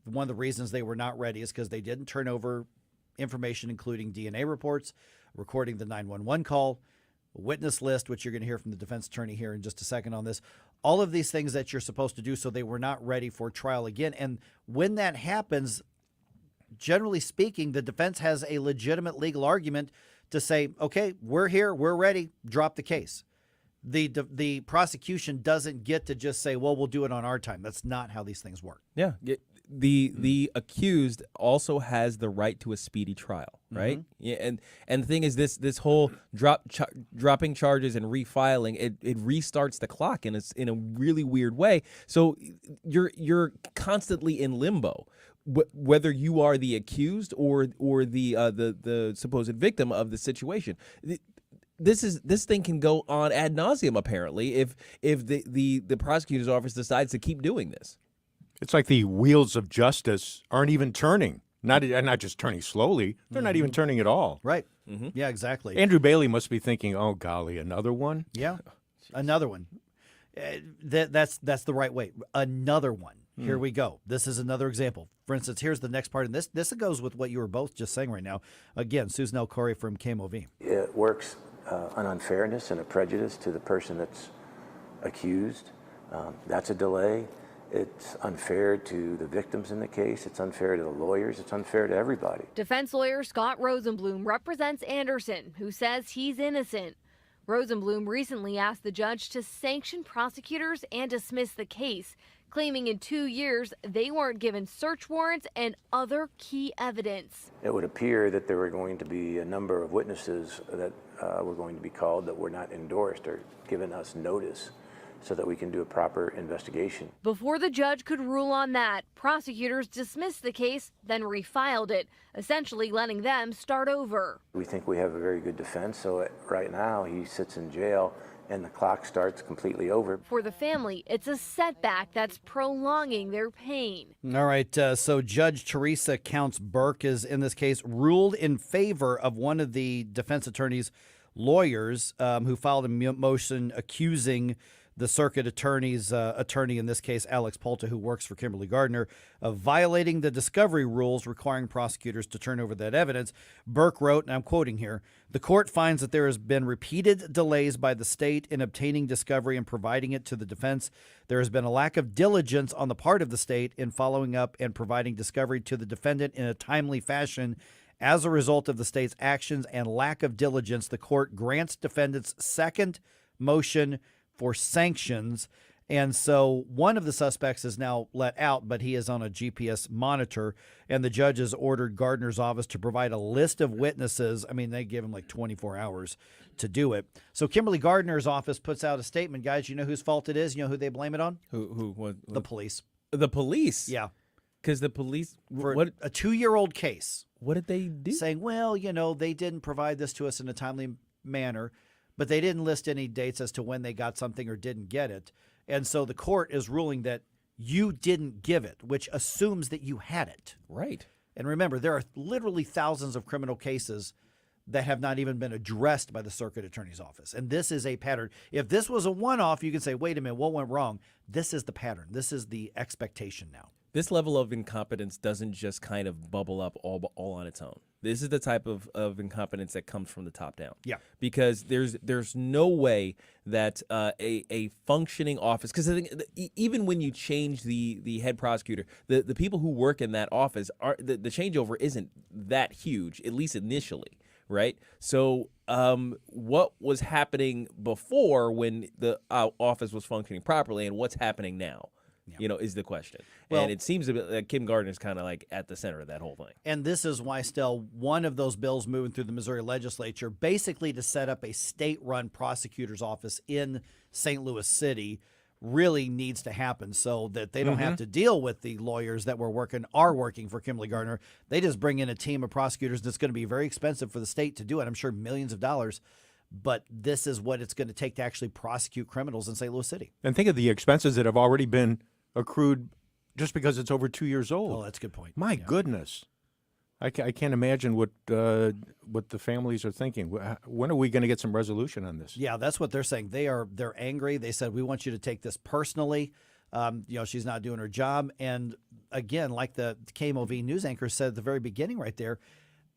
one of the reasons they were not ready is because they didn't turn over information, including DNA reports, recording the 911 call, witness list, which you're going to hear from the defense attorney here in just a second on this. All of these things that you're supposed to do, so they were not ready for trial again. And when that happens, generally speaking, the defense has a legitimate legal argument to say, okay, we're here, we're ready, drop the case. The prosecution doesn't get to just say, well, we'll do it on our time. That's not how these things work. Yeah. The accused also has the right to a speedy trial, right? Yeah, and the thing is, this whole dropping charges and refiling, it restarts the clock in a really weird way. So you're constantly in limbo, whether you are the accused or the supposed victim of the situation. This thing can go on ad nauseum, apparently, if the prosecutor's office decides to keep doing this. It's like the wheels of justice aren't even turning. Not just turning slowly. They're not even turning at all. Right. Yeah, exactly. Andrew Bailey must be thinking, oh, golly, another one? Yeah, another one. That's the right way. Another one. Here we go. This is another example. For instance, here's the next part. And this goes with what you were both just saying right now. Again, Susan L. Corey from KMOV. It works an unfairness and a prejudice to the person that's accused. That's a delay. It's unfair to the victims in the case. It's unfair to the lawyers. It's unfair to everybody. Defense lawyer Scott Rosenblum represents Anderson, who says he's innocent. Rosenblum recently asked the judge to sanction prosecutors and dismiss the case, claiming in 2 years they weren't given search warrants and other key evidence. It would appear that there were going to be a number of witnesses that were going to be called that were not endorsed or given us notice so that we can do a proper investigation. Before the judge could rule on that, prosecutors dismissed the case, then refiled it, essentially letting them start over. We think we have a very good defense, so right now he sits in jail and the clock starts completely over. For the family, it's a setback that's prolonging their pain. All right, so Judge Teresa Counts Burke is, in this case, ruled in favor of one of the defense attorney's lawyers who filed a motion accusing the circuit attorney's attorney, in this case, Alex Polta, who works for Kimberly Gardner, of violating the discovery rules requiring prosecutors to turn over that evidence. Burke wrote, and I'm quoting here, "The court finds that there has been repeated delays by the state in obtaining discovery and providing it to the defense. There has been a lack of diligence on the part of the state in following up and providing discovery to the defendant in a timely fashion. As a result of the state's actions and lack of diligence, the court grants defendant's second motion for sanctions." And so one of the suspects is now let out, but he is on a GPS monitor, and the judge has ordered Gardner's office to provide a list of witnesses. I mean, they give him like 24 hours to do it. So Kimberly Gardner's office puts out a statement. Guys, you know whose fault it is? You know who they blame it on? What? The police. The police? Yeah. Because the police... For a 2-year-old case. What did they do? Saying, well, they didn't provide this to us in a timely manner, but they didn't list any dates as to when they got something or didn't get it. And so the court is ruling that you didn't give it, which assumes that you had it. Right. And remember, there are literally thousands of criminal cases that have not even been addressed by the circuit attorney's office. And this is a pattern. If this was a one-off, you can say, wait a minute, what went wrong? This is the pattern. This is the expectation now. This level of incompetence doesn't just kind of bubble up all on its own. This is the type of incompetence that comes from the top down. Yeah. Because there's no way that a functioning office, because I think even when you change the head prosecutor, the people who work in that office, the changeover isn't that huge, at least initially, right? So what was happening before when the office was functioning properly and what's happening now? Is the question. Well, and it seems that Kim Gardner's kind of like at the center of that whole thing. And this is why, still, one of those bills moving through the Missouri legislature, basically to set up a state-run prosecutor's office in St. Louis City, really needs to happen so that they don't have to deal with the lawyers that are working for Kimberly Gardner. They just bring in a team of prosecutors that's going to be very expensive for the state to do it. I'm sure millions of dollars. But this is what it's going to take to actually prosecute criminals in St. Louis City. And think of the expenses that have already been accrued just because it's over 2 years old. Oh, that's a good point. My goodness. I can't imagine what the families are thinking. When are we going to get some resolution on this? Yeah, that's what they're saying. They're angry. They said, we want you to take this personally. She's not doing her job. And again, like the KMOV news anchor said at the very beginning right there,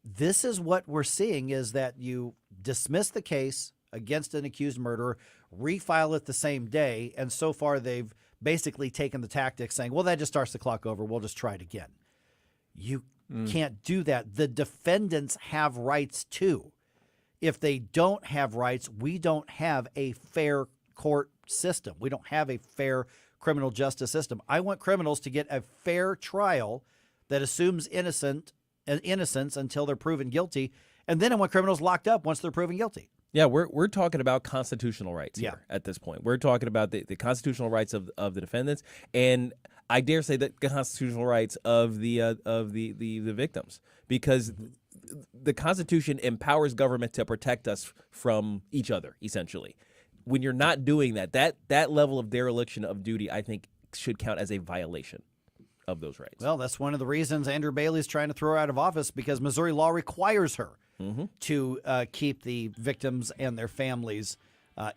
this is what we're seeing is that you dismiss the case against an accused murderer, refile it the same day, and so far they've basically taken the tactics saying, well, that just starts the clock over. We'll just try it again. You can't do that. The defendants have rights too. if they don't have rights, we don't have a fair court system. We don't have a fair criminal justice system. I want criminals to get a fair trial that assumes innocence until they're proven guilty, and then I want criminals locked up once they're proven guilty. Yeah, we're talking about constitutional rights here at this point. We're talking about the constitutional rights of the defendants, and I dare say the constitutional rights of the victims, because the Constitution empowers government to protect us from each other, essentially. When you're not doing that level of dereliction of duty, I think, should count as a violation of those rights. Well, that's one of the reasons Andrew Bailey's trying to throw her out of office, because Missouri law requires her to keep the victims and their families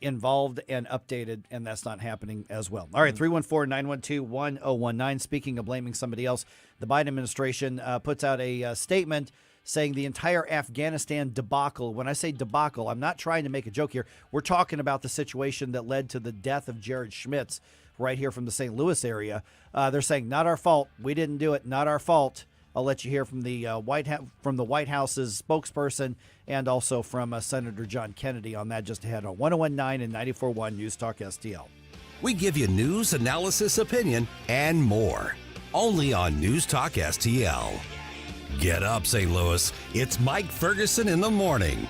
involved and updated, and that's not happening as well. All right, 314-912-1019. Speaking of blaming somebody else, the Biden administration puts out a statement saying the entire Afghanistan debacle. When I say debacle, I'm not trying to make a joke here. We're talking about the situation that led to the death of Jared Schmitz right here from the St. Louis area. They're saying, not our fault. We didn't do it. Not our fault. I'll let you hear from the White House's spokesperson and also from Senator John Kennedy on that just ahead on 101.9 and 94.1 News Talk STL. We give you news, analysis, opinion, and more. Only on News Talk STL. Get up, St. Louis. It's Mike Ferguson in the morning.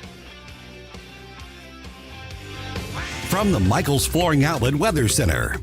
From the Michaels Flooring Outlet Weather Center.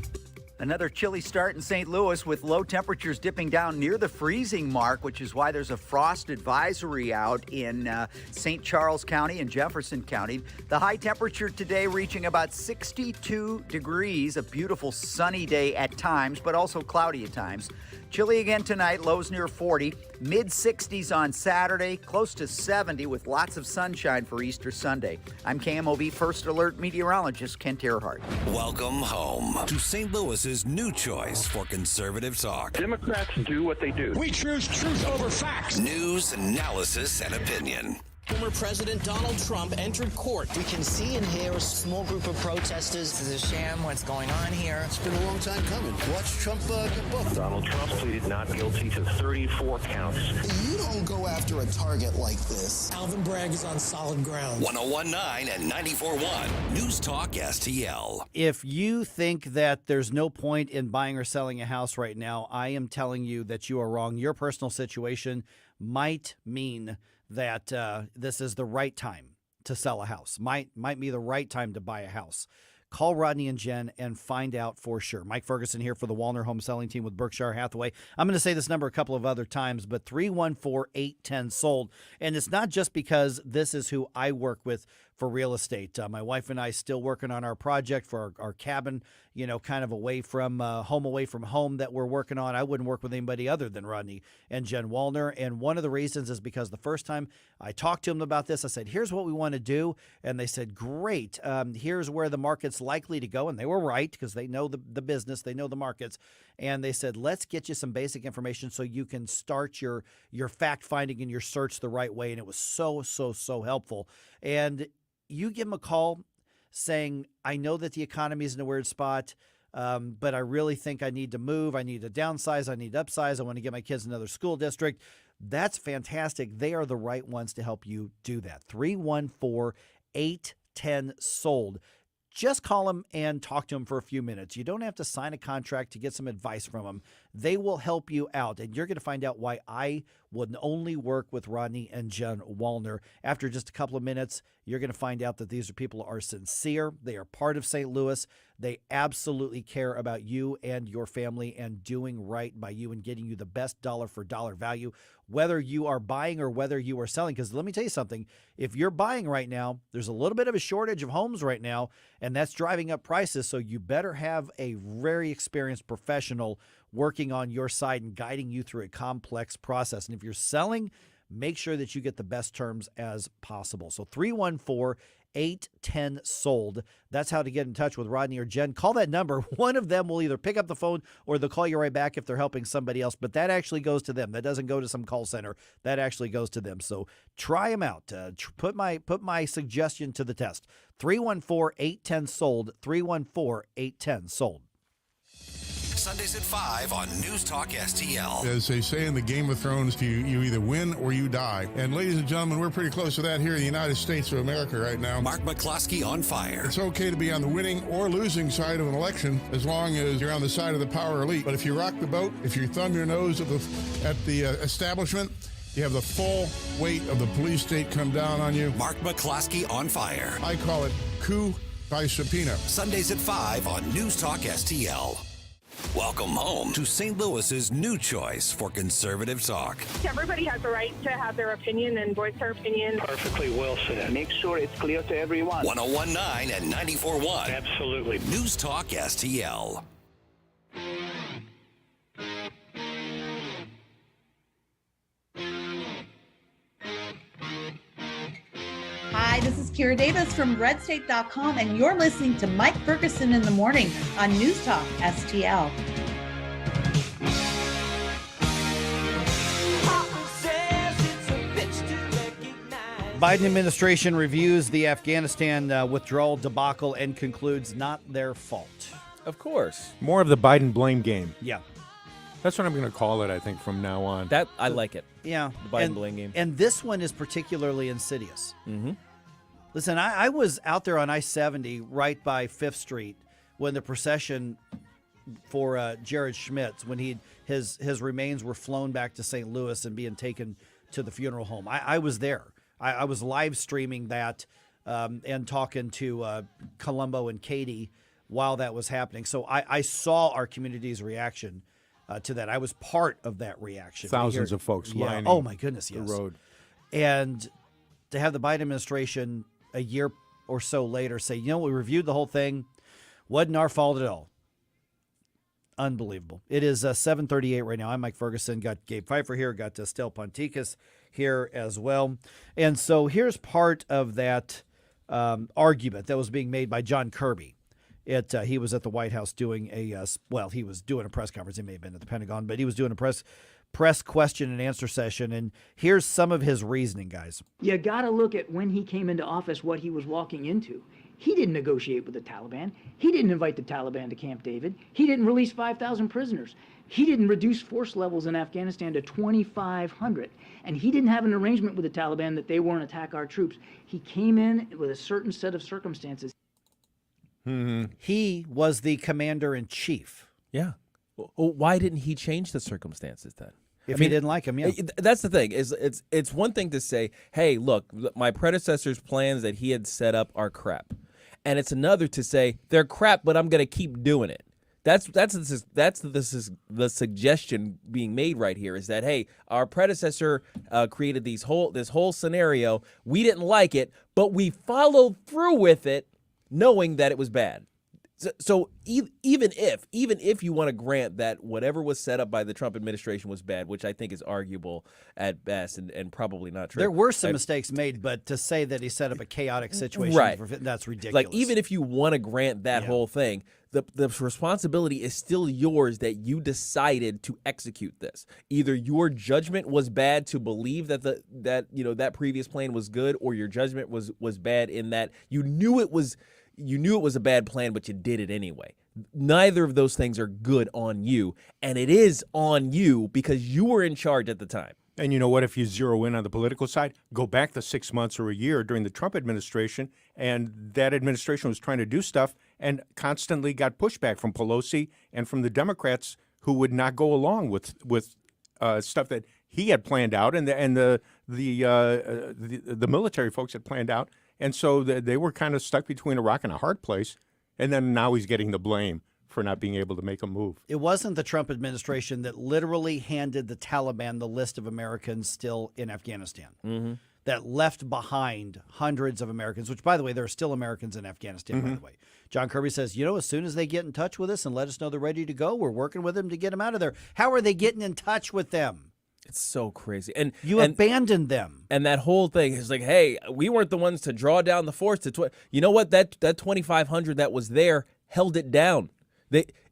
Another chilly start in St. Louis with low temperatures dipping down near the freezing mark, which is why there's a frost advisory out in St. Charles County and Jefferson County. The high temperature today reaching about 62 degrees, a beautiful sunny day at times, but also cloudy at times. Chilly again tonight, lows near 40, mid-60s on Saturday, close to 70 with lots of sunshine for Easter Sunday. I'm KMOV First Alert meteorologist Kent Earhart. Welcome home to St. Louis's new choice for conservative talk. Democrats do what they do. We choose truth over facts. News, analysis, and opinion. Former President Donald Trump entered court. We can see and hear a small group of protesters. This is a sham. What's going on here? It's been a long time coming. Watch Trump get booked. Donald Trump pleaded not guilty to 34 counts. You don't go after a target like this. Alvin Bragg is on solid ground. 101.9 and 94.1 News Talk STL. If you think that there's no point in buying or selling a house right now, I am telling you that you are wrong. Your personal situation might mean that this is the right time to sell a house. Might be the right time to buy a house. Call Rodney and Jen and find out for sure. Mike Ferguson here for the Walner Home Selling Team with Berkshire Hathaway. I'm going to say this number a couple of other times, but 314-810-SOLD. And it's not just because this is who I work with for real estate. My wife and I still working on our project for our cabin, kind of away from home that we're working on. I wouldn't work with anybody other than Rodney and Jen Wallner. And one of the reasons is because the first time I talked to them about this, I said, here's what we want to do. And they said, great. Here's where the market's likely to go. And they were right, because they know the business, they know the markets. And they said, let's get you some basic information so you can start your fact finding and your search the right way. And it was so helpful. And you give them a call saying, I know that the economy is in a weird spot, but I really think I need to move. I need to downsize. I need to upsize. I want to get my kids another school district. That's fantastic. They are the right ones to help you do that. 314-810-SOLD. Just call them and talk to them for a few minutes. You don't have to sign a contract to get some advice from them. They will help you out, and you're going to find out why I would only work with Rodney and Jen Wallner. After just a couple of minutes, you're going to find out that these people are sincere. They are part of St. Louis. They absolutely care about you and your family and doing right by you and getting you the best dollar for dollar value, whether you are buying or whether you are selling. Because let me tell you something, if you're buying right now, there's a little bit of a shortage of homes right now, and that's driving up prices. So you better have a very experienced professional working on your side and guiding you through a complex process. And if you're selling, make sure that you get the best terms as possible. So 314-810-SOLD. That's how to get in touch with Rodney or Jen. Call that number. One of them will either pick up the phone or they'll call you right back if they're helping somebody else. But that actually goes to them. That doesn't go to some call center. That actually goes to them. So try them out. Put my suggestion to the test. 314-810-SOLD. 314-810-SOLD. Sundays at 5 on News Talk STL. As they say in the Game of Thrones, you either win or you die. And ladies and gentlemen, we're pretty close to that here in the United States of America right now. Mark McCloskey on fire. It's okay to be on the winning or losing side of an election as long as you're on the side of the power elite. But if you rock the boat, if you thumb your nose at the establishment, you have the full weight of the police state come down on you. Mark McCloskey on fire. I call it coup by subpoena. Sundays at 5 on News Talk STL. Welcome home to St. Louis's new choice for conservative talk. Everybody has a right to have their opinion and voice their opinion. Perfectly well said. Make sure it's clear to everyone. 101.9 and 94.1. Absolutely. News Talk STL. Hi, this is Kira Davis from RedState.com, and you're listening to Mike Ferguson in the Morning on News Talk STL. Biden administration reviews the Afghanistan withdrawal debacle and concludes not their fault. Of course. More of the Biden blame game. Yeah. That's what I'm going to call it, I think, from now on. That I like it. Yeah. The Biden blame game. And this one is particularly insidious. Mm-hmm. Listen, I was out there on I-70 right by 5th Street when the procession for Jared Schmitz, when his remains were flown back to St. Louis and being taken to the funeral home. I was there. I was live streaming that and talking to Columbo and Katie while that was happening. So I saw our community's reaction to that. I was part of that reaction. Thousands of folks lining oh my goodness, yes. the road. And to have the Biden administration a year or so later say, you know, we reviewed the whole thing, wasn't our fault at all. Unbelievable. It is 7:38 right now. I'm Mike Ferguson. Got Gabe Pfeiffer here. Got Estelle Ponticus here as well. And so here's part of that argument that was being made by John Kirby. He was at the White House doing he was doing a press conference. He may have been at the Pentagon, but he was doing a press question and answer session. And here's some of his reasoning, guys. You got to look at when he came into office, what he was walking into. He didn't negotiate with the Taliban. He didn't invite the Taliban to Camp David. He didn't release 5,000 prisoners. He didn't reduce force levels in Afghanistan to 2,500. And he didn't have an arrangement with the Taliban that they won't attack our troops. He came in with a certain set of circumstances. Mm-hmm. He was the commander-in-chief. Yeah. Well, why didn't he change the circumstances then? If he didn't like him, yeah. That's the thing. It's one thing to say, hey, look, my predecessor's plans that he had set up are crap. And it's another to say, they're crap, but I'm going to keep doing it. That's the suggestion being made right here is that, hey, our predecessor created this whole scenario. We didn't like it, but we followed through with it knowing that it was bad. So even if you want to grant that whatever was set up by the Trump administration was bad, which I think is arguable at best and probably not true. There were some mistakes made, but to say that he set up a chaotic situation, right. That's ridiculous. Like, even if you want to grant that whole thing, the responsibility is still yours that you decided to execute this. Either your judgment was bad to believe that that previous plan was good, or your judgment was bad in that you knew it was a bad plan, but you did it anyway. Neither of those things are good on you, and it is on you because you were in charge at the time. And you know what? If you zero in on the political side, go back to 6 months or a year during the Trump administration, and that administration was trying to do stuff and constantly got pushback from Pelosi and from the Democrats who would not go along with stuff that he had planned out and the military folks had planned out. And so they were kind of stuck between a rock and a hard place. And then now he's getting the blame for not being able to make a move. It wasn't the Trump administration that literally handed the Taliban the list of Americans still in Afghanistan, that left behind hundreds of Americans, which, by the way, there are still Americans in Afghanistan, by the way. John Kirby says, as soon as they get in touch with us and let us know they're ready to go, we're working with them to get them out of there. How are they getting in touch with them? It's so crazy. And you abandoned them. And that whole thing is like, hey, we weren't the ones to draw down the force. You know what? That 2,500 that was there held it down.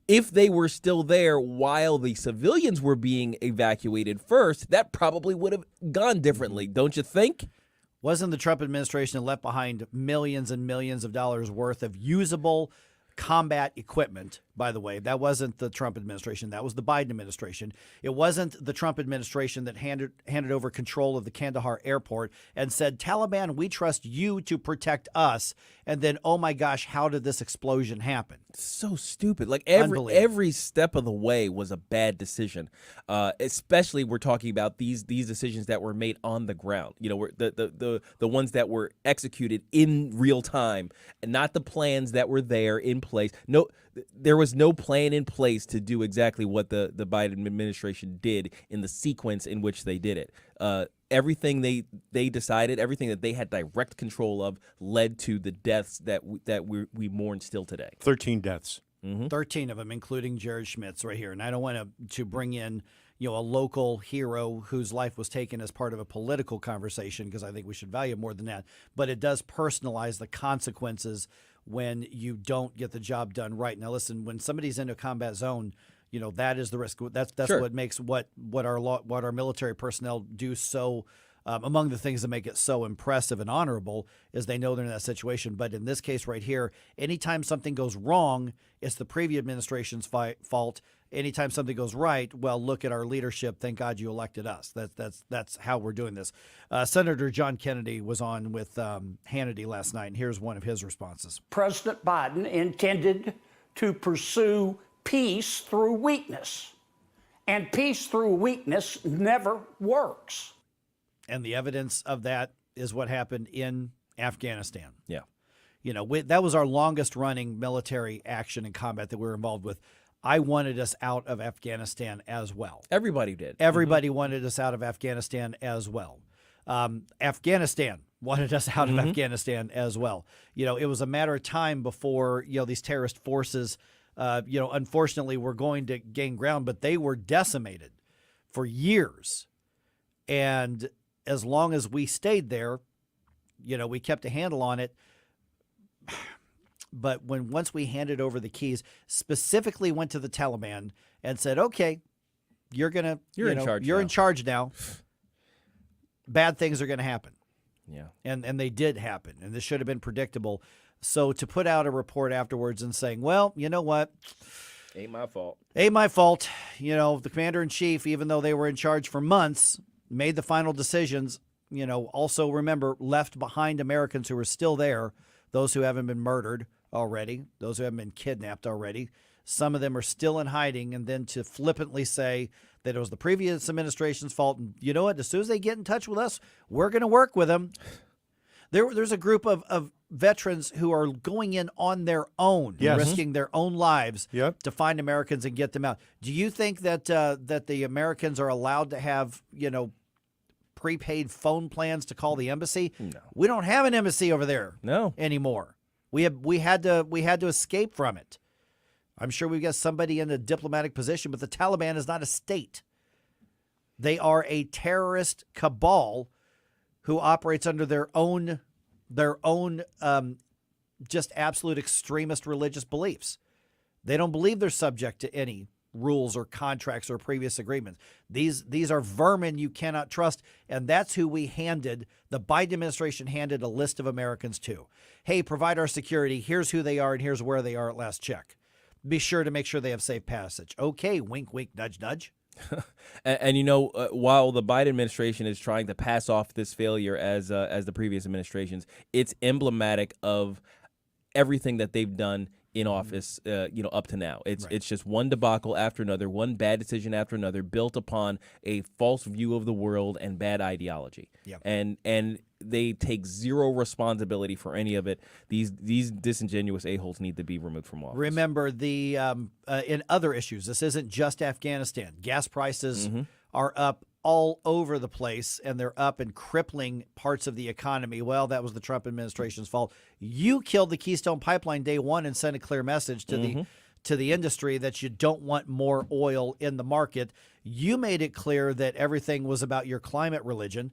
If they were still there while the civilians were being evacuated first, that probably would have gone differently, don't you think? Wasn't the Trump administration that left behind millions and millions of dollars worth of usable combat equipment, by the way. That wasn't the Trump administration. That was the Biden administration. It wasn't the Trump administration that handed over control of the Kandahar airport and said, Taliban, we trust you to protect us. And then, oh my gosh, how did this explosion happen? So stupid. Like every step of the way was a bad decision. Especially we're talking about these decisions that were made on the ground. You know, the ones that were executed in real time, and not the plans that were there in place. No, there was no plan in place to do exactly what the Biden administration did in the sequence in which they did it. Everything they decided, everything that they had direct control of, led to the deaths that we mourn still today. 13 deaths. 13 of them, including Jared Schmitz right here. And I don't want to bring in a local hero whose life was taken as part of a political conversation, because I think we should value more than that. But it does personalize the consequences when you don't get the job done right. Now, listen, when somebody's in a combat zone, that is the risk. That's Sure. what makes what our military personnel do so. Among the things that make it so impressive and honorable is they know they're in that situation. But in this case right here, anytime something goes wrong, it's the previous administration's fault. Anytime something goes right, well, look at our leadership. Thank God you elected us. That's how we're doing this. Senator John Kennedy was on with Hannity last night, and here's one of his responses. President Biden intended to pursue peace through weakness, and peace through weakness never works. And the evidence of that is what happened in Afghanistan. Yeah. That was our longest running military action and combat that we were involved with. I wanted us out of Afghanistan as well. Everybody did. Everybody wanted us out of Afghanistan as well. Afghanistan wanted us out of Afghanistan as well. It was a matter of time before, these terrorist forces, unfortunately were going to gain ground, but they were decimated for years. And as long as we stayed there, we kept a handle on it. But once we handed over the keys, specifically went to the Taliban and said, "Okay, you're in charge now. Bad things are going to happen." Yeah, and they did happen, and this should have been predictable. So to put out a report afterwards and saying, "Well, you know what? Ain't my fault. Ain't my fault." The commander in chief, even though they were in charge for months, made the final decisions. Also remember, left behind Americans who are still there, those who haven't been murdered already, those who haven't been kidnapped already. Some of them are still in hiding, and then to flippantly say that it was the previous administration's fault. And you know what? As soon as they get in touch with us, we're going to work with them. There's a group of veterans who are going in on their own, risking their own lives to find Americans and get them out. Do you think that the Americans are allowed to have, prepaid phone plans to call the embassy? No. We don't have an embassy over there anymore. We had to escape from it. I'm sure we've got somebody in a diplomatic position, but the Taliban is not a state. They are a terrorist cabal who operates under their own just absolute extremist religious beliefs. They don't believe they're subject to any rules or contracts or previous agreements. These are vermin you cannot trust, and that's who the Biden administration handed a list of Americans to. Hey, provide our security. Here's who they are, and here's where they are at last check. Be sure to make sure they have safe passage. Okay, wink, wink, nudge, nudge. And while the Biden administration is trying to pass off this failure as the previous administrations, it's emblematic of everything that they've done in office, up to now. It's just one debacle after another, one bad decision after another, built upon a false view of the world and bad ideology. Yeah. And they take zero responsibility for any of it. These disingenuous a-holes need to be removed from office. Remember, in other issues, this isn't just Afghanistan. Gas prices are up all over the place, and they're up and crippling parts of the economy. Well, that was the Trump administration's fault. You killed the Keystone Pipeline day one and sent a clear message to the industry that you don't want more oil in the market. You made it clear that everything was about your climate religion.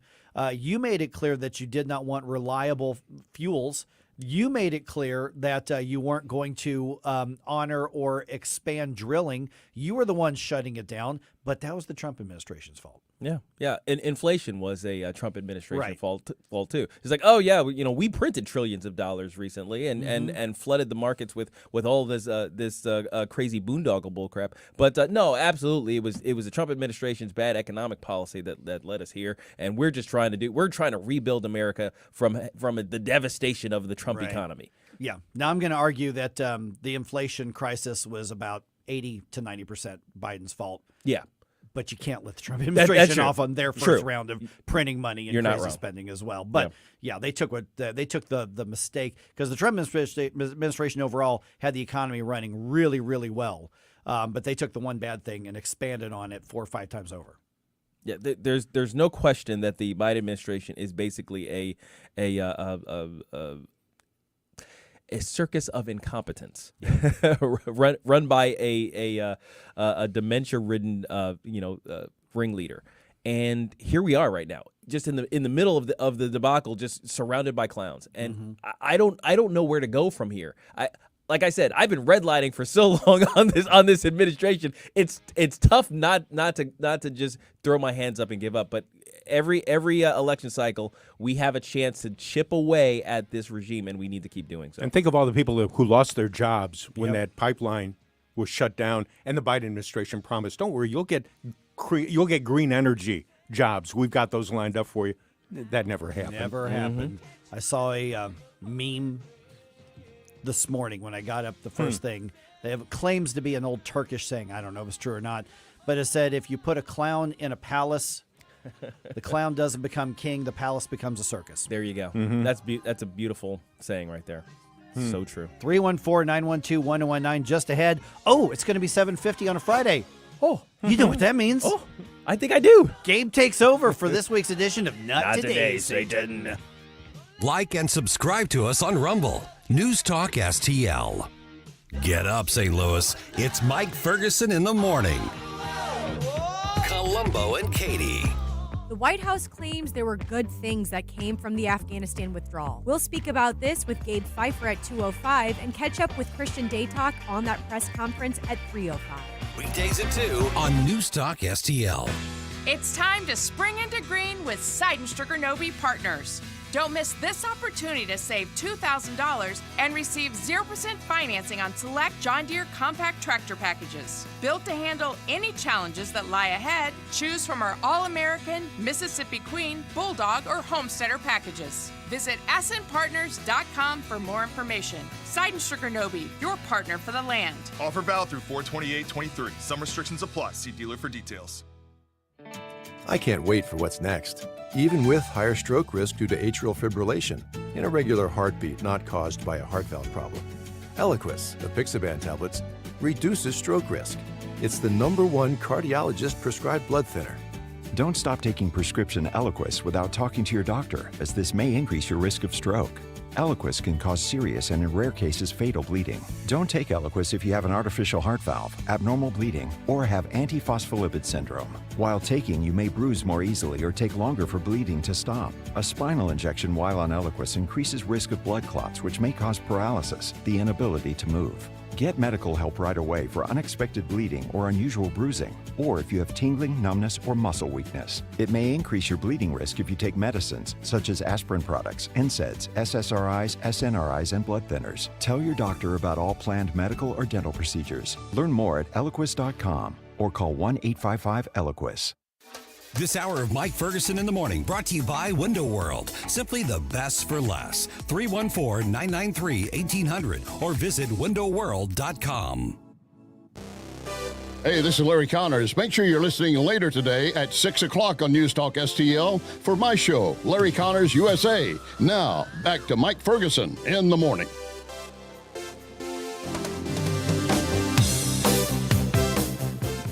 You made it clear that you did not want reliable fuels. You made it clear that you weren't going to honor or expand drilling. You were the one shutting it down. But that was the Trump administration's fault. Yeah, yeah. And inflation was a Trump administration Right. fault too. It's like, oh yeah, we printed trillions of dollars recently and flooded the markets with all this crazy boondoggle bullcrap. But no, absolutely, it was the Trump administration's bad economic policy that led us here, and we're trying to rebuild America from the devastation of the Trump economy. Yeah. Now I'm going to argue that the inflation crisis was about 80 to 90% Biden's fault. Yeah. But you can't let the Trump administration true. off on their first round of printing money and You're not crazy wrong. spending as well. But yeah, they took the mistake because the Trump administration overall had the economy running really, really well. But they took the one bad thing and expanded on it 4 or 5 times over. Yeah, there's no question that the Biden administration is basically a circus of incompetence, run by a dementia-ridden ringleader, and here we are right now, just in the middle of the debacle, just surrounded by clowns, and I don't know where to go from here. Like I said, I've been redlining for so long on this administration. It's tough not to just throw my hands up and give up, but every election cycle, we have a chance to chip away at this regime, and we need to keep doing so. And think of all the people who lost their jobs when that pipeline was shut down, and the Biden administration promised, "Don't worry, you'll get green energy jobs. We've got those lined up for you." That never happened. Never happened. I saw a meme this morning when I got up the first thing. It claims to be an old Turkish saying. I don't know if it's true or not, but it said, "If you put a clown in a palace, the clown doesn't become king, the palace becomes a circus." There you go. That's a beautiful saying right there. So true. 314-912-1019 just ahead. Oh, it's going to be 7:50 on a Friday. Oh, you know what that means? Oh, I think I do. Gabe takes over for this week's edition of Not Today, Satan. Like and subscribe to us on Rumble. News Talk STL. Get up, St. Louis. It's Mike Ferguson in the morning. Columbo and Katie. The White House claims there were good things that came from the Afghanistan withdrawal. We'll speak about this with Gabe Pfeiffer at 2:05 and catch up with Christian Daytalk on that press conference at 3:05. Weekdays at 2 on News Talk STL. It's time to spring into green with Seidenstricker Novi Partners. Don't miss this opportunity to save $2,000 and receive 0% financing on select John Deere compact tractor packages. Built to handle any challenges that lie ahead, choose from our All-American, Mississippi Queen, Bulldog, or Homesteader packages. Visit ascentpartners.com for more information. Seidenstricker Novi, your partner for the land. Offer valid through 4/28/23. Some restrictions apply. See dealer for details. I can't wait for what's next. Even with higher stroke risk due to atrial fibrillation, an irregular heartbeat not caused by a heart valve problem. Eliquis, the Pixaban tablets, reduces stroke risk. It's the #1 cardiologist prescribed blood thinner. Don't stop taking prescription Eliquis without talking to your doctor, as this may increase your risk of stroke. Eliquis can cause serious and in rare cases fatal bleeding. Don't take Eliquis if you have an artificial heart valve, abnormal bleeding, or have antiphospholipid syndrome. While taking, you may bruise more easily or take longer for bleeding to stop. A spinal injection while on Eliquis increases risk of blood clots, which may cause paralysis, the inability to move. Get medical help right away for unexpected bleeding or unusual bruising, or if you have tingling, numbness, or muscle weakness. It may increase your bleeding risk if you take medicines such as aspirin products, NSAIDs, SSRIs, SNRIs, and blood thinners. Tell your doctor about all planned medical or dental procedures. Learn more at Eliquis.com or call 1-855-ELIQUIS. This hour of Mike Ferguson in the morning brought to you by Window World. Simply the best for less. 314-993-1800 or visit windowworld.com. Hey, this is Larry Connors. Make sure you're listening later today at 6 o'clock on News Talk STL for my show, Larry Connors USA. Now, back to Mike Ferguson in the morning.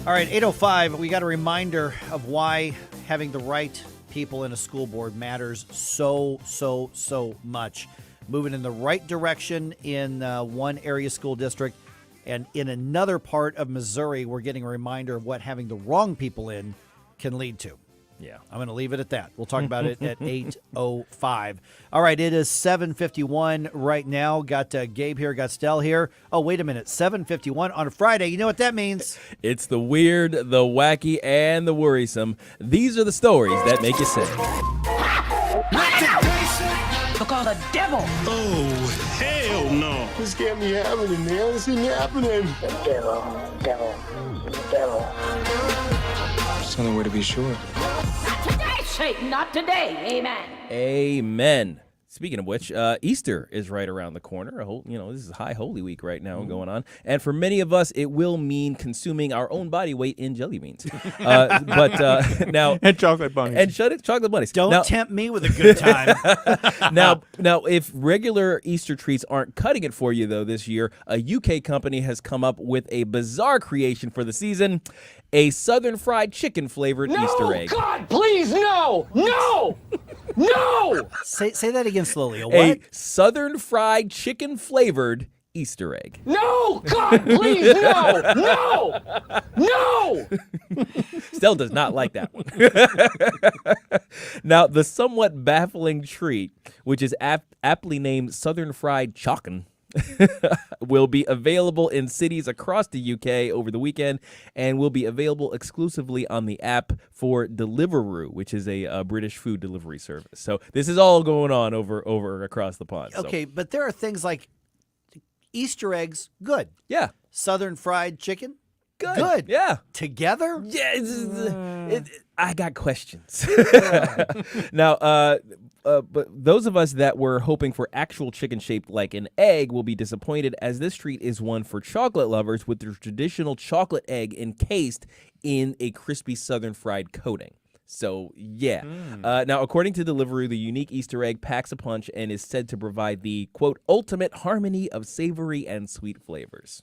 All right, 8:05, we got a reminder of why having the right people in a school board matters so much. Moving in the right direction in one area school district, and in another part of Missouri, we're getting a reminder of what having the wrong people in can lead to. Yeah. I'm going to leave it at that. We'll talk about it at 8:05. All right, it is 7:51 right now. Got Gabe here, got Stell here. Oh, wait a minute. 7:51 on a Friday. You know what that means? It's the weird, the wacky, and the worrisome. These are the stories that make you sick. Look on the devil. Oh, hell no. This can't be happening, man. This isn't happening. Devil. There's only way to be sure. Not today, Satan. Not today. Amen. Amen. Speaking of which, Easter is right around the corner. This is High Holy Week right now going on, and for many of us, it will mean consuming our own body weight in jelly beans. Now and chocolate bunnies chocolate bunnies. Don't tempt me with a good time. Now, if regular Easter treats aren't cutting it for you though, this year a UK company has come up with a bizarre creation for the season: a Southern fried chicken flavored Easter egg. God, please, no! No! No! Say that again slowly. A what? A Southern fried chicken flavored Easter egg. No! God, please, no! No! No! Stell does not like that one. Now, the somewhat baffling treat, which is aptly named Southern Fried Chalkin', will be available in cities across the UK over the weekend and will be available exclusively on the app for Deliveroo, which is a British food delivery service. So this is all going on over across the pond. Okay, but there are things like Easter eggs, good. Yeah. Southern fried chicken, good. Yeah. Together? Yeah. I got questions. Now, but those of us that were hoping for actual chicken shaped like an egg will be disappointed, as this treat is one for chocolate lovers with the traditional chocolate egg encased in a crispy Southern fried coating. So, yeah. Now, according to Deliveroo, the unique Easter egg packs a punch and is said to provide the, quote, ultimate harmony of savory and sweet flavors.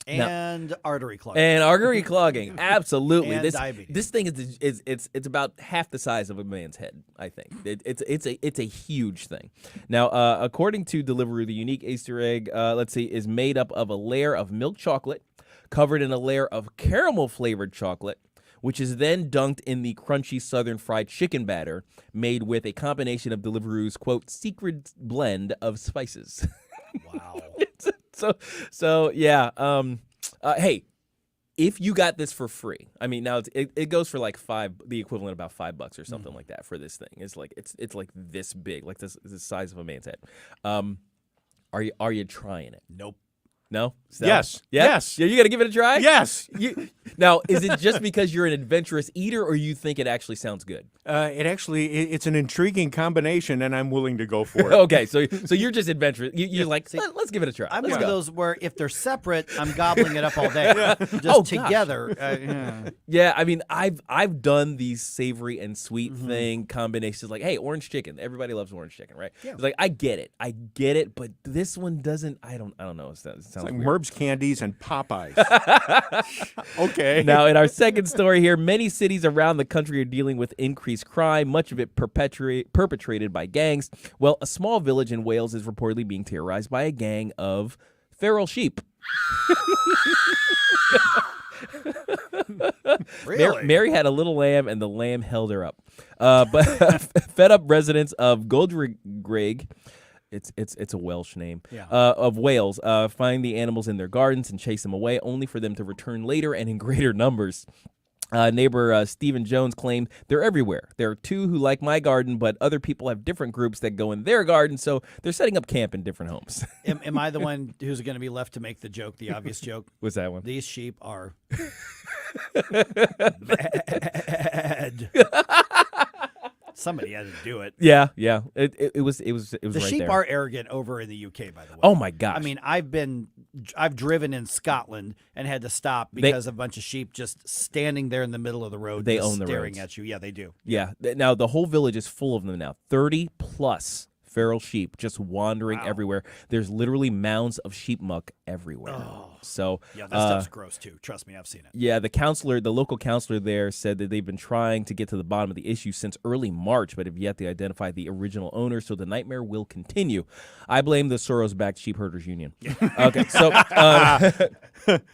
And artery clogging. And artery clogging, absolutely. And diabetes. This thing is it's about half the size of a man's head. I think it's a huge thing. Now, according to Deliveroo, the unique Easter egg, is made up of a layer of milk chocolate covered in a layer of caramel flavored chocolate, which is then dunked in the crunchy Southern fried chicken batter made with a combination of Deliveroo's, quote, secret blend of spices. Wow. So yeah. Hey, if you got this for free, I mean, now it goes for like the equivalent of about $5 or something like that for this thing. It's like like this big, like this is the size of a man's head. Are you trying it? Nope. No? Yes. Yeah? Yes. Yeah, you got to give it a try? Yes. Now, is it just because you're an adventurous eater, or you think it actually sounds good? It's an intriguing combination, and I'm willing to go for it. Okay, so you're just adventurous. You're like, let's give it a try. I'm Let's one go. of those where if they're separate, I'm gobbling it up all day. Just together. Yeah, I mean, I've done these savory and sweet thing combinations. Like, hey, orange chicken. Everybody loves orange chicken, right? Yeah. It's like I get it, but this one doesn't. I don't know. It sounds like weird. Merb's Candies and Popeyes. Okay. Now, in our second story here, many cities around the country are dealing with increased crime, much of it perpetrated by gangs. Well, a small village in Wales is reportedly being terrorized by a gang of feral sheep. Really? Mary had a little lamb, and the lamb held her up. But fed up residents of Goldrigrig, it's a Welsh name, of Wales, find the animals in their gardens and chase them away, only for them to return later and in greater numbers. Neighbor Stephen Jones claimed, they're everywhere. There are two who like my garden, but other people have different groups that go in their garden, so they're setting up camp in different homes. Am I the one who's going to be left to make the joke, the obvious joke? What's that one? These sheep are bad. Somebody had to do it. Yeah. It was The right sheep there. are arrogant over in the UK, by the way. Oh my gosh. I mean, I've driven in Scotland and had to stop because of a bunch of sheep just standing there in the middle of the road. They just own the staring roads. at you. Yeah, they do. Yeah. Now the whole village is full of them now. 30 plus feral sheep just wandering everywhere. There's literally mounds of sheep muck everywhere. So yeah, that stuff's gross too. Trust me, I've seen it. Yeah, the local counselor there said that they've been trying to get to the bottom of the issue since early March, but have yet to identify the original owner, so the nightmare will continue. I blame the Soros-backed Sheep Herders Union. Okay, so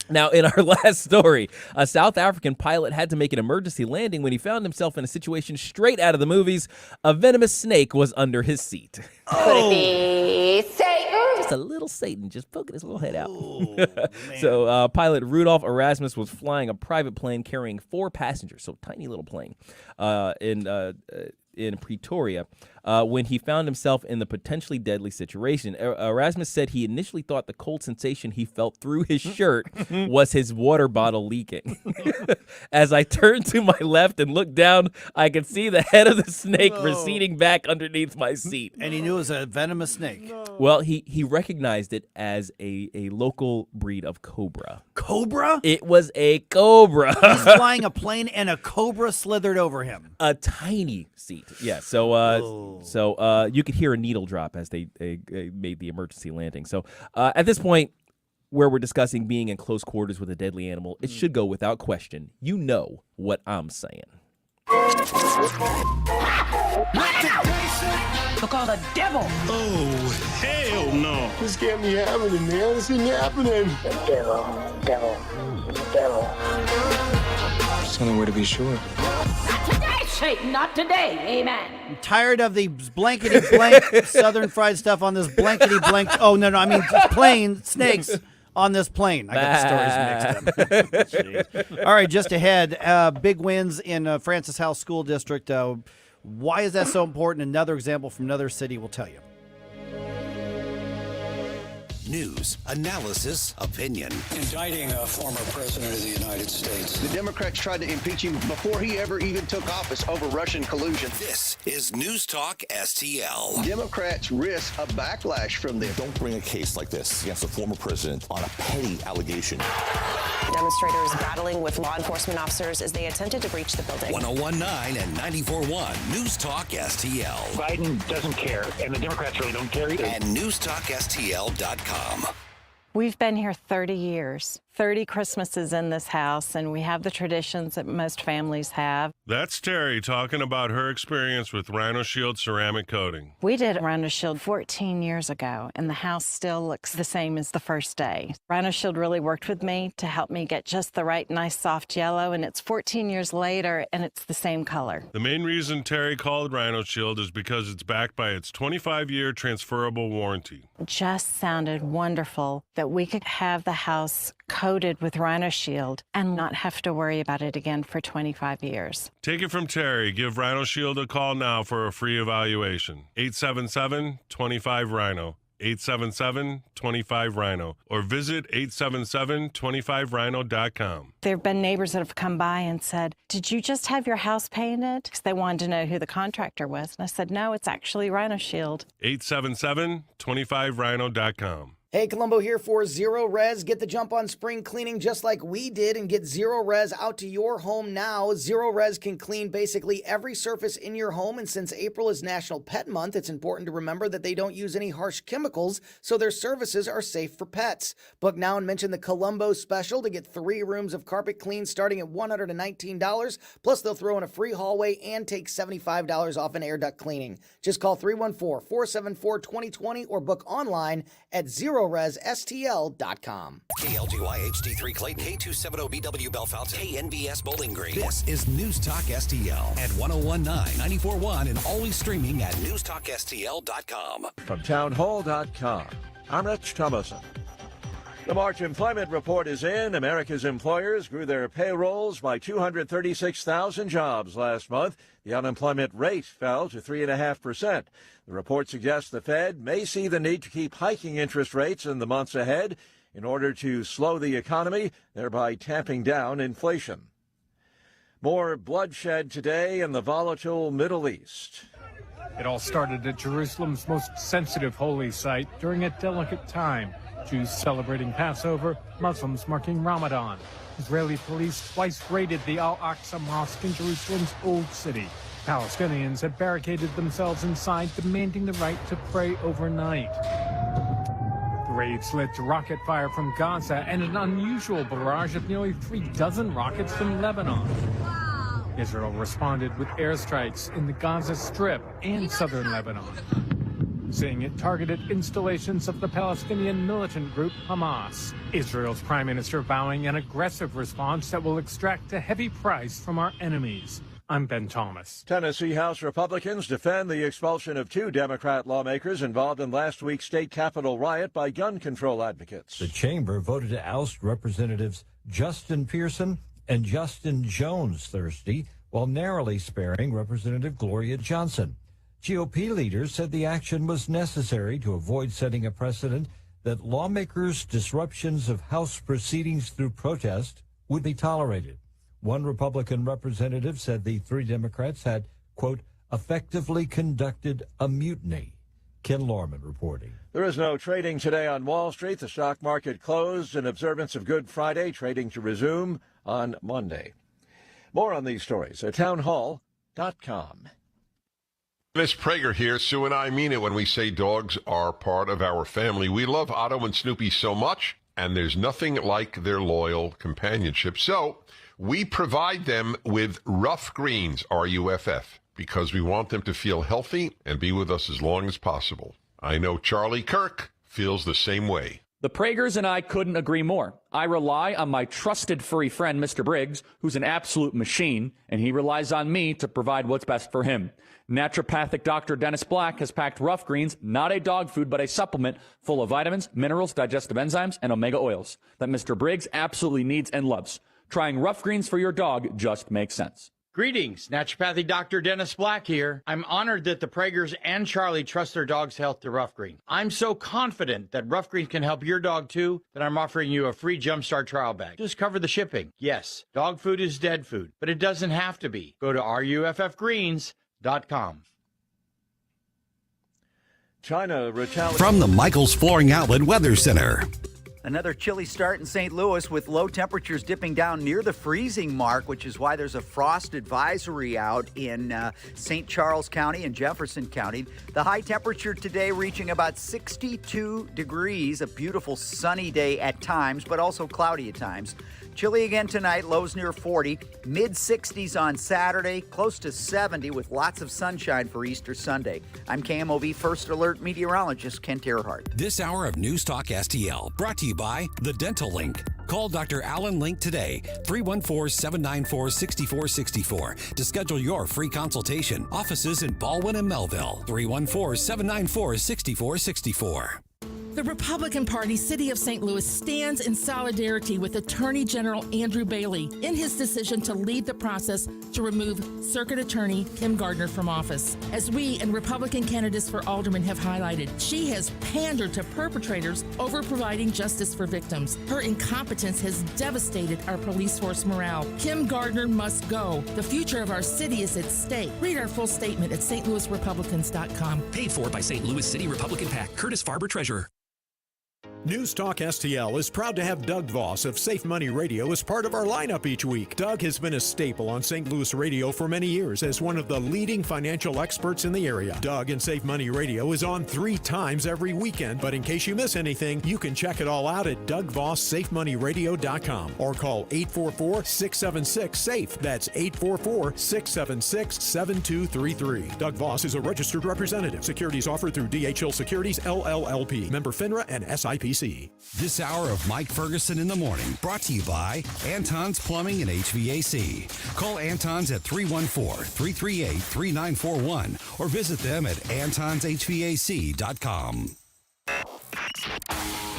now in our last story, a South African pilot had to make an emergency landing when he found himself in a situation straight out of the movies. A venomous snake was under his seat. Could it be Satan? Just a little Satan just poking his little head out. So pilot Rudolph Erasmus was flying a private plane carrying 4 passengers, so tiny little plane, in Pretoria when he found himself in the potentially deadly situation. Erasmus said he initially thought the cold sensation he felt through his shirt was his water bottle leaking. As I turned to my left and looked down, I could see the head of the snake receding back underneath my seat. And he knew it was a venomous snake. Well, he recognized it as a local breed of cobra. Cobra? It was a cobra. He's flying a plane and a cobra slithered over him. A tiny seat. Yeah, so you could hear a needle drop as they made the emergency landing. So at this point, where we're discussing being in close quarters with a deadly animal, it should go without question. You know what I'm saying. Look on the devil. Oh, hell no. This can't be happening, man. This isn't happening. Devil. It's the only way to be sure. Not today, Satan. Not today. Amen. I'm tired of the blankety-blank Southern fried stuff on this blankety-blank. Oh, no, I mean plane, snakes on this plane. I got the stories mixed up. All right, just ahead, big wins in Francis House School District. Why is that so important? Another example from another city will tell you. News, analysis, opinion. Indicting a former president of the United States. The Democrats tried to impeach him before he ever even took office over Russian collusion. This is News Talk STL. Democrats risk a backlash from this. Don't bring a case like this against a former president on a petty allegation. Demonstrators battling with law enforcement officers as they attempted to breach the building. 101.9 and 94.1 News Talk STL. Biden doesn't care, and the Democrats really don't care either. And newstalkstl.com. We've been here 30 years, 30 Christmases in this house, and we have the traditions that most families have. That's Terry talking about her experience with Rhino Shield ceramic coating. We did Rhino Shield 14 years ago, and the house still looks the same as the first day. Rhino Shield really worked with me to help me get just the right nice soft yellow, and it's 14 years later, and it's the same color. The main reason Terry called Rhino Shield is because it's backed by its 25-year transferable warranty. It just sounded wonderful that we could have the house coated with Rhino Shield and not have to worry about it again for 25 years. Take it from Terry. Give Rhino Shield a call now for a free evaluation. 877-25-RHINO. 877-25-RHINO. Or visit 877-25rhino.com. There have been neighbors that have come by and said, "Did you just have your house painted?" Because they wanted to know who the contractor was. And I said, "No, it's actually Rhino Shield." 877-25rhino.com. Hey, Columbo here for Zero Res. Get the jump on spring cleaning just like we did and get Zero Res out to your home now. Zero Res can clean basically every surface in your home, and since April is National Pet Month, it's important to remember that they don't use any harsh chemicals, so their services are safe for pets. Book now and mention the Columbo special to get 3 rooms of carpet clean starting at $119, plus they'll throw in a free hallway and take $75 off an air duct cleaning. Just call 314-474-2020 or book online at ZeroResSTL.com. KLGY HD3 Clayton, K270BW Bellefonte, KNVS Bowling Green. This is News Talk STL at 101.9, 94.1, and always streaming at newstalkstl.com. From townhall.com, I'm Rich Thomason. The March employment report is in. America's employers grew their payrolls by 236,000 jobs last month. The unemployment rate fell to 3.5%. The report suggests the Fed may see the need to keep hiking interest rates in the months ahead in order to slow the economy, thereby tamping down inflation. More bloodshed today in the volatile Middle East. It all started at Jerusalem's most sensitive holy site during a delicate time. Jews celebrating Passover, Muslims marking Ramadan. Israeli police twice raided the Al-Aqsa Mosque in Jerusalem's Old City. Palestinians have barricaded themselves inside, demanding the right to pray overnight. The raids led to rocket fire from Gaza and an unusual barrage of nearly 36 rockets from Lebanon. Israel responded with airstrikes in the Gaza Strip and southern Lebanon, saying it targeted installations of the Palestinian militant group Hamas. Israel's prime minister vowing an aggressive response that will extract a heavy price from our enemies. I'm Ben Thomas. Tennessee House Republicans defend the expulsion of 2 Democrat lawmakers involved in last week's state capitol riot by gun control advocates. The chamber voted to oust Representatives Justin Pearson and Justin Jones Thursday, while narrowly sparing Representative Gloria Johnson. GOP leaders said the action was necessary to avoid setting a precedent that lawmakers' disruptions of House proceedings through protest would be tolerated. One Republican representative said the 3 Democrats had, quote, effectively conducted a mutiny. Ken Lorman reporting. There is no trading today on Wall Street. The stock market closed in observance of Good Friday, trading to resume on Monday. More on these stories at townhall.com. Dennis Prager here. Sue and I mean it when we say dogs are part of our family. We love Otto and Snoopy so much, and there's nothing like their loyal companionship. So we provide them with Rough Greens, R-U-F-F, because we want them to feel healthy and be with us as long as possible. I know Charlie Kirk feels the same way. The Pragers and I couldn't agree more. I rely on my trusted furry friend, Mr. Briggs, who's an absolute machine, and he relies on me to provide what's best for him. Naturopathic Dr. Dennis Black has packed Rough Greens, not a dog food, but a supplement full of vitamins, minerals, digestive enzymes, and omega oils that Mr. Briggs absolutely needs and loves. Trying Rough Greens for your dog just makes sense. Greetings, Naturopathic Dr. Dennis Black here. I'm honored that the Pragers and Charlie trust their dog's health to Rough Green. I'm so confident that Rough Green can help your dog too that I'm offering you a free Jumpstart trial bag. Just cover the shipping. Yes, dog food is dead food, but it doesn't have to be. Go to ruffgreens.com. China retaliated. From the Michaels Flooring Outlet Weather Center. Another chilly start in St. Louis with low temperatures dipping down near the freezing mark, which is why there's a frost advisory out in St. Charles County and Jefferson County. The high temperature today reaching about 62 degrees, a beautiful sunny day at times, but also cloudy at times. Chilly again tonight, lows near 40, mid-60s on Saturday, close to 70 with lots of sunshine for Easter Sunday. I'm KMOV First Alert meteorologist Kent Earhart. This hour of News Talk STL brought to you by The Dental Link. Call Dr. Alan Link today, 314-794-6464 to schedule your free consultation. Offices in Baldwin and Melville, 314-794-6464. The Republican Party, City of St. Louis, stands in solidarity with Attorney General Andrew Bailey in his decision to lead the process to remove Circuit Attorney Kim Gardner from office. As we and Republican candidates for alderman have highlighted, she has pandered to perpetrators over providing justice for victims. Her incompetence has devastated our police force morale. Kim Gardner must go. The future of our city is at stake. Read our full statement at stlouisrepublicans.com. Paid for by St. Louis City Republican PAC. Curtis Farber, Treasurer. News Talk STL is proud to have Doug Voss of Safe Money Radio as part of our lineup each week. Doug has been a staple on St. Louis radio for many years as one of the leading financial experts in the area. Doug and Safe Money Radio is on 3 times every weekend, but in case you miss anything, you can check it all out at DougVossSafeMoneyRadio.com or call 844-676-SAFE. That's 844-676-7233. Doug Voss is a registered representative. Securities offered through DHL Securities, LLLP. Member FINRA and SIPC. This hour of Mike Ferguson in the Morning brought to you by Anton's Plumbing and HVAC. Call Anton's at 314-338-3941 or visit them at antonshvac.com.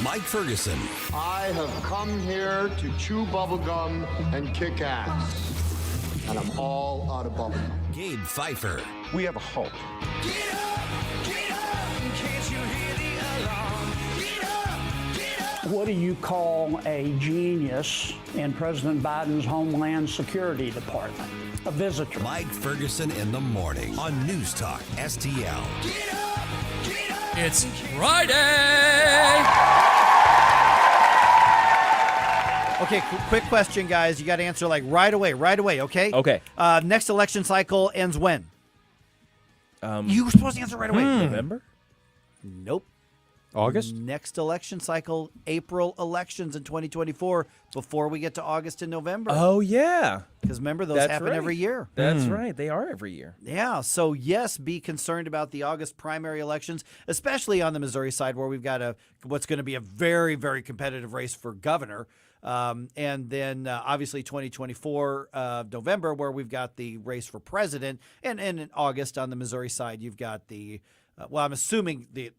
Mike Ferguson. I have come here to chew bubblegum and kick ass. And I'm all out of bubblegum. Gabe Pfeiffer. We have a hope. Get up, in case you hear the alarm. What do you call a genius in President Biden's Homeland Security Department? A visitor. Mike Ferguson in the Morning on News Talk STL. Get up, it's Friday! Okay, quick question, guys. You got to answer like right away, okay? Okay. Next election cycle ends when? You were supposed to answer right away. November? Nope. August? Next election cycle, April elections in 2024 before we get to August and November. Oh, yeah. Because remember, those That's happen right. every year. That's right. They are every year. Yeah. So, yes, be concerned about the August primary elections, especially on the Missouri side where we've got what's going to be a very, very competitive race for governor. And then obviously 2024 November where we've got the race for president. And in August on the Missouri side, you've got the I'm assuming the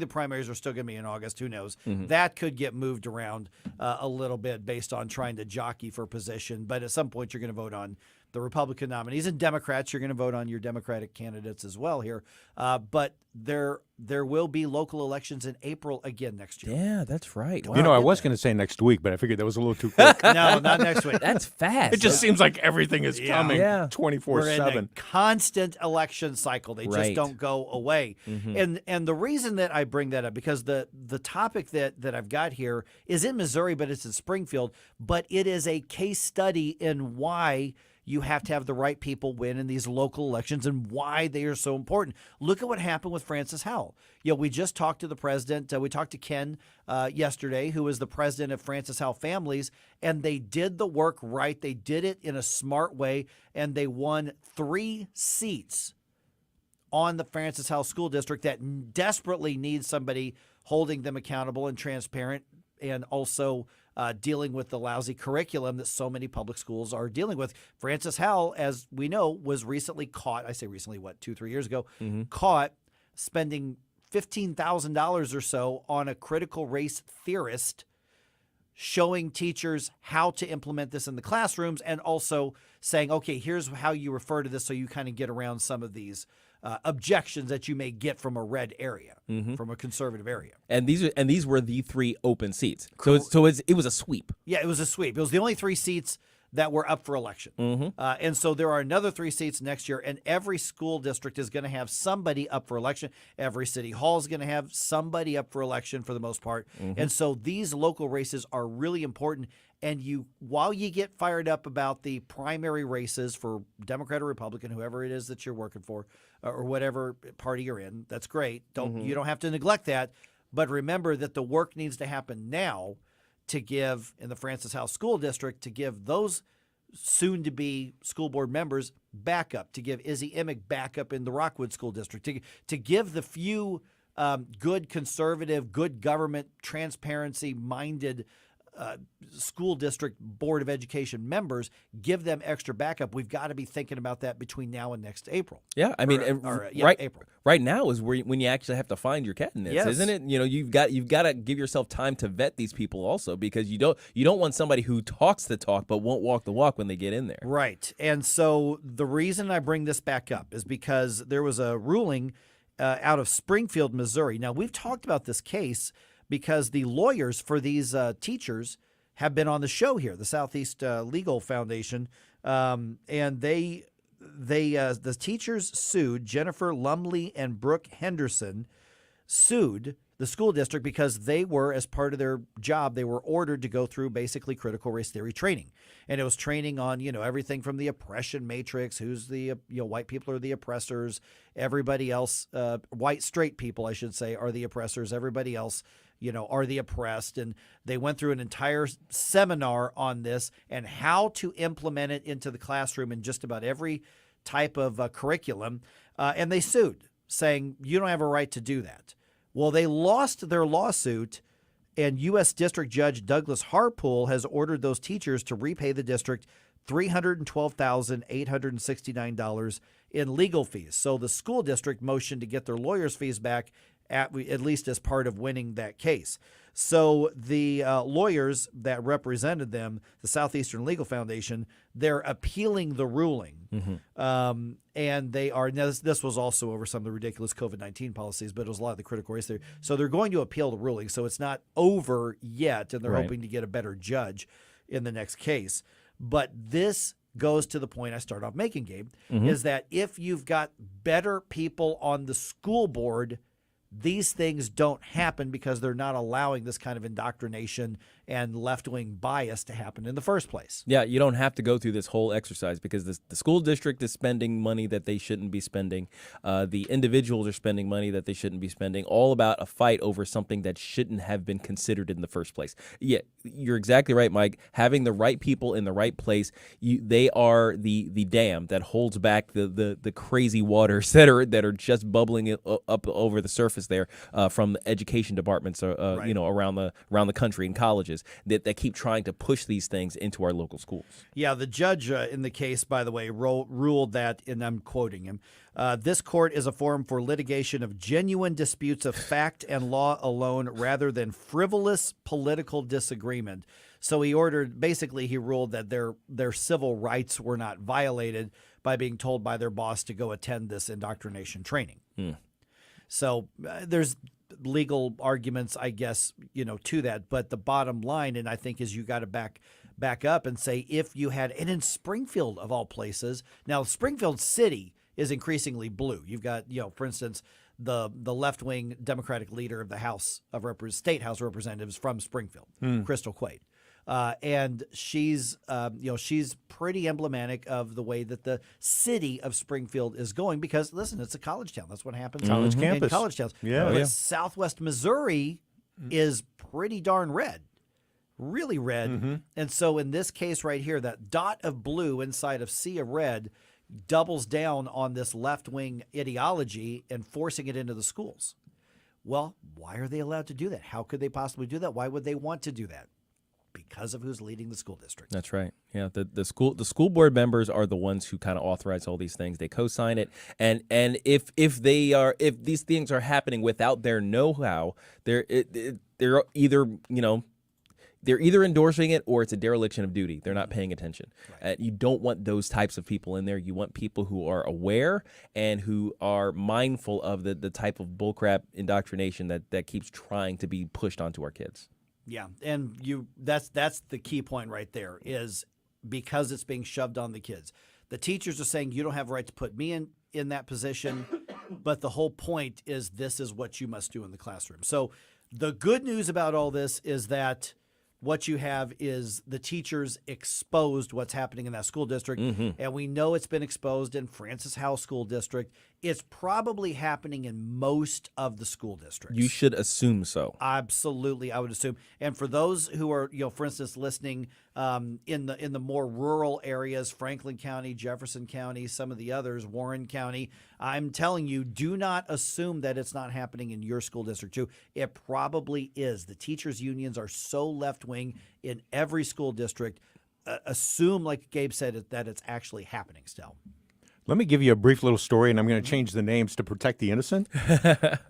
primaries are still going to be in August. Who knows? Mm-hmm. That could get moved around a little bit based on trying to jockey for position. But at some point, you're going to vote on the Republican nominees, and Democrats, you're going to vote on your Democratic candidates as well here. But there will be local elections in April again next year. Yeah, that's right. You know, I was going to say next week, but I figured that was a little too quick. No, not next week. That's fast. It just seems like everything is coming We're in 24/7. a constant election cycle. They just Right. don't go away. And the reason that I bring that up, because the topic that I've got here is in Missouri, but it's in Springfield, but it is a case study in why you have to have the right people win in these local elections and why they are so important. Look at what happened with Francis Howell. We just talked to the president. We talked to Ken yesterday, who is the president of Francis Howell Families, and they did the work right. They did it in a smart way, and they won 3 seats on the Francis Howell School District that desperately needs somebody holding them accountable and transparent, and also dealing with the lousy curriculum that so many public schools are dealing with. Francis Howell, as we know, was recently caught, I say recently, 2-3 years ago, caught spending $15,000 or so on a critical race theorist, showing teachers how to implement this in the classrooms and also saying, okay, here's how you refer to this so you kind of get around some of these objections that you may get from a red area, from a conservative area. And these were the 3 open seats. So it was a sweep. Yeah, it was a sweep. It was the only 3 seats that were up for election. And so there are another 3 seats next year, and every school district is going to have somebody up for election. Every city hall is going to have somebody up for election for the most part. And so these local races are really important. And while you get fired up about the primary races for Democrat or Republican, whoever it is that you're working for, or whatever party you're in, that's great. You don't have to neglect that. But remember that the work needs to happen now to give, in the Francis Howell School District, to give those soon-to-be school board members backup, to give Izzy Emick backup in the Rockwood School District, to give the few good conservative, good government, transparency-minded school district board of education members, give them extra backup. We've got to be thinking about that between now and next April. Yeah, I mean, April. Right now is when you actually have to find your candidates, isn't it? You've got to give yourself time to vet these people also, because you don't want somebody who talks the talk but won't walk the walk when they get in there. Right. And so the reason I bring this back up is because there was a ruling out of Springfield, Missouri. Now, we've talked about this case because the lawyers for these teachers have been on the show here, the Southeast Legal Foundation, and the teachers sued. Jennifer Lumley and Brooke Henderson sued the school district because they were, as part of their job, they were ordered to go through basically critical race theory training. And it was training on, everything from the oppression matrix, who's the, white people are the oppressors, everybody else, white straight people, I should say, are the oppressors, everybody else, are the oppressed. And they went through an entire seminar on this and how to implement it into the classroom in just about every type of curriculum. And they sued, saying, you don't have a right to do that. Well, they lost their lawsuit, and U.S. District Judge Douglas Harpool has ordered those teachers to repay the district $312,869 in legal fees. So the school district motioned to get their lawyers' fees back, at least as part of winning that case. So the lawyers that represented them, the Southeastern Legal Foundation, they're appealing the ruling. And they are, now this was also over some of the ridiculous COVID-19 policies, but it was a lot of the critical race theory. So they're going to appeal the ruling. So it's not over yet, and they're hoping to get a better judge in the next case. But this goes to the point I started off making, Gabe, is that if you've got better people on the school board these things don't happen because they're not allowing this kind of indoctrination and left-wing bias to happen in the first place. Yeah, you don't have to go through this whole exercise because the school district is spending money that they shouldn't be spending. The individuals are spending money that they shouldn't be spending, all about a fight over something that shouldn't have been considered in the first place. Yeah, you're exactly right, Mike. Having the right people in the right place, they are the dam that holds back the crazy waters that are just bubbling up over the surface there from the education departments Right. around the country and colleges that keep trying to push these things into our local schools. Yeah, the judge in the case, by the way, ruled that, and I'm quoting him, this court is a forum for litigation of genuine disputes of fact and law alone rather than frivolous political disagreement. So he ruled that their civil rights were not violated by being told by their boss to go attend this indoctrination training. So there's legal arguments, I guess, to that. But the bottom line, and I think, is you got to back up and say, if you had, and in Springfield of all places, now Springfield City is increasingly blue. You've got, for instance, the left-wing Democratic leader of the State House of Representatives from Springfield, Crystal Quaid. And she's pretty emblematic of the way that the city of Springfield is going because, listen, it's a college town. That's what happens College in campus. college towns. Yeah. But Yeah. Southwest Missouri is pretty darn red, really red. And so in this case right here, that dot of blue inside of sea of red doubles down on this left-wing ideology and forcing it into the schools. Well, why are they allowed to do that? How could they possibly do that? Why would they want to do that? Because of who's leading the school district. That's right. Yeah, the school board members are the ones who kind of authorize all these things. They co-sign it, and if these things are happening without their know-how, they're either they're either endorsing it or it's a dereliction of duty. They're not paying attention. Right. You don't want those types of people in there. You want people who are aware and who are mindful of the type of bullcrap indoctrination that keeps trying to be pushed onto our kids. Yeah, and that's the key point right there, is because it's being shoved on the kids. The teachers are saying, you don't have a right to put me in that position, but the whole point is this is what you must do in the classroom. So the good news about all this is that what you have is the teachers exposed what's happening in that school district, and we know it's been exposed in Francis House School District. It's probably happening in most of the school districts. You should assume so. Absolutely, I would assume. And for those who are, for instance, listening in the more rural areas, Franklin County, Jefferson County, some of the others, Warren County, I'm telling you, do not assume that it's not happening in your school district too. It probably is. The teachers' unions are so left-wing in every school district. Assume, like Gabe said, that it's actually happening still. Let me give you a brief little story, and I'm going to change the names to protect the innocent.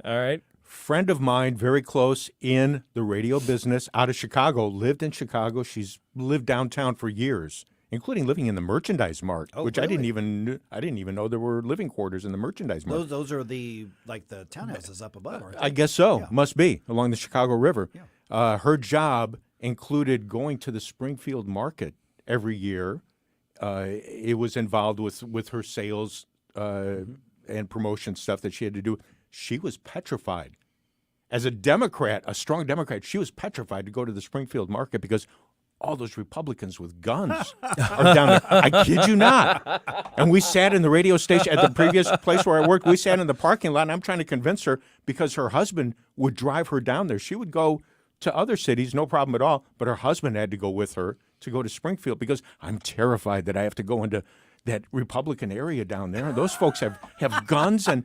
All right. Friend of mine, very close in the radio business, out of Chicago, lived in Chicago. She's lived downtown for years, including living in the Merchandise Mart, which really? I didn't even know there were living quarters in the Merchandise Mart. Those are the townhouses up above, aren't they? I guess so. Yeah. Must be along the Chicago River. Yeah. Her job included going to the Springfield market every year. It was involved with her sales and promotion stuff that she had to do. She was petrified. As a Democrat, a strong Democrat, she was petrified to go to the Springfield market because all those Republicans with guns are down there. I kid you not. And we sat in the radio station at the previous place where I worked. We sat in the parking lot, and I'm trying to convince her because her husband would drive her down there. She would go to other cities, no problem at all, but her husband had to go with her to go to Springfield because I'm terrified that I have to go into that Republican area down there. Those folks have guns, and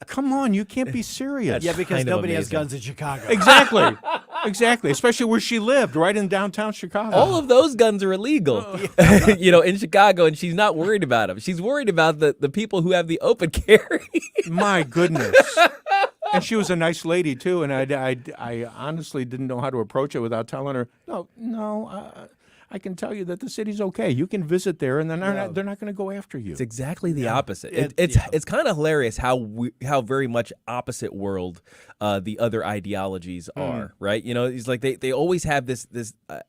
come on, you can't be serious. Yeah, because nobody has guns in Chicago. Exactly. Exactly. Especially where she lived, right in downtown Chicago. All of those guns are illegal, in Chicago, and she's not worried about them. She's worried about the people who have the open carry. My goodness. And she was a nice lady, too, and I honestly didn't know how to approach it without telling her, no, I can tell you that the city's okay. You can visit there, and they're not going to go after you. It's exactly the opposite. It's kind of hilarious how very much opposite world the other ideologies are, right? It's like they always have this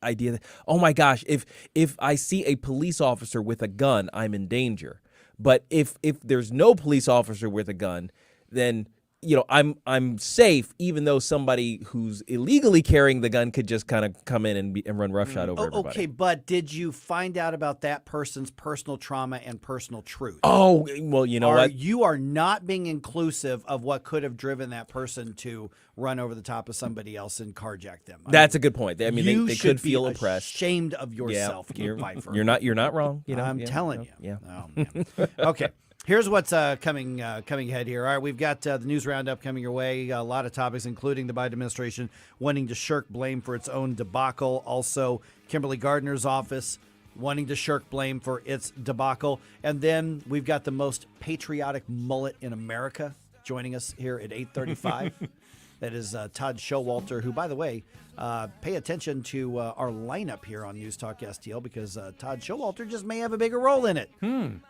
idea that, oh my gosh, if I see a police officer with a gun, I'm in danger. But if there's no police officer with a gun, then I'm safe, even though somebody who's illegally carrying the gun could just kind of come in and run roughshod over everybody. Okay, but did you find out about that person's personal trauma and personal truth? Oh, well, you know what? You are not being inclusive of what could have driven that person to run over the top of somebody else and carjack them. That's a good point. I mean, they could feel oppressed. oppressed. Ashamed of yourself, Kim Pfeiffer. You're not wrong. I'm telling you. Yeah. Oh, man. Okay. Here's what's coming ahead here. All right, we've got the news roundup coming your way. A lot of topics, including the Biden administration wanting to shirk blame for its own debacle. Also, Kimberly Gardner's office wanting to shirk blame for its debacle. And then we've got the most patriotic mullet in America joining us here at 8:35. That is Todd Showalter, who, by the way, pay attention to our lineup here on News Talk STL because Todd Showalter just may have a bigger role in it.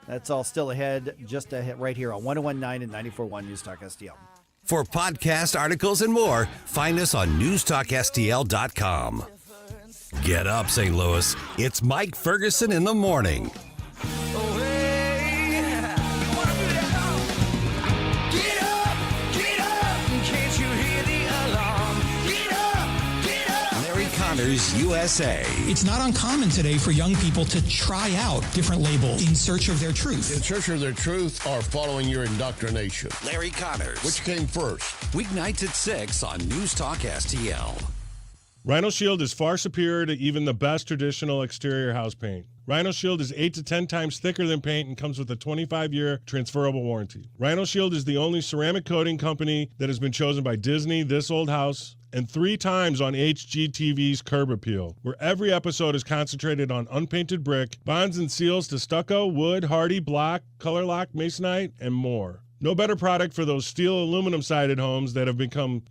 That's all still ahead, just ahead right here on 101.9 and 94.1 News Talk STL. For podcast articles and more, find us on newstalkstl.com. Get up, St. Louis. It's Mike Ferguson in the morning. USA. It's not uncommon today for young people to try out different labels in search of their truth. In search of their truth or following your indoctrination. Larry Connors. Which came first? Weeknights at 6 on News Talk STL. Rhino Shield is far superior to even the best traditional exterior house paint. Rhino Shield is 8 to 10 times thicker than paint and comes with a 25-year transferable warranty. Rhino Shield is the only ceramic coating company that has been chosen by Disney, This Old House, and 3 times on HGTV's Curb Appeal, where every episode is concentrated on unpainted brick, bonds and seals to stucco, wood, hardy, block, color lock, masonite, and more. No better product for those steel aluminum-sided homes that have become,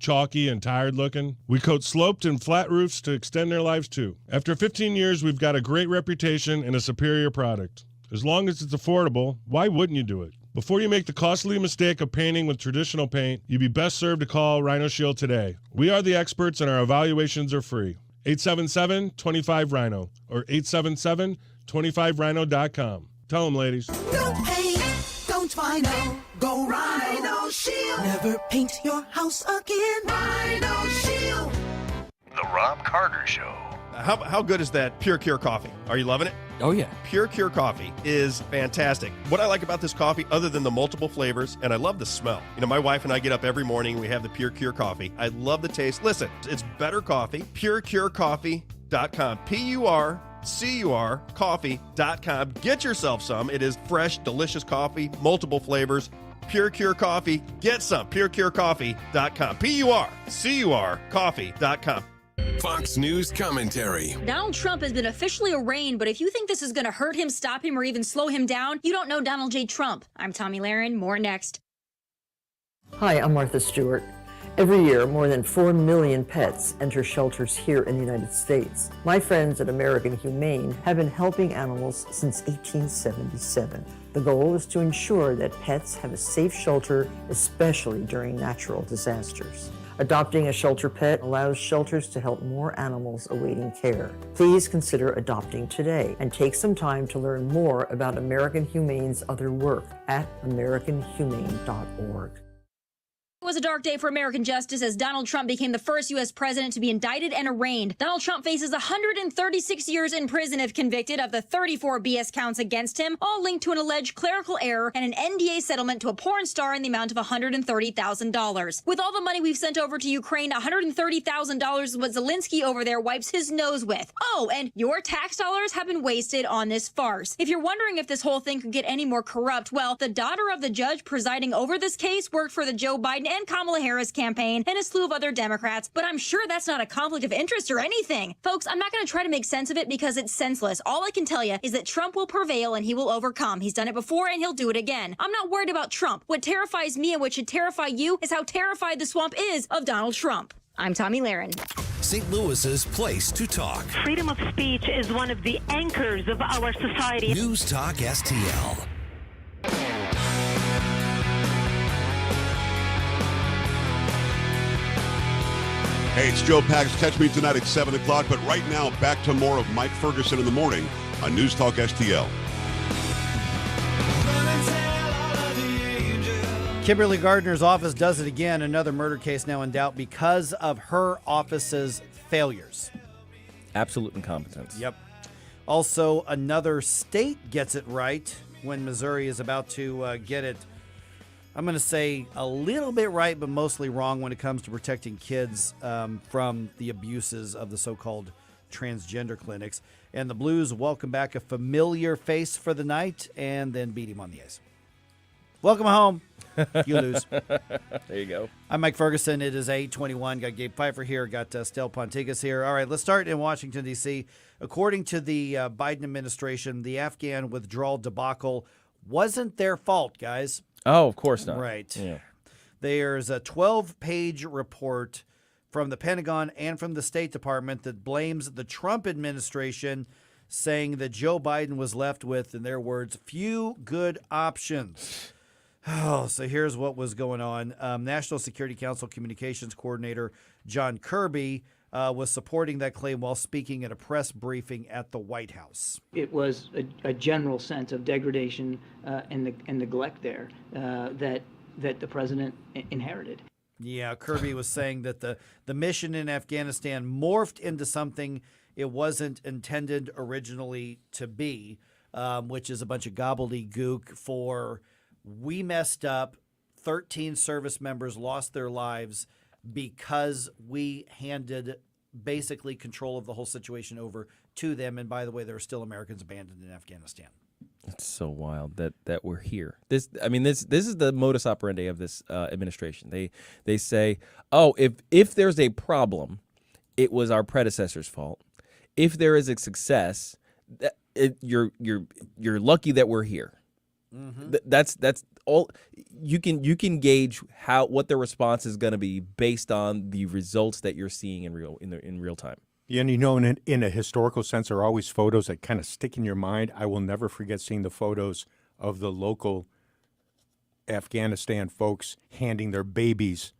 chalky and tired looking. We coat sloped and flat roofs to extend their lives too. After 15 years, we've got a great reputation and a superior product. As long as it's affordable, why wouldn't you do it? Before you make the costly mistake of painting with traditional paint, you'd be best served to call Rhino Shield today. We are the experts and our evaluations are free. 877-25-RHINO or 877-25rhino.com. Tell them, ladies. Don't paint, don't Rhino, go Rhino Shield. Never paint your house again. Rhino Shield. The Rob Carter Show. How good is that Pure Cure coffee? Are you loving it? Oh, yeah. Pure Cure coffee is fantastic. What I like about this coffee, other than the multiple flavors, and I love the smell. My wife and I get up every morning, we have the Pure Cure coffee. I love the taste. Listen, it's better coffee. PureCureCoffee.com. PureCure coffee.com. Get yourself some. It is fresh, delicious coffee, multiple flavors. Pure Cure Coffee. Get some. PureCureCoffee.com. PureCure coffee.com. Fox News commentary. Donald Trump has been officially arraigned, but if you think this is going to hurt him, stop him, or even slow him down, you don't know Donald J. Trump. I'm Tommy Lahren. More next. Hi, I'm Martha Stewart. Every year, more than 4 million pets enter shelters here in the United States. My friends at American Humane have been helping animals since 1877. The goal is to ensure that pets have a safe shelter, especially during natural disasters. Adopting a shelter pet allows shelters to help more animals awaiting care. Please consider adopting today and take some time to learn more about American Humane's other work at americanhumane.org. It was a dark day for American justice as Donald Trump became the first U.S. president to be indicted and arraigned. Donald Trump faces 136 years in prison if convicted of the 34 BS counts against him, all linked to an alleged clerical error and an NDA settlement to a porn star in the amount of $130,000. With all the money we've sent over to Ukraine, $130,000 is what Zelensky over there wipes his nose with. Oh, and your tax dollars have been wasted on this farce. If you're wondering if this whole thing could get any more corrupt, well, the daughter of the judge presiding over this case worked for the Joe Biden and Kamala Harris campaign and a slew of other Democrats, but I'm sure that's not a conflict of interest or anything. Folks, I'm not going to try to make sense of it because it's senseless. All I can tell you is that Trump will prevail and he will overcome. He's done it before and he'll do it again. I'm not worried about Trump. What terrifies me and what should terrify you is how terrified the swamp is of Donald Trump. I'm Tommy Lahren. St. Louis's place to talk. Freedom of speech is one of the anchors of our society. News Talk STL. Hey, it's Joe Pags. Catch me tonight at 7 o'clock. But right now, back to more of Mike Ferguson in the morning on News Talk STL. Kimberly Gardner's office does it again. Another murder case now in doubt because of her office's failures. Absolute incompetence. Yep. Also, another state gets it right when Missouri is about to get it, I'm going to say, a little bit right, but mostly wrong when it comes to protecting kids from the abuses of the so-called transgender clinics. And the Blues welcome back a familiar face for the night and then beat him on the ice. Welcome home. You lose. There you go. I'm Mike Ferguson. It is 8:21. Got Gabe Pfeiffer here. Got Stel Pontigas here. All right, let's start in Washington, D.C. According to the Biden administration, the Afghan withdrawal debacle wasn't their fault, guys. Oh, of course not. Right. Yeah. There's a 12-page report from the Pentagon and from the State Department that blames the Trump administration, saying that Joe Biden was left with, in their words, few good options. Oh, so here's what was going on. National Security Council Communications Coordinator John Kirby was supporting that claim while speaking at a press briefing at the White House. It was a general sense of degradation and neglect there that the president inherited. Yeah, Kirby was saying that the mission in Afghanistan morphed into something it wasn't intended originally to be, which is a bunch of gobbledygook for we messed up, 13 service members lost their lives because we handed basically control of the whole situation over to them. And by the way, there are still Americans abandoned in Afghanistan. It's so wild that we're here. This is the modus operandi of this administration. They say, oh, if there's a problem, it was our predecessor's fault. If there is a success, you're lucky that we're here. Mm-hmm. That's all. You can gauge what the response is going to be based on the results that you're seeing in real time. Yeah, and in a historical sense, there are always photos that kind of stick in your mind. I will never forget seeing the photos of the local Afghanistan folks handing their babies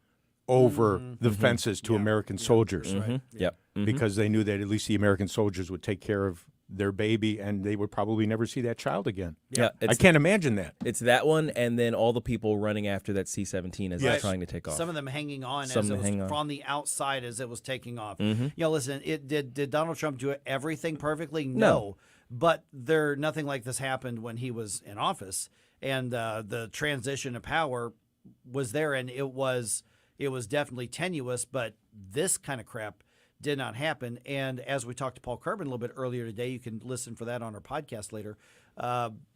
over the fences to American soldiers. Mm-hmm. Right. Yep. Mm-hmm. Because they knew that at least the American soldiers would take care of their baby, and they would probably never see that child again. Yeah, I can't imagine that. It's that one, and then all the people running after that C-17 as they're trying to take off. Some of them hanging on as it was from the outside as it was taking off. Mm-hmm. You know, listen, did Donald Trump do everything perfectly? No. But nothing like this happened when he was in office, and the transition of power was there, and it was definitely tenuous. But this kind of crap did not happen. And as we talked to Paul Kerbin a little bit earlier today, you can listen for that on our podcast later.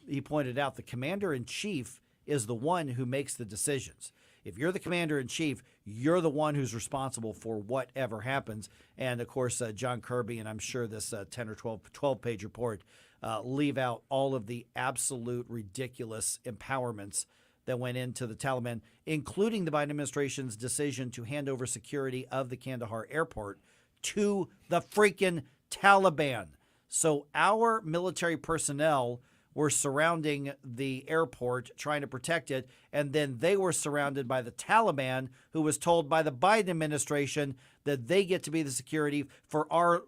He pointed out the commander-in-chief is the one who makes the decisions. If you're the commander-in-chief, you're the one who's responsible for whatever happens. And, of course, John Kirby, and I'm sure this 10 or 12-page report, leave out all of the absolute ridiculous empowerments that went into the Taliban, including the Biden administration's decision to hand over security of the Kandahar airport to the freaking Taliban. So our military personnel were surrounding the airport, trying to protect it, and then they were surrounded by the Taliban, who was told by the Biden administration that they get to be the security for our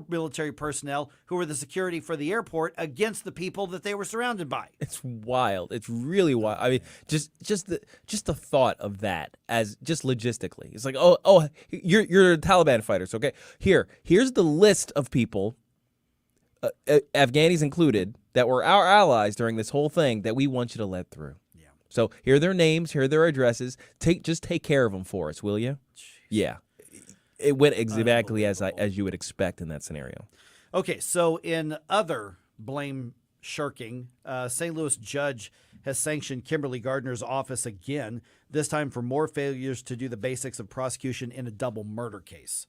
military personnel, who were the security for the airport, against the people that they were surrounded by. It's wild. It's really wild. I mean, just the thought of that as just logistically. It's like, oh, you're Taliban fighters, okay? Here's the list of people, Afghanis included, that were our allies during this whole thing that we want you to let through. Yeah. So here are their names, here are their addresses. Just take care of them for us, will you? Jeez. Yeah. It went exactly as you would expect in that scenario. Okay, so in other blame shirking, St. Louis judge has sanctioned Kimberly Gardner's office again, this time for more failures to do the basics of prosecution in a double murder case.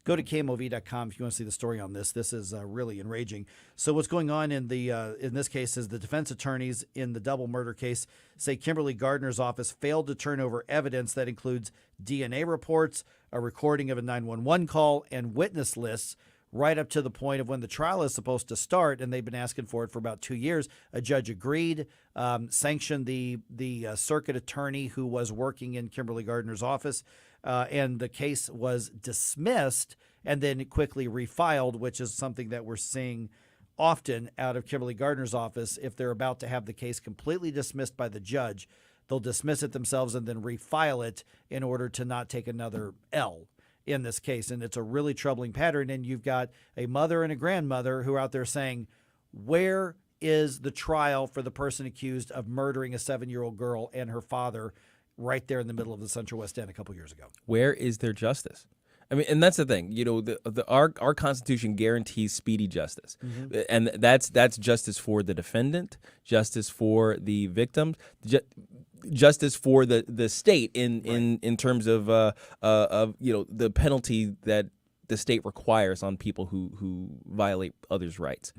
Go to KMOV.com if you want to see the story on this. This is really enraging. So what's going on in this case is the defense attorneys in the double murder case say Kimberly Gardner's office failed to turn over evidence that includes DNA reports, a recording of a 911 call, and witness lists right up to the point of when the trial is supposed to start, and they've been asking for it for about 2 years. A judge agreed, sanctioned the circuit attorney who was working in Kimberly Gardner's office, and the case was dismissed and then quickly refiled, which is something that we're seeing often out of Kimberly Gardner's office. If they're about to have the case completely dismissed by the judge, they'll dismiss it themselves and then refile it in order to not take another L in this case. And it's a really troubling pattern. And you've got a mother and a grandmother who are out there saying, where is the trial for the person accused of murdering a 7-year-old girl and her father right there in the middle of the Central West End a couple years ago? Where is their justice? I mean, and that's the thing. You know, our Constitution guarantees speedy justice, and that's justice for the defendant, justice for the victims, justice for the state in terms of the penalty that the state requires on people who violate others' rights.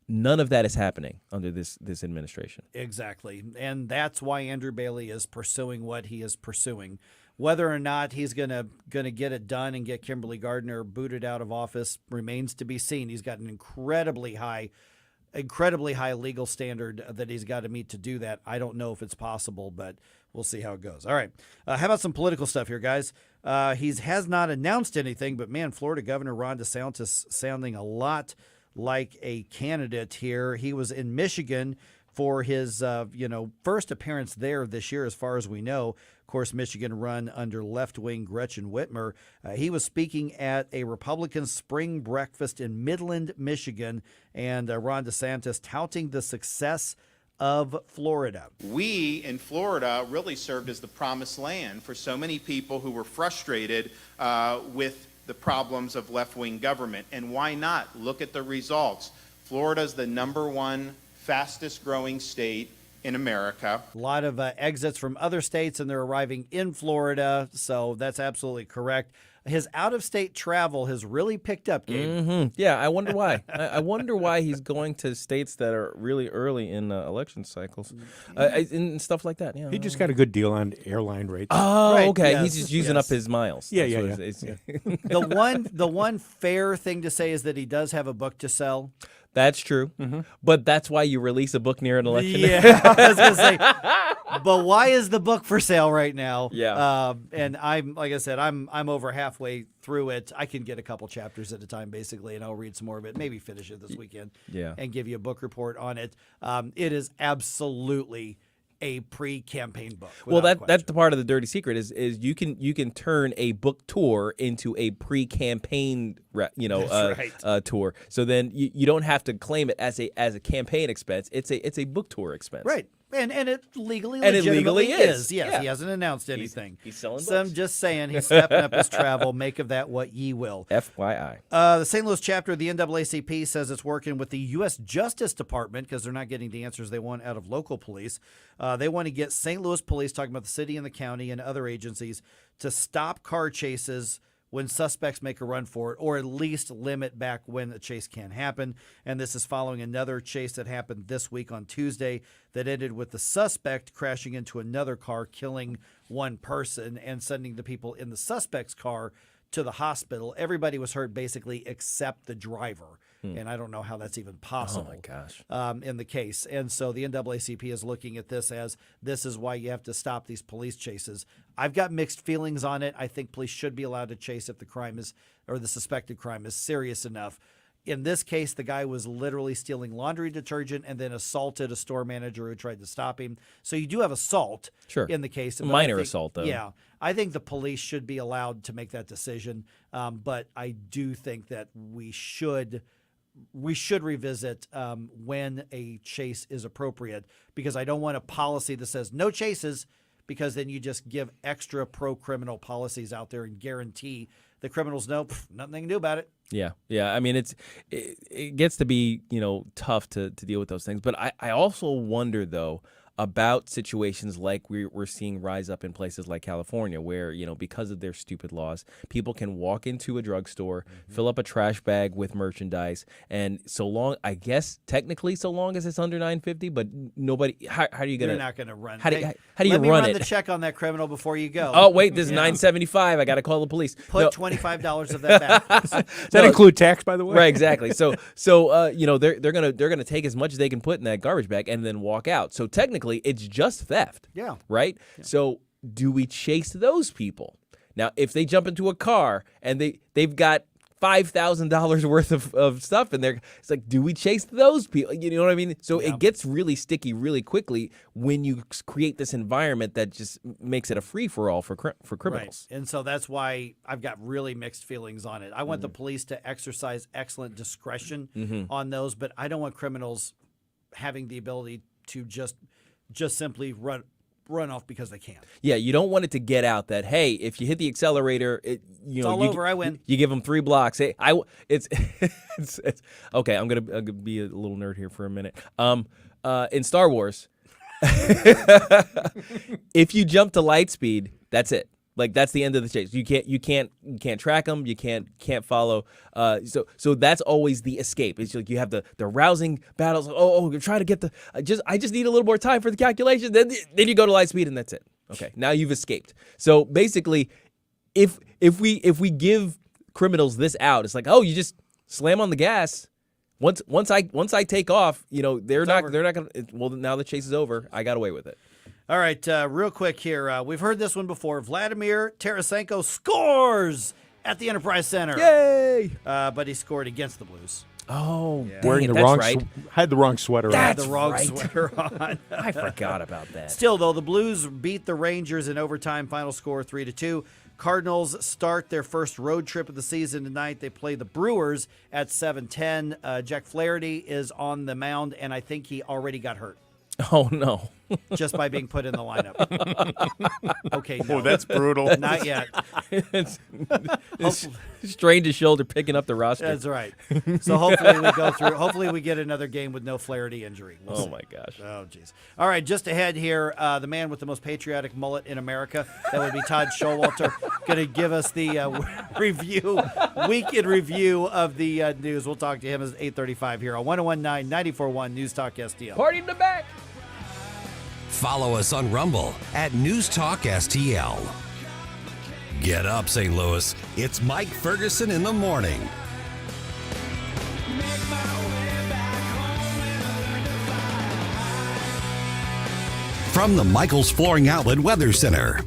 None of that is happening under this administration. Exactly. And that's why Andrew Bailey is pursuing what he is pursuing. Whether or not he's gonna get it done and get Kimberly Gardner booted out of office remains to be seen. He's got an incredibly high legal standard that he's got to meet to do that. I don't know if it's possible, but we'll see how it goes. All right. How about some political stuff here, guys? He has not announced anything, but man, Florida Governor Ron DeSantis sounding a lot like a candidate here. He was in Michigan for his first appearance there this year, as far as we know. Of course, Michigan run under left-wing Gretchen Whitmer. He was speaking at a Republican spring breakfast in Midland, Michigan, and Ron DeSantis touting the success of Florida. We in Florida really served as the promised land for so many people who were frustrated with the problems of left-wing government. And why not? Look at the results. Florida's the #1 fastest growing state in America. A lot of exits from other states, and they're arriving in Florida, so that's absolutely correct. His out-of-state travel has really picked up, Gabe. Yeah, I wonder why. I wonder why he's going to states that are really early in election cycles and stuff like that. Yeah, he just got a good deal on airline rates. Oh, Right, okay. yes, He's just using up his miles. Yeah, That's yeah, what yeah. it's- The one fair thing to say is that he does have a book to sell. That's true. But that's why you release a book near an election. Yeah, I was gonna say. But why is the book for sale right now? Yeah. And I'm like I said, I'm over halfway through it. I can get a couple chapters at a time, basically, and I'll read some more of it. Maybe finish it this weekend. Yeah. And give you a book report on it. It is absolutely a pre-campaign book. Well, without that's the part of the dirty secret is you can turn a book tour into a pre-campaign That's right. tour. So then you don't have to claim it as a campaign expense. It's a book tour expense. Right. And it legally And it legitimately legally is. Yes, Yeah. he hasn't announced anything. He's selling So I'm books. just saying he's stepping up his travel. Make of that what ye will. FYI. The St. Louis chapter of the NAACP says it's working with the U.S. Justice Department because they're not getting the answers they want out of local police. They want to get St. Louis police, talking about the city and the county and other agencies, to stop car chases when suspects make a run for it, or at least limit back when the chase can happen. And this is following another chase that happened this week on Tuesday that ended with the suspect crashing into another car, killing one person and sending the people in the suspect's car to the hospital. Everybody was hurt basically except the driver. And I don't know how that's even possible. Oh, my gosh. In the case. And so the NAACP is looking at this as this is why you have to stop these police chases. I've got mixed feelings on it. I think police should be allowed to chase if the crime is, or the suspected crime is serious enough. In this case, the guy was literally stealing laundry detergent and then assaulted a store manager who tried to stop him. So you do have assault in the case. But Minor assault, though. Yeah. I think the police should be allowed to make that decision. But I do think that we should revisit when a chase is appropriate, because I don't want a policy that says no chases, because then you just give extra pro-criminal policies out there and guarantee the criminals know nothing they can do about it. Yeah. I mean, it gets to be tough to deal with those things. But I also wonder though about situations like we're seeing rise up in places like California, where because of their stupid laws, people can walk into a drugstore, fill up a trash bag with merchandise, and so long as it's under $9.50, but nobody. How are you gonna? You're not gonna run. How do you let me run run it? the check on that criminal before you go. Oh wait, this is $9.75. I got to call the police. Put $25 of that back. Does that include tax, by the way? Right, exactly. So they're gonna take as much as they can put in that garbage bag and then walk out. So technically, it's just theft. Yeah. Right? Yeah. So do we chase those people? Now, if they jump into a car and they've got $5,000 worth of stuff in there. It's like, do we chase those people? You know what I mean? So it gets really sticky really quickly when you create this environment that just makes it a free-for-all for criminals. Right. And so that's why I've got really mixed feelings on it. I want the police to exercise excellent discretion on those, but I don't want criminals having the ability to just simply run off because they can. Yeah, you don't want it to get out that, hey, if you hit the accelerator, it's all over. I win. You give them 3 blocks. Hey, it's okay. I'm gonna be a little nerd here for a minute. In Star Wars, if you jump to light speed, that's it. Like, that's the end of the chase. You can't track them. You can't follow. So that's always the escape. It's like you have the rousing battles. You're trying to get I just need a little more time for the calculation. Then you go to light speed and that's it. Okay, now you've escaped. So basically, if we give criminals this out, it's like, you just slam on the gas. Once I take off, they're not gonna. Well, now the chase is over. I got away with it. All right, real quick here. We've heard this one before. Vladimir Tarasenko scores at the Enterprise Center. Yay! But he scored against the Blues. Oh, wearing the wrong had the wrong sweater on. Had the wrong sweater on. I forgot about that. Still, though, the Blues beat the Rangers in overtime. Final score 3-2. Cardinals start their first road trip of the season tonight. They play the Brewers at 7:10. Jack Flaherty is on the mound, and I think he already got hurt. Oh, no. Just by being put in the lineup. Okay. No. Oh, that's brutal. Not yet. Strained his shoulder picking up the roster. That's right. So hopefully we go through. Hopefully we get another game with no Flaherty injury. We'll see. My gosh. Oh, jeez. All right, just ahead here, the man with the most patriotic mullet in America, that would be Todd Showalter, going to give us the week in review of the news. We'll talk to him at 8:35 here on 101.9 94.1 News Talk STL. Party in the back. Follow us on Rumble at News Talk STL. Get up, St. Louis. It's Mike Ferguson in the morning. From the Michaels Flooring Outlet Weather Center.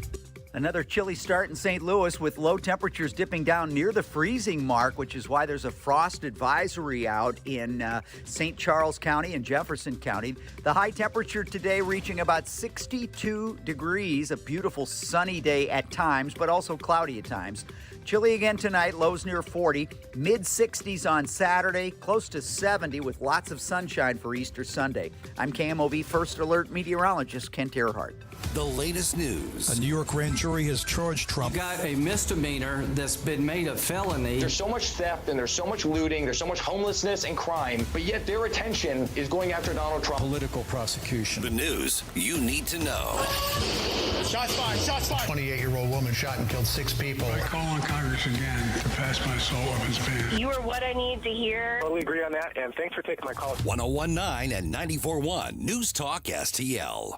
Another chilly start in St. Louis with low temperatures dipping down near the freezing mark, which is why there's a frost advisory out in St. Charles County and Jefferson County. The high temperature today reaching about 62 degrees, a beautiful sunny day at times, but also cloudy at times. Chilly again tonight, lows near 40, mid-60s on Saturday, close to 70 with lots of sunshine for Easter Sunday. I'm KMOV First Alert meteorologist Kent Earhart. The latest news. A New York grand jury has charged Trump. Got a misdemeanor that's been made a felony. There's so much theft and there's so much looting, there's so much homelessness and crime, but yet their attention is going after Donald Trump. Political prosecution. The news you need to know. Shots fired, shots fired. 28-year-old woman shot and killed 6 people. I call on Congress again to pass my assault weapons ban. You are what I need to hear. Totally agree on that, and thanks for taking my call. 101.9 and 94.1 News Talk STL.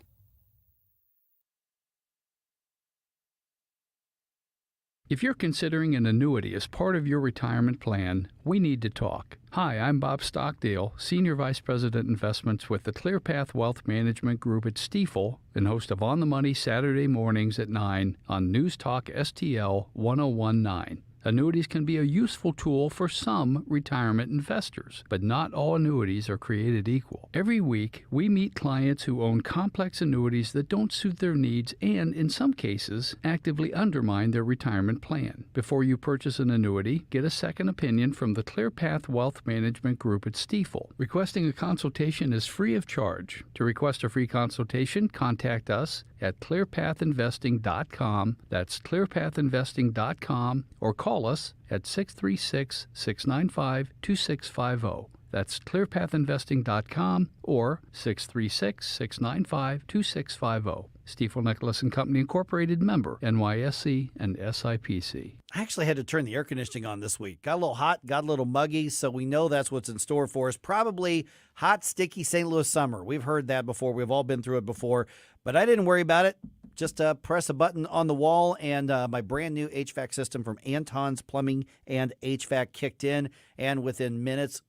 If you're considering an annuity as part of your retirement plan, we need to talk. Hi, I'm Bob Stockdale, Senior Vice President Investments with the ClearPath Wealth Management Group at Stifel, and host of On the Money Saturday mornings at 9 on News Talk STL 101.9. Annuities can be a useful tool for some retirement investors, but not all annuities are created equal. Every week, we meet clients who own complex annuities that don't suit their needs and, in some cases, actively undermine their retirement plan. Before you purchase an annuity, get a second opinion from the ClearPath Wealth Management Group at Stifel. Requesting a consultation is free of charge. To request a free consultation, contact us at clearpathinvesting.com. That's clearpathinvesting.com, or call us at 636-695-2650. That's clearpathinvesting.com or 636-695-2650. Stifel Nicholas and Company Incorporated, member NYSE and SIPC. I actually had to turn the air conditioning on this week. Got a little hot, got a little muggy, so we know that's what's in store for us. Probably hot, sticky St. Louis summer. We've heard that before. We've all been through it before, but I didn't worry about it. Just press a button on the wall, and my brand new HVAC system from Anton's Plumbing and HVAC kicked in, and within minutes,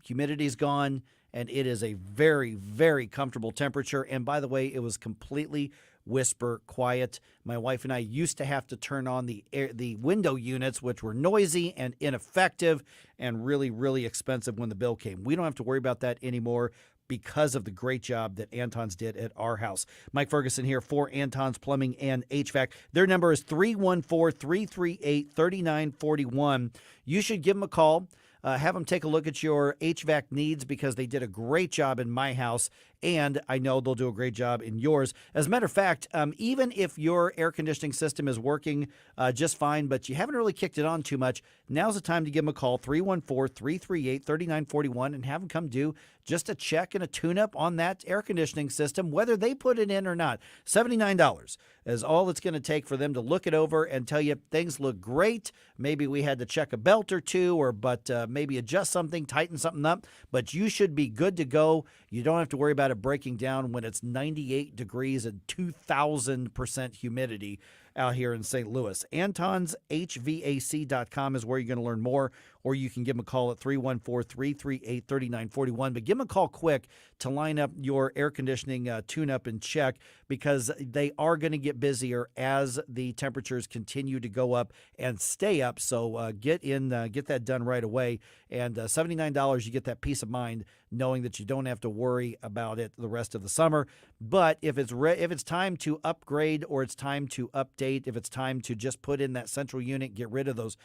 humidity's gone, and it is a very, very comfortable temperature. And by the way, it was completely whisper, quiet. My wife and I used to have to turn on the window units, which were noisy and ineffective and really, really expensive when the bill came. We don't have to worry about that anymore because of the great job that Anton's did at our house. Mike Ferguson here for Anton's Plumbing and HVAC. Their number is 314-338-3941. You should give them a call. Have them take a look at your HVAC needs because they did a great job in my house, and I know they'll do a great job in yours. As a matter of fact, even if your air conditioning system is working just fine, but you haven't really kicked it on too much, now's the time to give them a call, 314-338-3941, and have them come do just a check and a tune-up on that air conditioning system, whether they put it in or not. $79 is all it's going to take for them to look it over and tell you things look great. Maybe we had to check a belt or two, but maybe adjust something, tighten something up, but you should be good to go. You don't have to worry about it breaking down when it's 98 degrees and 2,000% humidity out here in St. Louis. AntonsHVAC.com is where you're going to learn more, or you can give them a call at 314-338-3941. But give them a call quick to line up your air conditioning tune-up and check because they are going to get busier as the temperatures continue to go up and stay up. So get that done right away. And $79, you get that peace of mind knowing that you don't have to worry about it the rest of the summer. But if it's time to upgrade or it's time to update, if it's time to just put in that central unit, get rid of those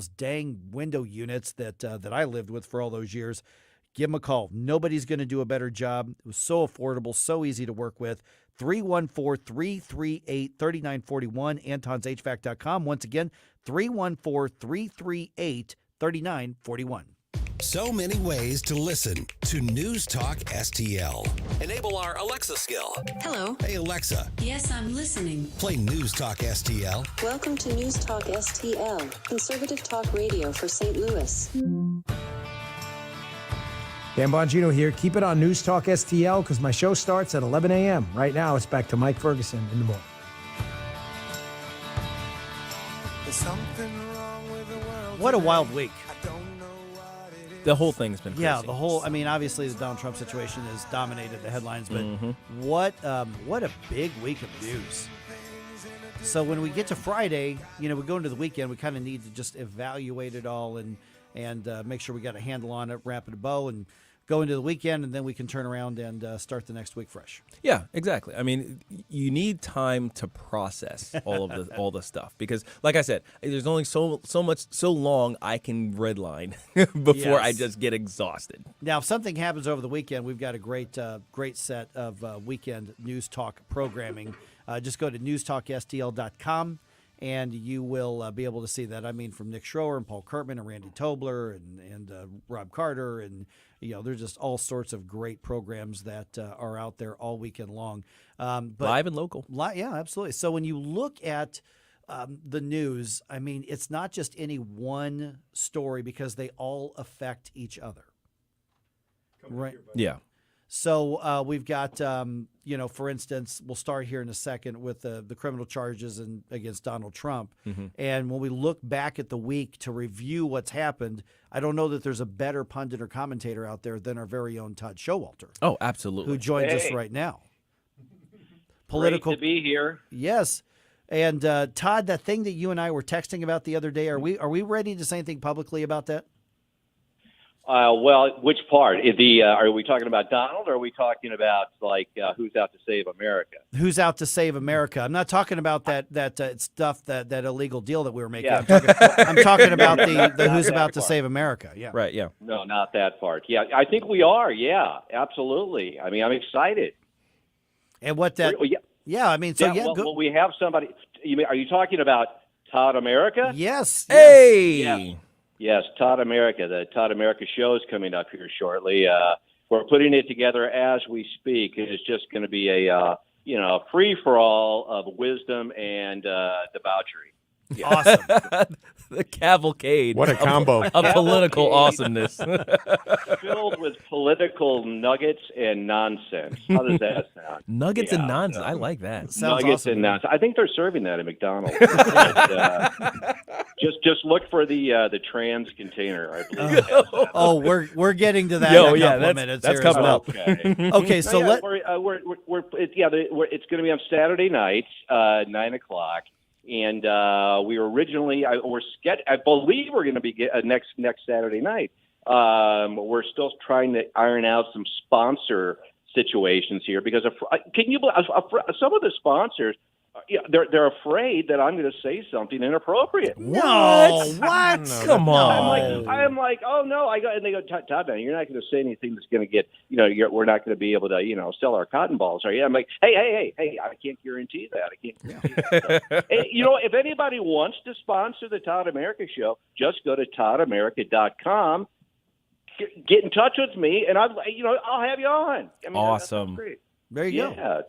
dang window units that I lived with for all those years, give them a call. Nobody's going to do a better job. It was so affordable, so easy to work with. 314-338-3941, AntonsHVAC.com. Once again, 314-338-3941. So many ways to listen to News Talk STL. Enable our Alexa skill. Hello. Hey, Alexa. Yes, I'm listening. Play News Talk STL. Welcome to News Talk STL, conservative talk radio for St. Louis. Dan Bongino here. Keep it on News Talk STL because my show starts at 11 a.m. Right now, it's back to Mike Ferguson in the morning. What a wild week. The whole thing's been crazy. Yeah, obviously the Donald Trump situation has dominated the headlines, but what a big week of news. So when we get to Friday, we go into the weekend, we kind of need to just evaluate it all and make sure we got a handle on it, wrap it a bow, and go into the weekend, and then we can turn around and start the next week fresh. Yeah, exactly. I mean, you need time to process all the stuff because, like I said, there's only so long I can redline before I just get exhausted. Now, if something happens over the weekend, we've got a great set of weekend news talk programming. Just go to newstalkstl.com. And you will be able to see that. I mean, from Nick Schroer and Paul Kurtman and Randy Tobler and Rob Carter. And, there's just all sorts of great programs that are out there all weekend long. But live and local. Yeah, absolutely. So when you look at the news, I mean, it's not just any one story because they all affect each other. Right? Yeah. So we've got, for instance, we'll start here in a second with the criminal charges against Donald Trump. Mm-hmm. And when we look back at the week to review what's happened, I don't know that there's a better pundit or commentator out there than our very own Todd Showalter. Oh, absolutely. Who joins us right now. Political. Great to be here. Yes. And Todd, that thing that you and I were texting about the other day, are we ready to say anything publicly about that? Well, which part? Are we talking about Donald, or are we talking about who's out to save America? Who's out to save America? I'm not talking about that stuff that illegal deal that we were making. Yeah. I'm talking about the who's about to save America. Yeah. Right. Yeah. No, not that part. Yeah, I think we are. Yeah, absolutely. I mean, I'm excited. And what that? Yeah. I mean, so Well, we have somebody. Are you talking about Todd America? Yes. Hey. Yes. Yes, Todd America. The Todd America show is coming up here shortly. We're putting it together as we speak. It's just going to be a free for all of wisdom and debauchery. Awesome. The cavalcade. What a combo. Of political awesomeness. Filled with political nuggets and nonsense. How does that sound? Nuggets and nonsense. I like that. Sounds Nuggets awesome. and nonsense. I think they're serving that at McDonald's. Just look for the trans container. I believe. It has that. Oh, we're getting to that. Yo, in a yeah, couple of minutes that's here as coming well. up. Okay. Okay, so it's going to be on Saturday night, 9:00, and we were originally I believe we're going to be next Saturday night. We're still trying to iron out some sponsor situations here because can you believe some of the sponsors? They're afraid that I'm going to say something inappropriate. No, what? Come on. I'm like, oh no! And they go, Todd, man, you're not going to say anything that's going to get, we're not going to be able to, sell our cotton balls, are you? I'm like, hey, I can't guarantee that. I can't guarantee that. And, if anybody wants to sponsor the Todd America Show, just go to ToddAmerica.com. Get in touch with me, and I'll have you on. I mean, awesome. That's great. There you go. Yeah.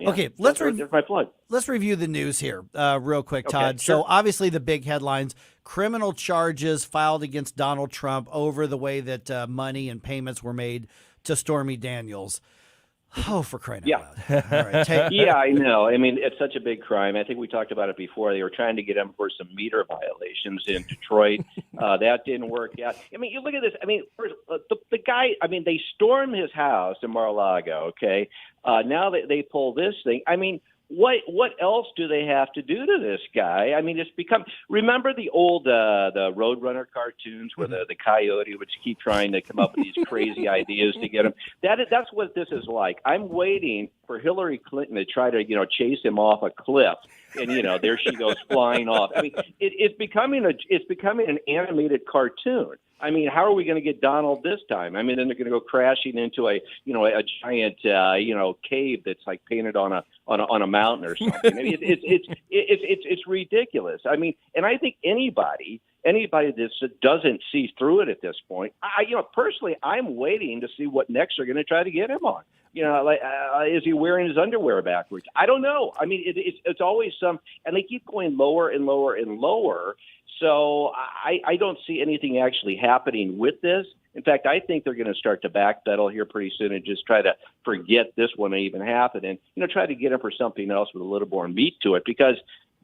Okay, there's my plug. Let's review the news here real quick, Okay, Todd. sure. So obviously the big headlines, criminal charges filed against Donald Trump over the way that money and payments were made to Stormy Daniels. Oh, for crying out loud. All right, Yeah, I know. I mean, it's such a big crime. I think we talked about it before. They were trying to get him for some meter violations in Detroit. That didn't work out. I mean, you look at this. I mean, first, the guy, they stormed his house in Mar-a-Lago, okay? Now they pull this thing. I mean, what else do they have to do to this guy? I mean, it's become. Remember the old the Roadrunner cartoons where the coyote would keep trying to come up with these crazy ideas to get him. That's what this is like. I'm waiting for Hillary Clinton to try to chase him off a cliff, and there she goes flying off. I mean, it's becoming an animated cartoon. I mean, how are we going to get Donald this time? I mean, then they're going to go crashing into a giant cave that's like painted on a mountain or something. I mean, it's ridiculous. I mean, and I think anybody that doesn't see through it at this point, personally, I'm waiting to see what next they're going to try to get him on. Is he wearing his underwear backwards? I don't know. I mean, it's always some, and they keep going lower and lower and lower. So I don't see anything actually happening with this. In fact, I think they're going to start to backpedal here pretty soon and just try to forget this one even happened and, try to get him for something else with a little more meat to it because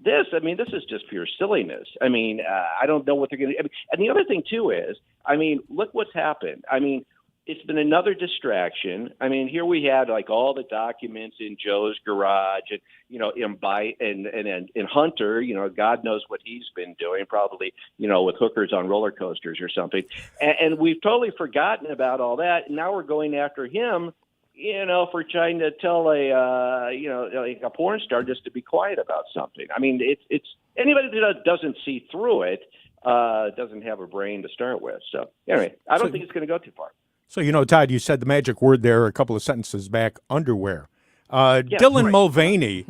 this is just pure silliness. I mean, I don't know what they're going to – and the other thing, too, is, look what's happened. I mean, it's been another distraction. I mean, here we had like all the documents in Joe's garage and, and Hunter, God knows what he's been doing, probably, with hookers on roller coasters or something. And we've totally forgotten about all that. And now we're going after him, for trying to tell like a porn star just to be quiet about something. I mean, it's anybody that doesn't see through it doesn't have a brain to start with. So anyway, I don't think it's going to go too far. So, Todd, you said the magic word there a couple of sentences back, underwear. Dylan Mulvaney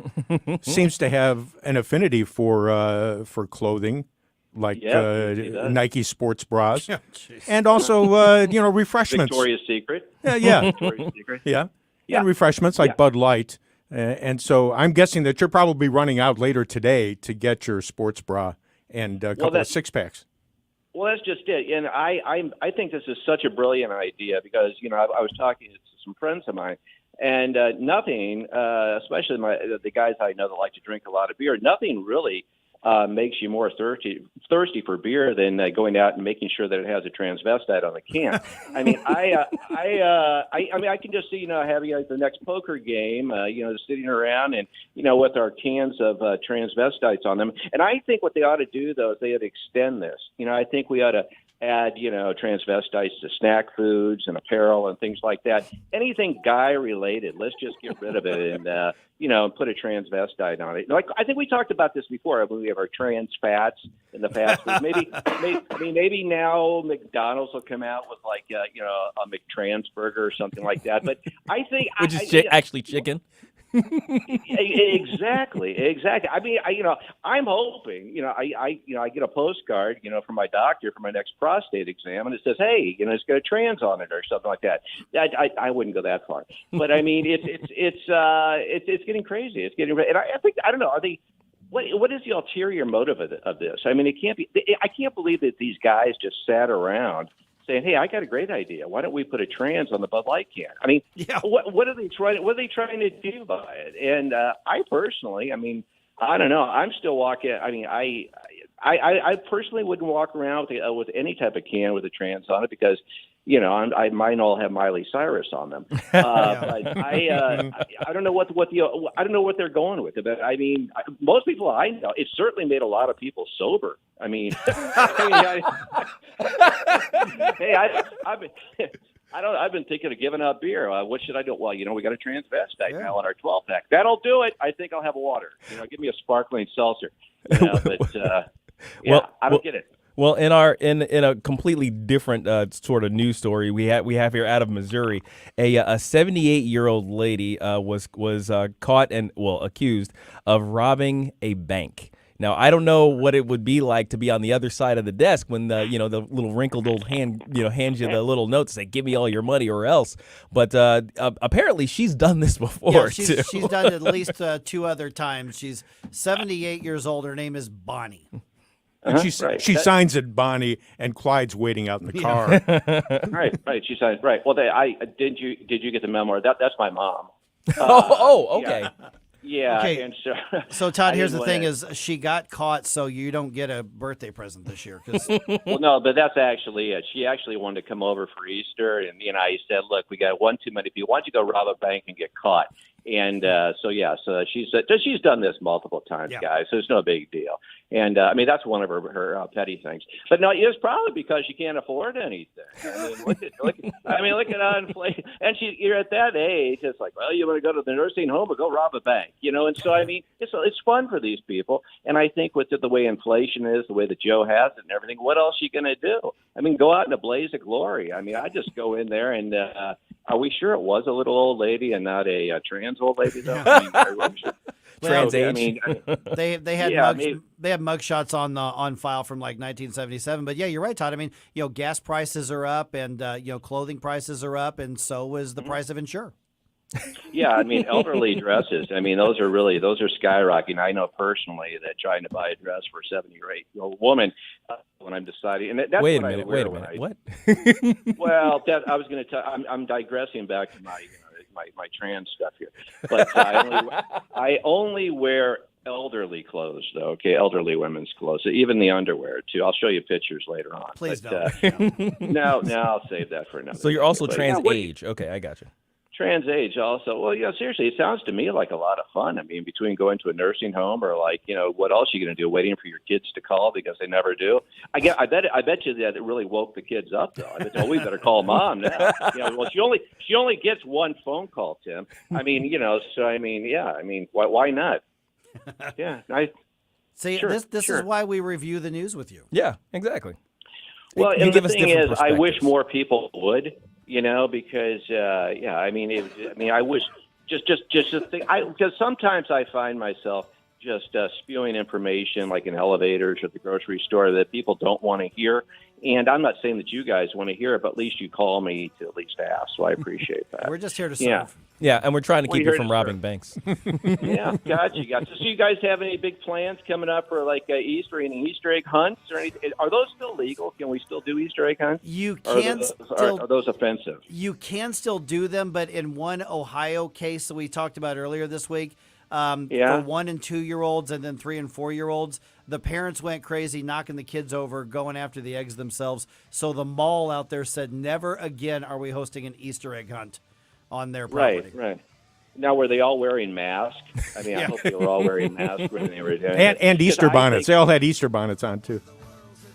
seems to have an affinity for clothing, like Nike sports bras, and also, refreshments. Victoria's Secret. Yeah. Victoria's Secret. Yeah. And refreshments like Bud Light. And so I'm guessing that you're probably running out later today to get your sports bra and a couple of six-packs. Well, that's just it, and I think this is such a brilliant idea because I was talking to some friends of mine, and nothing, especially the guys I know that like to drink a lot of beer, nothing really makes you more thirsty for beer than going out and making sure that it has a transvestite on the can. I mean, I can just see having the next poker game, sitting around and with our cans of transvestites on them. And I think what they ought to do though is they ought to extend this. I think we ought to add transvestites to snack foods and apparel and things like that. Anything guy related, let's just get rid of it and put a transvestite on it. Like I think we talked about this before. I believe we have our trans fats in the fast food. Maybe now McDonald's will come out with like a McTrans burger or something like that. But I think which is actually chicken. Exactly. I mean, I'm hoping, I get a postcard, from my doctor for my next prostate exam, and it says, hey, it's got a trans on it or something like that. I wouldn't go that far, but I mean, it's getting crazy. It's getting, and I think, I don't know, are they? what is the ulterior motive of this? I mean, it can't be. I can't believe that these guys just sat around saying, "Hey, I got a great idea. Why don't we put a trans on the Bud Light can?" I mean, what are they trying? What are they trying to do by it? And I personally, I mean, I don't know. I'm still walking. I mean, I personally wouldn't walk around with any type of can with a trans on it because, you know, mine all have Miley Cyrus on them. But I don't know I don't know what they're going with it. But I mean, most people I know, it certainly made a lot of people sober. I mean, I've been thinking of giving up beer. What should I do? Well, you know, we got a transvestite now in our 12-pack. That'll do it. I think I'll have a water. You know, give me a sparkling seltzer. You know, but I don't get it. Well, in a completely different sort of news story, we have here out of Missouri, a 78-year-old lady was caught and accused of robbing a bank. Now, I don't know what it would be like to be on the other side of the desk when the little wrinkled old hand hands you the little note to say, "Give me all your money or else." But apparently, she's done this before. Yeah, she's done it at least 2 other times. She's 78 years old. Her name is Bonnie. And she signs it, Bonnie, and Clyde's waiting out in the car. Right. She signs right. Well, did you get the memo? That's my mom. Okay. Yeah. Okay. And so Todd, here's the thing: is she got caught, so you don't get a birthday present this year. Well, no, but that's actually it. She actually wanted to come over for Easter, and I said, "Look, we got one too many people. Why don't you go rob a bank and get caught?" And so she's done this multiple times, guys. So it's no big deal. And I mean, that's one of her petty things. But no, it's probably because she can't afford anything. I mean, look at inflation. And you're at that age. It's like, well, you want to go to the nursing home or go rob a bank, you know? And so, I mean, it's fun for these people. And I think with the way inflation is, the way that Joe has it and everything, what else are you going to do? I mean, go out in a blaze of glory. I mean, I just go in there and are we sure it was a little old lady and not a trans old lady, though? I mean, I'm sure. Trans age. I mean, they had mugshots on file from like 1977. But yeah, you're right, Todd. I mean, gas prices are up, and clothing prices are up, and so is the price of insurance. Yeah, I mean, elderly dresses. I mean, those are skyrocketing. I know personally that trying to buy a dress for a 70 or 8-year-old woman when I'm deciding, and that's wait what a minute. What? Well, I was going to tell. I'm digressing back to my trans stuff here, but I only wear elderly clothes, though. Okay, elderly women's clothes, even the underwear too. I'll show you pictures later on. Please don't. No, I'll save that for another. So you're also day. trans age. Okay, I got you. Trans age also. Well, seriously, it sounds to me like a lot of fun. I mean, between going to a nursing home or what else are you going to do? Waiting for your kids to call because they never do. I bet you that it really woke the kids up though. I bet, we better call mom now. Well, she only gets one phone call, Tim. I mean, so I mean, yeah. I mean, why not? Yeah. See, sure, this is why we review the news with you. Yeah, exactly. Well, and the thing is, I wish more people would. Because I wish just to think. Because sometimes I find myself just spewing information like in elevators or at the grocery store that people don't want to hear. And I'm not saying that you guys want to hear it, but at least you call me to at least ask. So I appreciate that. We're just here to serve. Yeah, and we're trying to keep you from robbing banks. Yeah, gotcha. So you guys have any big plans coming up for like Easter, any Easter egg hunts or anything? Are those still legal? Can we still do Easter egg hunts? You can are those offensive? You can still do them, but in one Ohio case that we talked about earlier this week, for 1 and 2-year-olds and then 3 and 4-year-olds, the parents went crazy, knocking the kids over, going after the eggs themselves. So the mall out there said, never again are we hosting an Easter egg hunt on their property. Right. Now, were they all wearing masks? I mean, I hope they were all wearing masks when they were doing it. And Easter bonnets. They all had Easter bonnets on, too.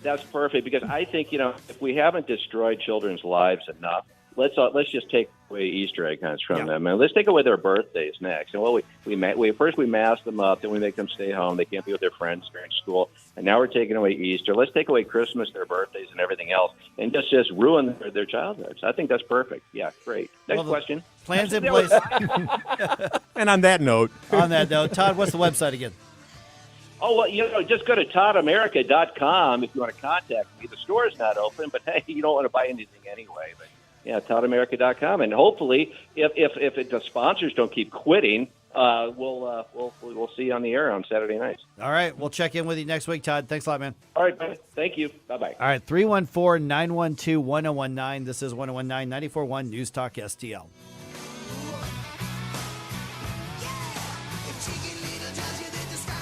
That's perfect, because I think, if we haven't destroyed children's lives enough, let's just take away Easter egg hunts from them, and let's take away their birthdays next. And we first mask them up, then we make them stay home. They can't be with their friends during school, and now we're taking away Easter. Let's take away Christmas, their birthdays, and everything else, and just ruin their childhoods. I think that's perfect. Yeah, great. Next question. Plans in place. And on that note, Todd, what's the website again? Oh, well, just go to ToddAmerica.com if you want to contact me. The store is not open, but hey, you don't want to buy anything anyway. But yeah, ToddAmerica.com, and hopefully, if the sponsors don't keep quitting, we'll see you on the air on Saturday nights. All right. We'll check in with you next week, Todd. Thanks a lot, man. All right, man. Thank you. Bye-bye. All right. 314-912-1019. This is 1019 94.1 News Talk STL.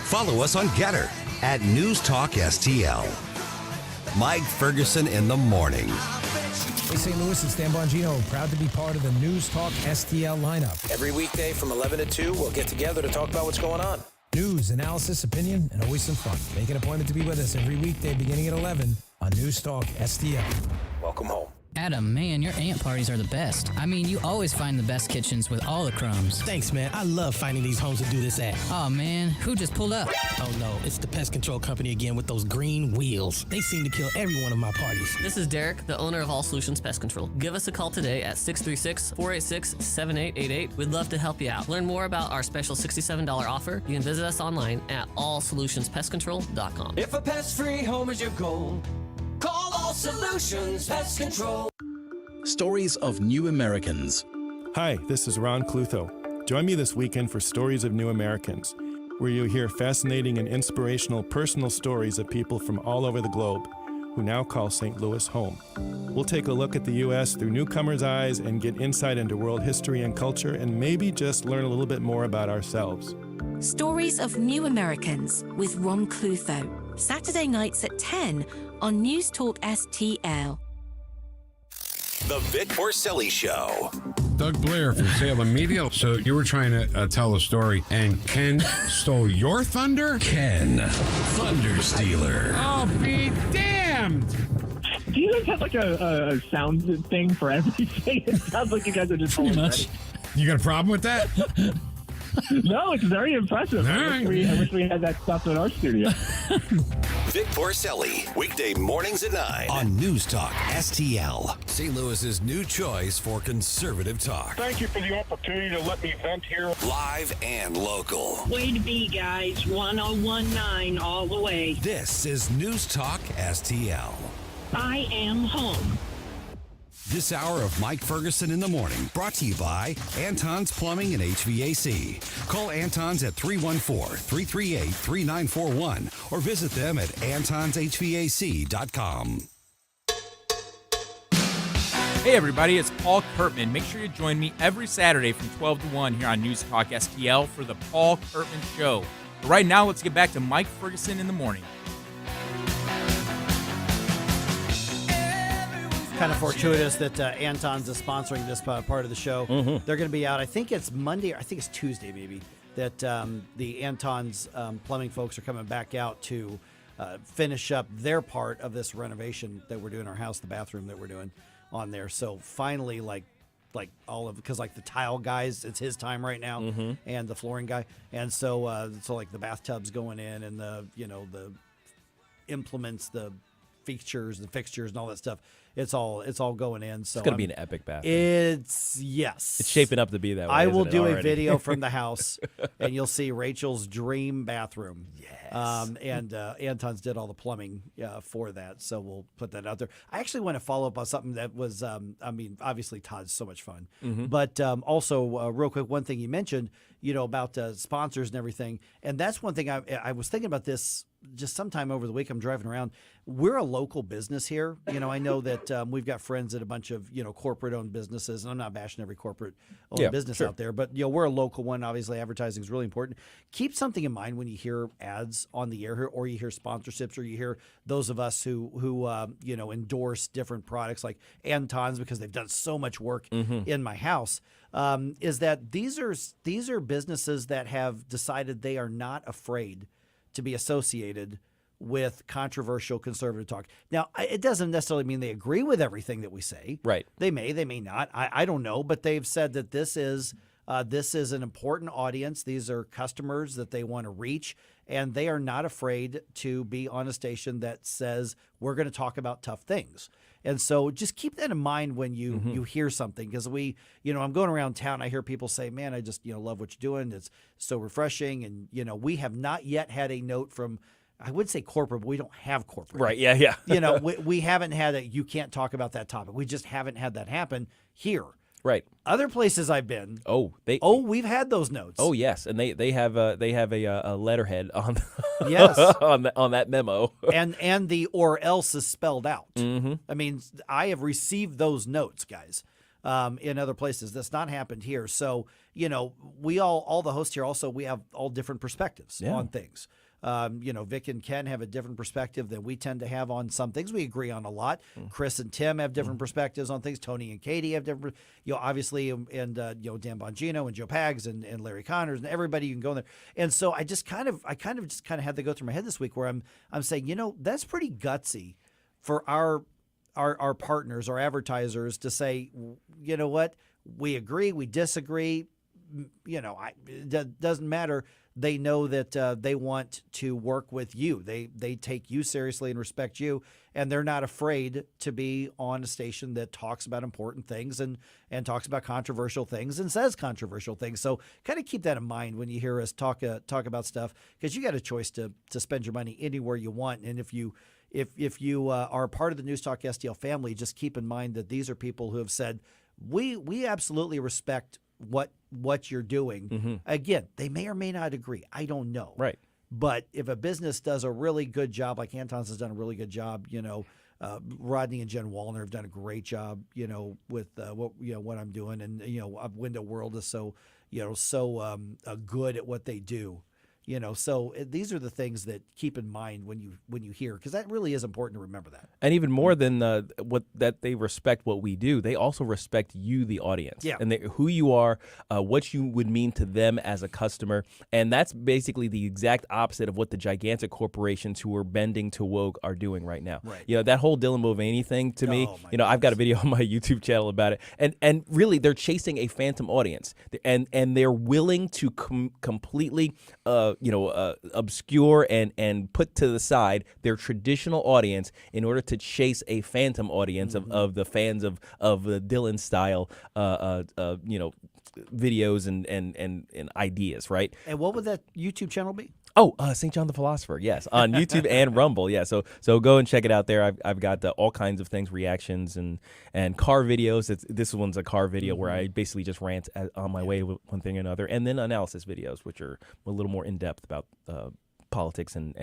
Follow us on Getter at News Talk STL. Mike Ferguson in the morning. Hey, St. Louis, it's Dan Bongino, proud to be part of the News Talk STL lineup. Every weekday from 11 to 2, we'll get together to talk about what's going on. News, analysis, opinion, and always some fun. Make an appointment to be with us every weekday beginning at 11 on News Talk STL. Welcome home. Adam, man, your aunt parties are the best. I mean, you always find the best kitchens with all the crumbs. Thanks, man. I love finding these homes to do this at. Oh, man, who just pulled up? Oh, no, it's the pest control company again with those green wheels. They seem to kill every one of my parties. This is Derek, the owner of All Solutions Pest Control. Give us a call today at 636-486-7888. We'd love to help you out. Learn more about our special $67 offer. You can visit us online at allsolutionspestcontrol.com. If a pest-free home is your goal, call All Solutions Pest Control. Stories of New Americans. Hi, this is Ron Clutho. Join me this weekend for Stories of New Americans, where you'll hear fascinating and inspirational personal stories of people from all over the globe who now call St. Louis home. We'll take a look at the U.S. through newcomers' eyes and get insight into world history and culture, and maybe just learn a little bit more about ourselves. Stories of New Americans with Ron Clutho. Saturday nights at 10 on News Talk STL. The Vic Porcelli Show. Doug Blair from Salem Media. So you were trying to tell a story, and Ken stole your thunder? Ken, Thunder Stealer. Oh, be damned! Do you guys have like a sound thing for everything? It sounds like you guys are just pretty much. You got a problem with that? No, it's very impressive. I wish we had that stuff in our studio. Vic Porcelli, weekday mornings at 9 on News Talk STL. St. Louis's new choice for conservative talk. Thank you for the opportunity to let me vent here. Live and local. Way to be, guys. 1019 all the way. This is News Talk STL. I am home. This hour of Mike Ferguson in the morning, brought to you by Anton's Plumbing and HVAC. Call Anton's at 314-338-3941 or visit them at antonshvac.com. Hey everybody, it's Paul Kurtman. Make sure you join me every Saturday from 12 to 1 here on News Talk STL for the Paul Kurtman Show. But right now, let's get back to Mike Ferguson in the morning. Kind of fortuitous that Anton's is sponsoring this part of the show. Mm-hmm. They're going to be out. I think it's Monday. Or I think it's Tuesday, maybe. That the Anton's plumbing folks are coming back out to finish up their part of this renovation that we're doing in our house, the bathroom that we're doing on there. So finally, like all of, because like the tile guys, it's his time right now, and the flooring guy, and so like the bathtub's going in, and the implements, the fixtures and all that stuff. It's all going in. So it's going to be an epic bathroom. It's shaping up to be that way. I will isn't it, do a already? video from the house, and you'll see Rachel's dream bathroom. Yes. And Anton's did all the plumbing for that, so we'll put that out there. I actually want to follow up on something that was, obviously Todd's so much fun, but also real quick, one thing you mentioned, about sponsors and everything, and that's one thing I was thinking about this just sometime over the week. I'm driving around. We're a local business here. I know that we've got friends at a bunch of corporate-owned businesses, and I'm not bashing every corporate-owned business out there, but we're a local one. Obviously, advertising is really important. Keep something in mind when you hear ads on the air here, or you hear sponsorships, or you hear those of us who endorse different products like Anton's, because they've done so much work in my house. Is that these are businesses that have decided they are not afraid to be associated with controversial conservative talk. Now, it doesn't necessarily mean they agree with everything that we say. Right. They may not. I don't know, but they've said that this is an important audience. These are customers that they want to reach, and they are not afraid to be on a station that says we're going to talk about tough things. And so just keep that in mind when you hear something, because I'm going around town, I hear people say, man, I just, love what you're doing. It's so refreshing. And, we have not yet had a note from, I would say corporate, but we don't have corporate. Right. Yeah. we haven't had you can't talk about that topic. We just haven't had that happen here. Right. Other places I've been. We've had those notes. Oh yes, and they have a letterhead on yes on that memo, and the or else is spelled out. Mm-hmm. I mean, I have received those notes, guys, in other places. That's not happened here. So we all the hosts here also we have all different perspectives on things. Vic and Ken have a different perspective than we tend to have on some things. We agree on a lot. Chris and Tim have different perspectives on things. Tony and Katie have different, obviously, and Dan Bongino and Joe Pags and Larry Connors and everybody you can go in there. And so I kind of had to go through my head this week where I'm saying, that's pretty gutsy for our partners, our advertisers to say, you know what, we agree, we disagree. It doesn't matter. They know that they want to work with you. They take you seriously and respect you, and they're not afraid to be on a station that talks about important things and talks about controversial things and says controversial things. So kind of keep that in mind when you hear us talk about stuff, because you got a choice to spend your money anywhere you want. And if you are part of the News Talk STL family, just keep in mind that these are people who have said, we absolutely respect what you're doing. Mm-hmm. Again, they may or may not agree. I don't know. Right. But if a business does a really good job, like Anton's has done a really good job, Rodney and Jen Wallner have done a great job, with what I'm doing, and Window World is so good at what they do. So these are the things that keep in mind when you hear, because that really is important to remember that. And even more than that they respect what we do, they also respect you, the audience, and who you are, what you would mean to them as a customer. And that's basically the exact opposite of what the gigantic corporations who are bending to woke are doing right now. Right. That whole Dylan Mulvaney thing to me, I've got a video on my YouTube channel about it. And really, they're chasing a phantom audience, and they're willing to completely obscure and put to the side their traditional audience in order to chase a phantom audience of the fans of the Dylan style, videos and ideas, right? And what would that YouTube channel be? Oh, St. John the Philosopher, yes, on YouTube and Rumble, yeah. So go and check it out there. I've got all kinds of things, reactions and car videos. This one's a car video where I basically just rant on my way with one thing or another, and then analysis videos, which are a little more in depth about politics and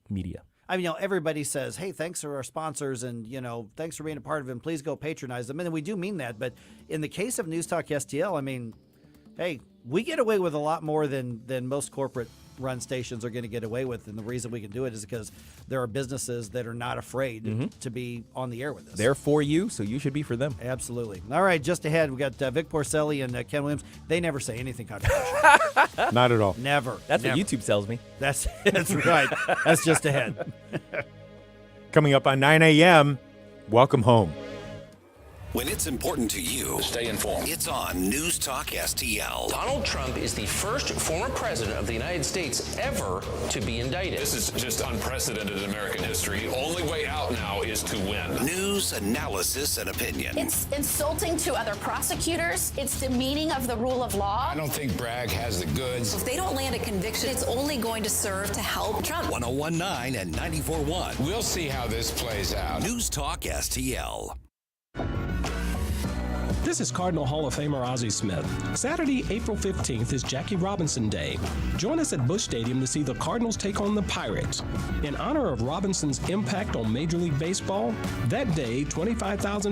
media. I mean, everybody says, hey, thanks for our sponsors and, thanks for being a part of it. Please go patronize them. And we do mean that. But in the case of News Talk STL, I mean, hey, we get away with a lot more than most corporate run stations are going to get away with. And the reason we can do it is because there are businesses that are not afraid to be on the air with us. They're for you, so you should be for them. Absolutely. All right, just ahead, we got Vic Porcelli and Ken Williams. They never say anything controversial. Not at all. Never. That's never. what YouTube tells me. That's right. That's just ahead. Coming up on 9 a.m., welcome home. When it's important to you, Stay informed. it's on News Talk STL. Donald Trump is the first former president of the United States ever to be indicted. This is just unprecedented in American history. The only way out now is to win. News, analysis, and opinion. It's insulting to other prosecutors. It's demeaning of the rule of law. I don't think Bragg has the goods. If they don't land a conviction, it's only going to serve to help Trump. 101.9 and 94.1. We'll see how this plays out. News Talk STL. This is Cardinal Hall of Famer Ozzie Smith. Saturday, April 15th is Jackie Robinson Day. Join us at Busch Stadium to see the Cardinals take on the Pirates. In honor of Robinson's impact on Major League Baseball, that day, 25,000